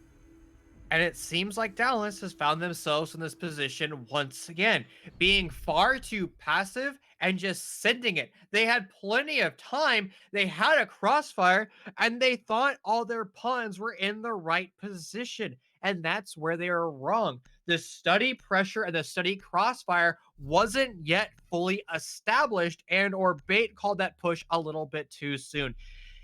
And it seems like Dallas has found themselves in this position once again, being far too passive and just sending it. They had plenty of time. They had a crossfire, and they thought all their pawns were in the right position. And that's where they were wrong. The study pressure and the study crossfire wasn't yet fully established, and or Bait called that push a little bit too soon.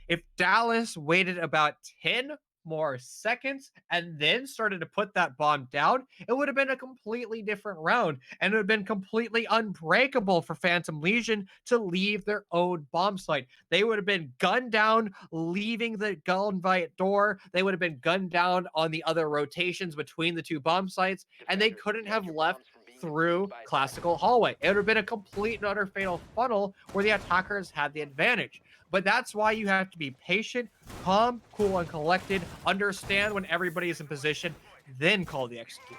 If Dallas waited about 10 more seconds and then started to put that bomb down, it would have been a completely different round, and it would have been completely unbreakable for Phantom Legion to leave their own bomb site. They would have been gunned down, leaving the gunfight door. They would have been gunned down on the other rotations between the two bomb sites, and they couldn't have left through classical hallway. It would have been a complete and utter fatal funnel where the attackers had the advantage. But that's why you have to be patient, calm, cool, and collected, understand when everybody is in position, then call the execute.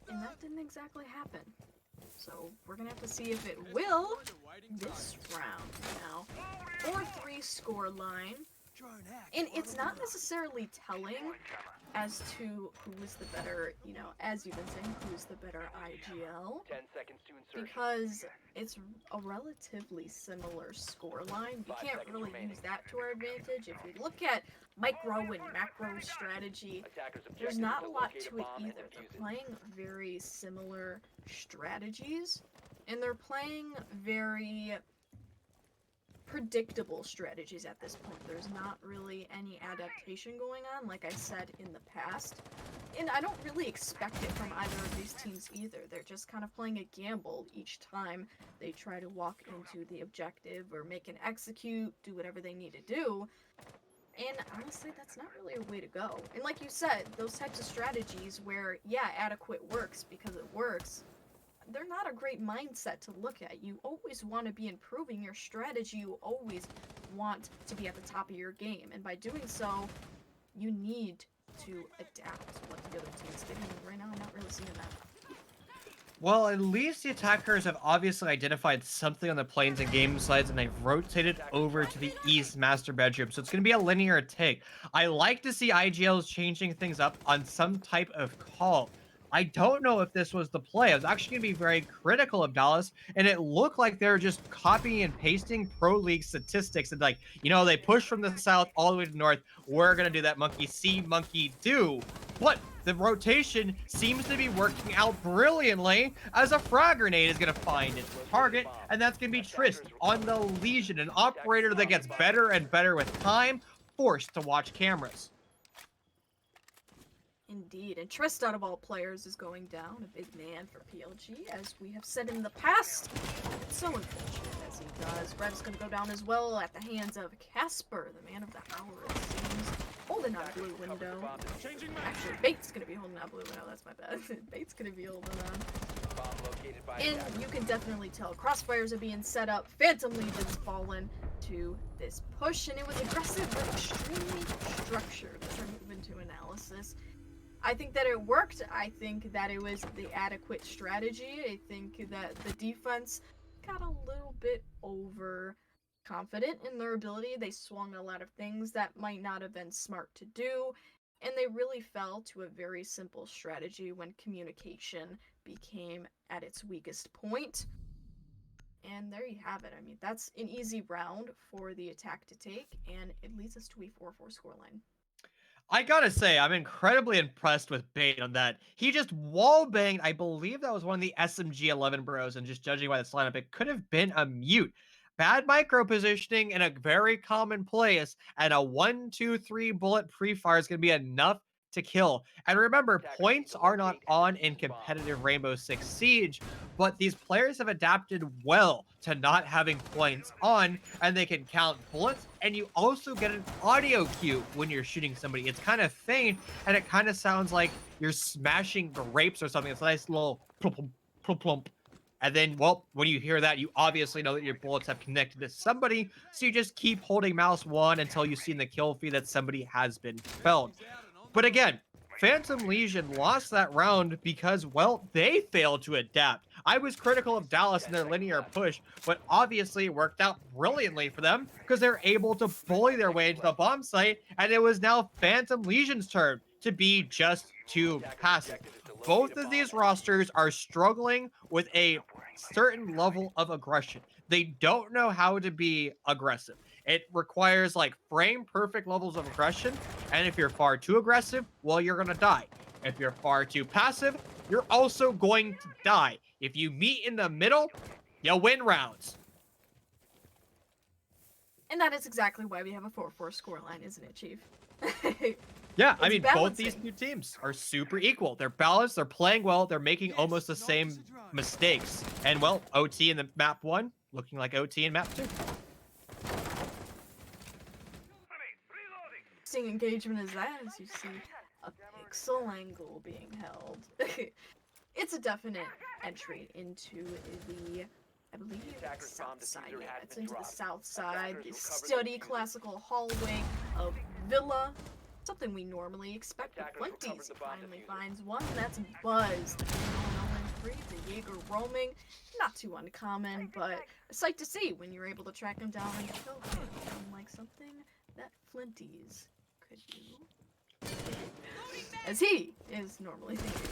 And that didn't exactly happen. So we're gonna have to see if it will this round now. 4-3 score line. And it's not necessarily telling as to who is the better, you know, as you've been saying, who's the better IGL. 10 seconds to insertion. Because it's a relatively similar score line. You can't really use that to our advantage. If you look at micro and macro strategy, there's not a lot to it either. They're playing very similar strategies, and they're playing very predictable strategies at this point. There's not really any adaptation going on, like I said in the past. And I don't really expect it from either of these teams either. They're just kind of playing a gamble each time they try to walk into the objective or make an execute, do whatever they need to do. And honestly, that's not really a way to go. And like you said, those types of strategies where, yeah, adequate works because it works, they're not a great mindset to look at. You always want to be improving your strategy. You always want to be at the top of your game. And by doing so, you need to adapt to what the other team's doing. Right now, I'm not really seeing that. Well, at least the attackers have obviously identified something on the planes and game sides, and they've rotated over to the East Master Bedroom. So it's going to be a linear take. I like to see IGLs changing things up on some type of call. I don't know if this was the play. I was actually going to be very critical of Dallas, and it looked like they were just copying and pasting Pro League statistics. And like, you know, they push from the south all the way to the north. We're going to do that, monkey see, monkey do. But the rotation seems to be working out brilliantly, as a frag grenade is going to find its target, and that's going to be Trist on the Legion, an operator that gets better and better with time, forced to watch cameras. Indeed, and Trist, out of all players, is going down, a big man for PLG, as we have said in the past. It's so unfortunate as he does. Rev's going to go down as well at the hands of Casper, the man of the hour, it seems, holding that blue window. Actually, Bait's going to be holding that blue window, that's my bad. Bait's going to be holding on. And you can definitely tell crossfires are being set up. Phantom Legion's fallen to this push, and it was aggressive but extremely structured as I move into analysis. I think that it worked. I think that it was the adequate strategy. I think that the defense got a little bit overconfident in their ability. They swung a lot of things that might not have been smart to do, and they really fell to a very simple strategy when communication became at its weakest point. And there you have it. I mean, that's an easy round for the attack to take, and it leads us to a 4-4 scoreline. I gotta say, I'm incredibly impressed with Bait on that. He just wall-banged, I believe that was one of the SMG 11 bros, and just judging by this lineup, it could have been a mute. Bad micro positioning in a very common place, and a 1-2-3 bullet pre-fire is going to be enough to kill. And remember, points are not on in competitive Rainbow Six Siege, but these players have adapted well to not having points on, and they can count bullets, and you also get an audio cue when you're shooting somebody. It's kind of faint, and it kind of sounds like you're smashing grapes or something. It's a nice little plump, plump, plump. And then, well, when you hear that, you obviously know that your bullets have connected to somebody, so you just keep holding mouse 1 until you see in the kill feed that somebody has been felled. But again, Phantom Legion lost that round because, well, they failed to adapt. I was critical of Dallas and their linear push, but obviously it worked out brilliantly for them because they're able to bully their way into the bomb site, and it was now Phantom Legion's turn to be just too passive. both of these rosters are struggling with a certain level of aggression. They don't know how to be aggressive. It requires like frame perfect levels of aggression. And if you're far too aggressive, well, you're going to die. If you're far too passive, you're also going to die. If you meet in the middle, you win rounds. And that is exactly why we have a 4-4 scoreline, isn't it, Chief? Yeah, I It's mean, both balancing. these two teams are super equal. They're balanced, they're playing well, they're making almost the same mistakes. And, well, OT in the map 1, looking like OT in map 2. Interesting engagement is that, as you see a pixel angle being held. It's a definite entry into the, I believe, south side. Yeah, it's into the south side, the study classical hallway of Villa. Something we normally expect. But Flinties finally finds one. That's Buzz. The free, the Jaeger roaming. Not too uncommon, but a sight to see when you're able to track him down and kill him. Like something that Flinties could do. As he is normally thinking.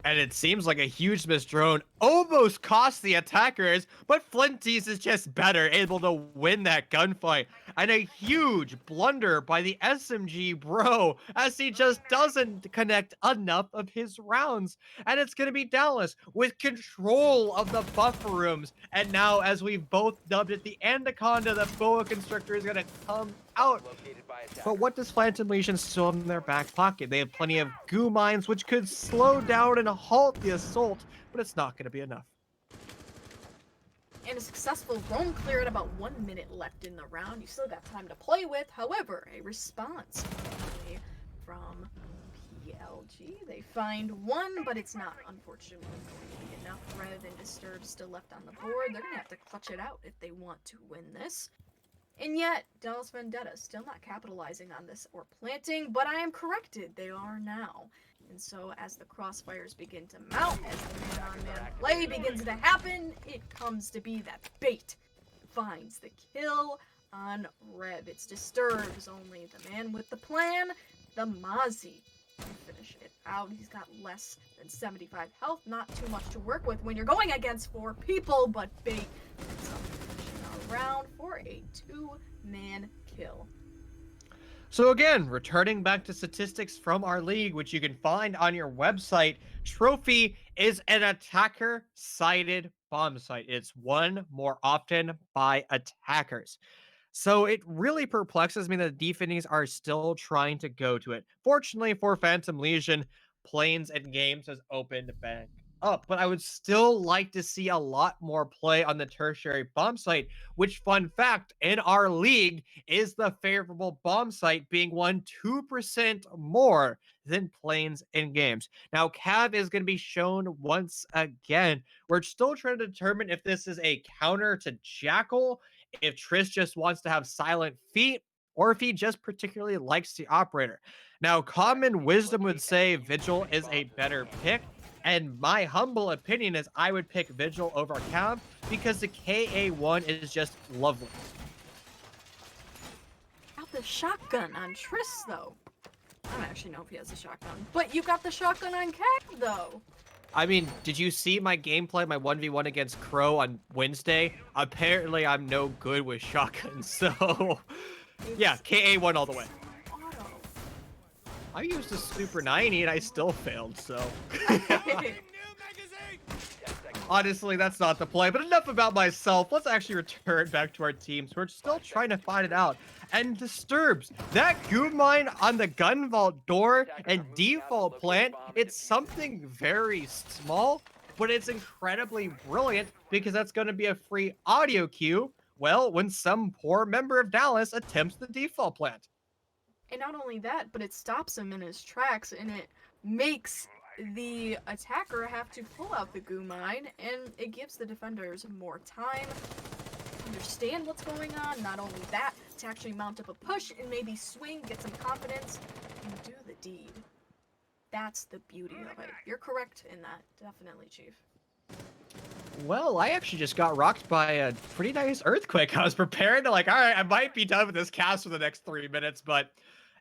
And it seems like a huge missed drone almost cost the attackers, but Flinties is just better, able to win that gunfight. And a huge blunder by the SMG bro, as he just doesn't connect enough of his rounds. And it's going to be Dallas with control of the buffer rooms. And now, as we've both dubbed it, the Anaconda, the Boa Constrictor, is going to come out. But what does Phantom Legion still have in their back pocket? They have plenty of goo mines, which could slow down and halt the assault, but it's not going to be enough. And a successful roam clear at about 1 minute left in the round. You still got time to play with. However, a response from PLG. They find one, but it's not, unfortunately, going to be enough. Rather than Disturb still left on the board, they're going to have to clutch it out if they want to win this. And yet, Dallas Vendetta still not capitalizing on this or planting, but I am corrected. They are now. And so as the crossfires begin to mount, as the man-on-man play begins to happen, it comes to be that bait finds the kill on Reb. It's Disturbs only the man with the plan, the Mozzie, to finish it out. He's got less than 75 health, not too much to work with when you're going against 4 people, but bait ends up finishing our round for a 2-man kill. So again, returning back to statistics from our league, which you can find on your website, Trophy is an attacker-sided bomb site. It's won more often by attackers. So it really perplexes me that the defenders are still trying to go to it. Fortunately for Phantom Legion, Planes and Games has opened back up, but I would still like to see a lot more play on the tertiary bomb site, which, fun fact, in our league is the favorable bomb site, being won 2% more than Planes and Games. Now, Cav is going to be shown once again. We're still trying to determine if this is a counter to Jackal, if Triss just wants to have silent feet, or if he just particularly likes the operator. Now, common wisdom would say Vigil is a better pick, and my humble opinion is I would pick Vigil over Cav because the KA1 is just lovely. Got the shotgun on Triss, though. I don't actually know if he has a shotgun, but you got the shotgun on Cav, though. I mean, did you see my gameplay, my 1v1 against Crow on Wednesday? Apparently, I'm no good with shotguns, so... yeah, KA1 all the way. Auto. I used a Super 90 and I still failed, so... Honestly, that's not the play, but enough about myself. Let's actually return back to our teams. We're still trying to find it out. And Disturbs, that goo mine on the gun vault door and default plant, it's something very small, but it's incredibly brilliant because that's going to be a free audio cue, well, when some poor member of Dallas attempts the default plant. And not only that, but it stops him in his tracks, and it makes the attacker have to pull out the goo mine, and it gives the defenders more time to understand what's going on. Not only that, to actually mount up a push and maybe swing, get some confidence, and do the deed. That's the beauty of it. You're correct in that, definitely, Chief. Well, I actually just got rocked by a pretty nice earthquake. I was prepared to all right, I might be done with this cast for the next 3 minutes, but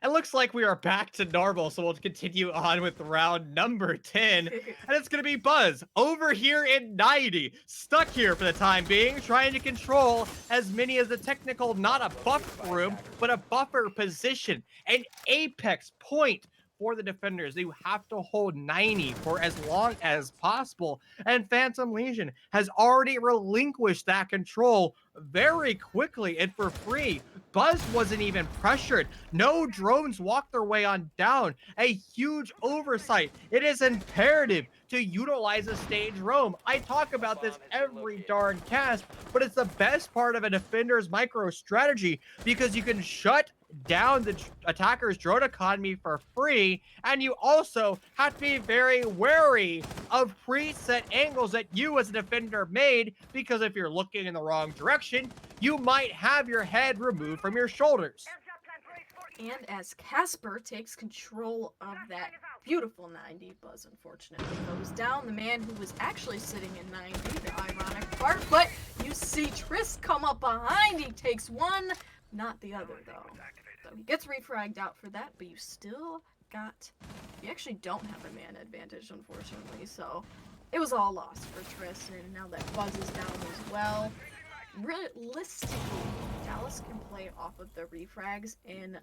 It looks like we are back to normal, so we'll continue on with round number 10. And it's going to be Buzz over here in 90, stuck here for the time being, trying to control as many as the technical, not a buff room, but a buffer position, an apex point for the defenders. You have to hold 90 for as long as possible. And Phantom Legion has already relinquished that control very quickly and for free. Buzz wasn't even pressured. No drones walked their way on down. A huge oversight. It is imperative to utilize a stage roam. I talk about this every darn cast, but it's the best part of a defender's micro strategy because you can shut down the attacker's drone economy for free, and you also have to be very wary of preset angles that you as a defender made, because if you're looking in the wrong direction, you might have your head removed from your shoulders. And as Casper takes control of that beautiful 90, Buzz unfortunately goes down. The man who was actually sitting in 90, the ironic part, but you see Triss come up behind. He takes one, not the other though. So he gets refragged out for that, but you actually don't have a man advantage, unfortunately, so it was all lost for Triss, and now that Buzz is down as well, realistically, Dallas can play off of the refrags and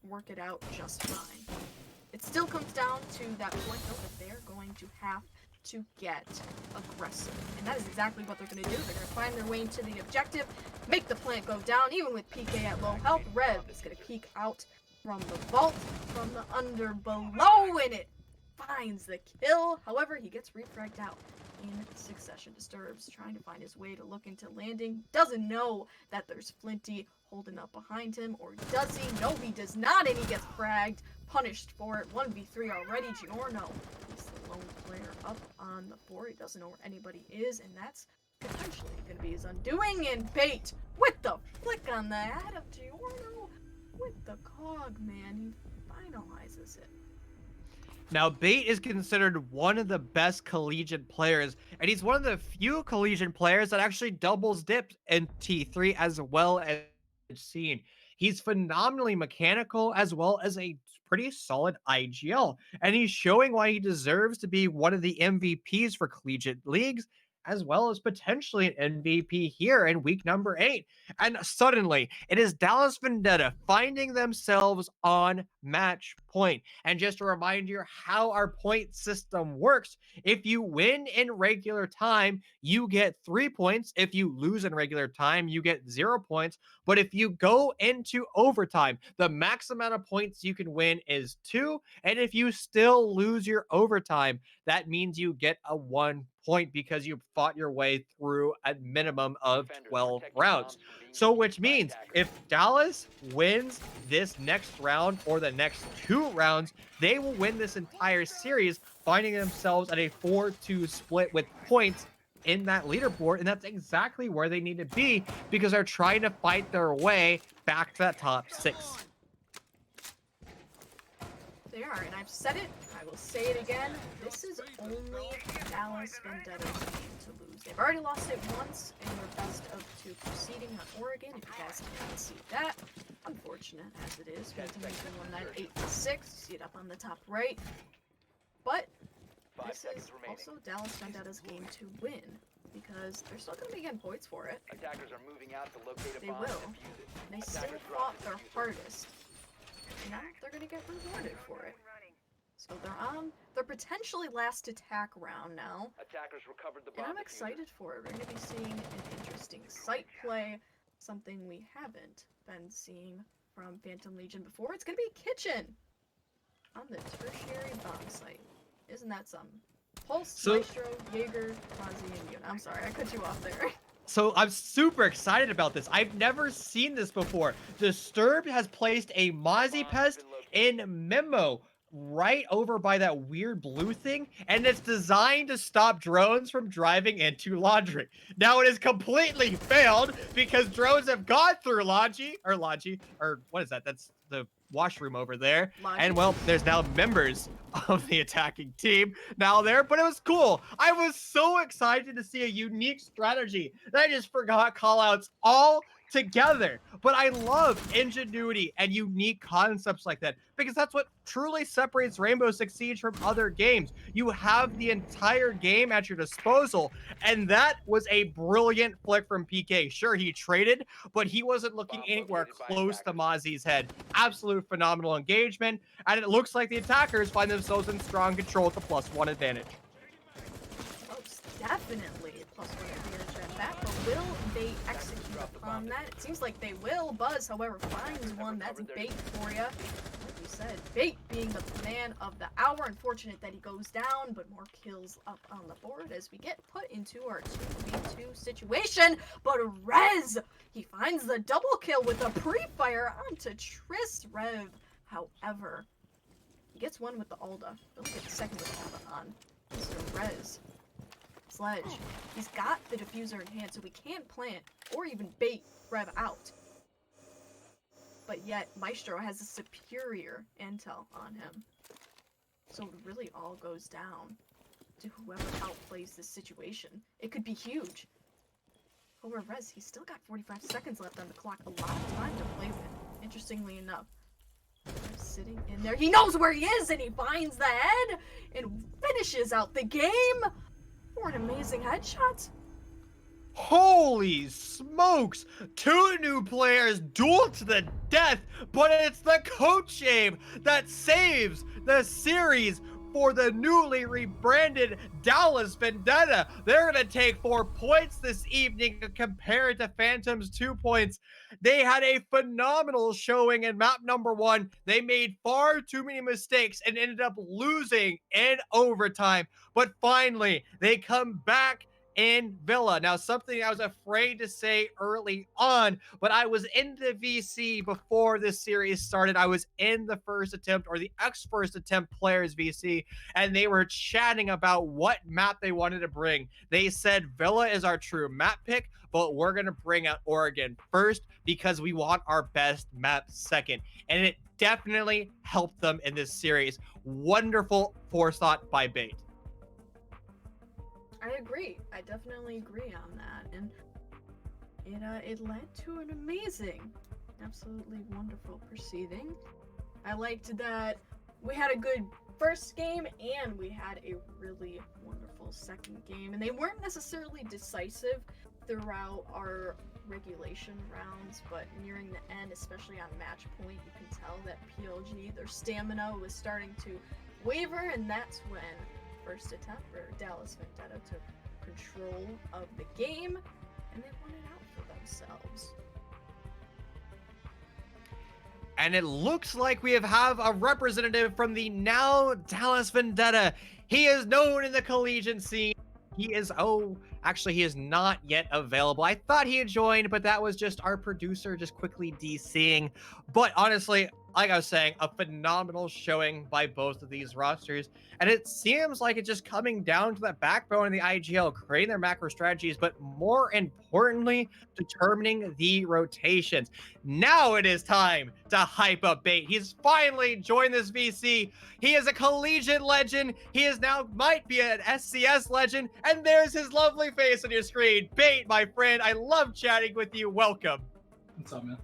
work it out just fine. It still comes down to that point, though, that they're going to have to get aggressive, and that is exactly what they're going to do. They're going to find their way into the objective, make the plant go down, even with PK at low health. Rev is going to peek out from the vault, from the under below, and it finds the kill. However, he gets refragged out in succession. Disturbs trying to find his way to look into landing. Doesn't know that there's Flinty holding up behind him, or does he? No, he does not, and he gets fragged, punished for it. 1v3 already. Giorno is the lone player up on the board. He doesn't know where anybody is, and that's potentially going to be his undoing. And Bait with the flick on the head of Giorno with the cog, man. He finalizes it. Now, Bait is considered one of the best collegiate players, and he's one of the few collegiate players that actually doubles dips in T3 as well as seen. He's phenomenally mechanical as well as a pretty solid IGL, and he's showing why he deserves to be one of the MVPs for collegiate leagues, as well as potentially an MVP here in week number 8. And suddenly, it is Dallas Vendetta finding themselves on match point. And just to remind you how our point system works, if you win in regular time, you get 3 points. If you lose in regular time, you get 0 points. But if you go into overtime, the max amount of points you can win is 2. And if you still lose your overtime, that means you get a 1 point because you fought your way through a minimum of 12 rounds. So which means if Dallas wins this next round or the next 2 rounds, they will win this entire series, finding themselves at a 4-2 split with points in that leaderboard. And that's exactly where they need to be because they're trying to fight their way back to that top 6. They are, and I've said it, I will say it again, this is only Dallas Vendetta's game to lose. They've already lost it once in their best of 2 proceeding on Oregon, if you guys can't see that. Unfortunate as it is, Phantom Legion won that 8-6, see it up on the top right. But this is also Dallas Vendetta's game to win, because they're still going to be getting points for it. Attackers are moving out to locate a They bomb will. and defuse it. They still fought their hardest. Now they're gonna get rewarded for it. So they're potentially last attack round now. Attackers recovered the And bomb I'm diffuser. excited for it. We're gonna be seeing an interesting site play, something we haven't been seeing from Phantom Legion before. It's gonna be kitchen on the tertiary bomb site. Isn't that some? Pulse, Maestro, Jaeger, Quasi, and Yun. I'm sorry, I cut you off there. So I'm super excited about this. I've never seen this before. Disturbed has placed a Mozzie Pest in Memo right over by that weird blue thing, and it's designed to stop drones from driving into laundry. Now it is completely failed because drones have gone through laundry, or what is that? That's the washroom over there. And well, there's now members of the attacking team now there, but it was cool. I was so excited to see a unique strategy that I just forgot callouts all together. But I love ingenuity and unique concepts like that because that's what truly separates Rainbow Six Siege from other games. You have the entire game at your disposal, and that was a brilliant flick from PK. Sure, he traded, but he wasn't looking Bomb anywhere located by close to attackers. Mozzie's head. Absolute phenomenal engagement, and it looks like the attackers find themselves in strong control with the +1 advantage. Most definitely a +1 advantage at that, but will they execute upon that? It seems like they will. Buzz, however, finds one. That's bait for you. Like you said, bait being the man of the hour. Unfortunate that he goes down, but more kills up on the board as we get put into our 2v2 situation. But Rez, he finds the double kill with a pre-fire onto Tris Rev. However, he gets one with the Alda. He'll get the second with the Alda on Mr. Rez. Sledge. He's got the diffuser in hand, so we can't plant or even bait Rev out. But yet, Maestro has a superior intel on him. So it really all goes down to whoever outplays this situation. It could be huge. However, Rez, he's still got 45 seconds left on the clock. A lot of time to play with, interestingly enough. Sitting in there. He knows where he is, and he finds the head and finishes out the game for an amazing headshot. Holy smokes! 2 new players duel to the death, but it's the coach aim that saves the series for the newly rebranded Dallas Vendetta. They're going to take 4 points this evening compared to Phantom's 2 points. They had a phenomenal showing in map number 1. They made far too many mistakes and ended up losing in overtime. But finally, they come back in Villa. Now, something I was afraid to say early on, but I was in the VC before this series started. I was in the first attempt, or the first attempt players VC, and they were chatting about what map they wanted to bring. They said Villa is our true map pick, but we're going to bring out Oregon first because we want our best map second. And it definitely helped them in this series. Wonderful forethought by Bait. I agree. I definitely agree on that, and it led to an amazing, absolutely wonderful proceeding. I liked that we had a good first game and we had a really wonderful second game, and they weren't necessarily decisive throughout our regulation rounds, but nearing the end, especially on match point, you can tell that PLG, their stamina was starting to waver, and that's when first attempt for Dallas Vendetta took control of the game, and they won it out for themselves. And it looks like we have a representative from the now Dallas Vendetta. He is known in the collegiate scene. He is, actually, he is not yet available. I thought he had joined, but that was just our producer just quickly DCing. But honestly, like I was saying, a phenomenal showing by both of these rosters. And it seems like it's just coming down to that backbone in the IGL, creating their macro strategies, but more importantly, determining the rotations. Now it is time to hype up Bait. He's finally joined this VC. He is a collegiate legend. He is now might be an SCS legend. And there's his lovely face on your screen. Bait, my friend, I love chatting with you. Welcome. What's up, man?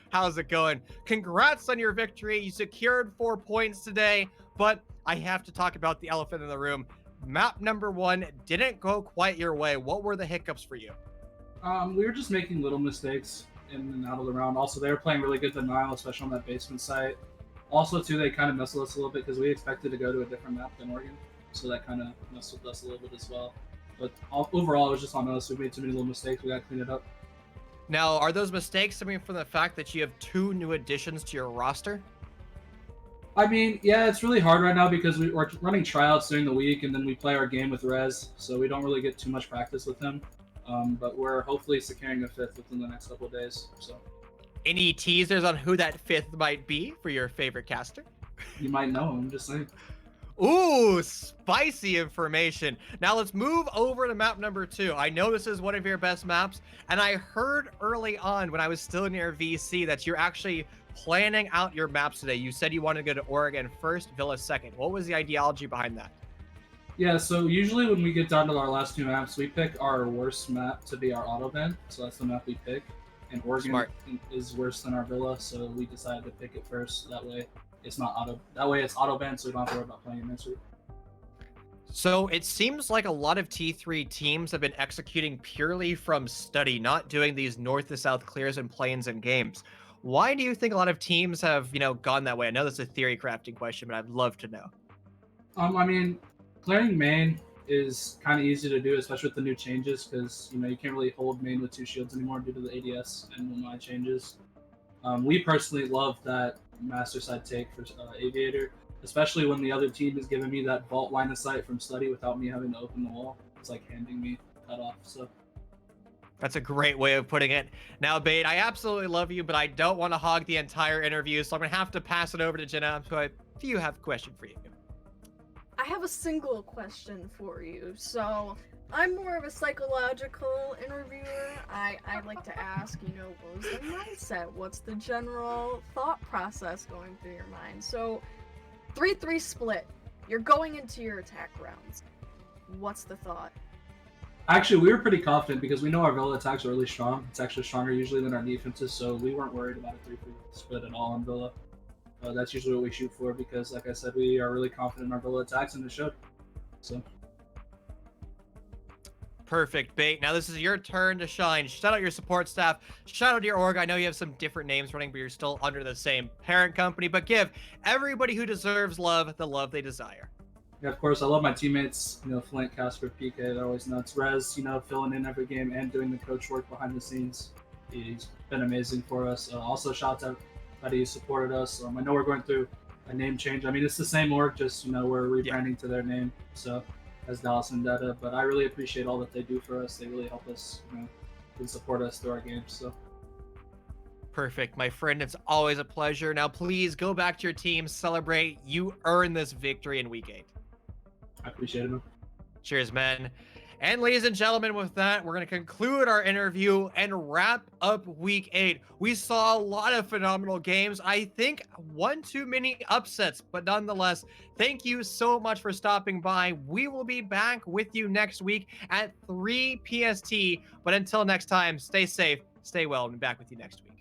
How's it going? Congrats on your victory. You secured 4 points today, but I have to talk about the elephant in the room. Map number 1 didn't go quite your way. What were the hiccups for you? We were just making little mistakes in and out of the round. Also, they were playing really good denial, especially on that basement site. Also, too, they kind of messed with us a little bit because we expected to go to a different map than Oregon, so that kind of messed with us a little bit as well. But overall, it was just on us. We made too many little mistakes. We got to clean it up. Now, are those mistakes coming from the fact that you have 2 new additions to your roster? I mean, yeah, it's really hard right now because we're running tryouts during the week, and then we play our game with Rez, so we don't really get too much practice with him. But we're hopefully securing a 5th within the next couple of days. So, any teasers on who that 5th might be for your favorite caster? you might know him, just saying. Ooh, spicy information. Now let's move over to map number 2. I know this is one of your best maps, and I heard early on when I was still near VC that you're actually planning out your maps today. You said you wanted to go to Oregon first, Villa second. What was the ideology behind that? Yeah, so usually when we get down to our last 2 maps, we pick our worst map to be our auto ban. So that's the map we pick. and Oregon Smart. is worse than our Villa, so we decided to pick it first. That way, it's not auto. That way, it's auto banned, so we don't have to worry about playing it next week. So it seems like a lot of T3 teams have been executing purely from study, not doing these north to south clears and planes and games. Why do you think a lot of teams have, gone that way? I know that's a theory crafting question, but I'd love to know. I mean, clearing main is kind of easy to do, especially with the new changes, because you can't really hold main with 2 shields anymore due to the ADS and Lumai changes. We personally love that master side take for Aviator, especially when the other team is giving me that vault line of sight from study without me having to open the wall. It's like handing me cut off. So That's a great way of putting it. Now, Bait, I absolutely love you, but I don't want to hog the entire interview, so I'm going to have to pass it over to Jenna, who I do have a question for you. I have a single question for you. So, I'm more of a psychological interviewer. I like to ask, what was the mindset? What's the general thought process going through your mind? So, 3-3 split. You're going into your attack rounds. What's the thought? actually, we were pretty confident because we know our Villa attacks are really strong. It's actually stronger usually than our defenses, so we weren't worried about a 3-3 split at all on Villa. That's usually what we shoot for because, like I said, we are really confident in our Villa attacks, and it showed. So. Perfect, Bait. Now this is your turn to shine. Shout out your support staff. Shout out to your org. I know you have some different names running, but you're still under the same parent company. But give everybody who deserves love the love they desire. Yeah, of course. I love my teammates. Flint, Casper, PK. They're always nuts. Rez, filling in every game and doing the coach work behind the scenes. He's been amazing for us. Also, shout out to everybody who supported us. I know we're going through a name change. I mean, it's the same org, just we're rebranding to their name. So. As Dallas and Vendetta, but I really appreciate all that they do for us. They really help us, and support us through our games. So perfect, my friend. It's always a pleasure. Now, please go back to your team, celebrate. You earned this victory in Week 8. I appreciate it, man. Cheers, man. And ladies and gentlemen, with that, we're going to conclude our interview and wrap up Week 8. We saw a lot of phenomenal games. I think one too many upsets, but nonetheless, thank you so much for stopping by. We will be back with you next week at 3 PST. But until next time, stay safe, stay well, and be back with you next week.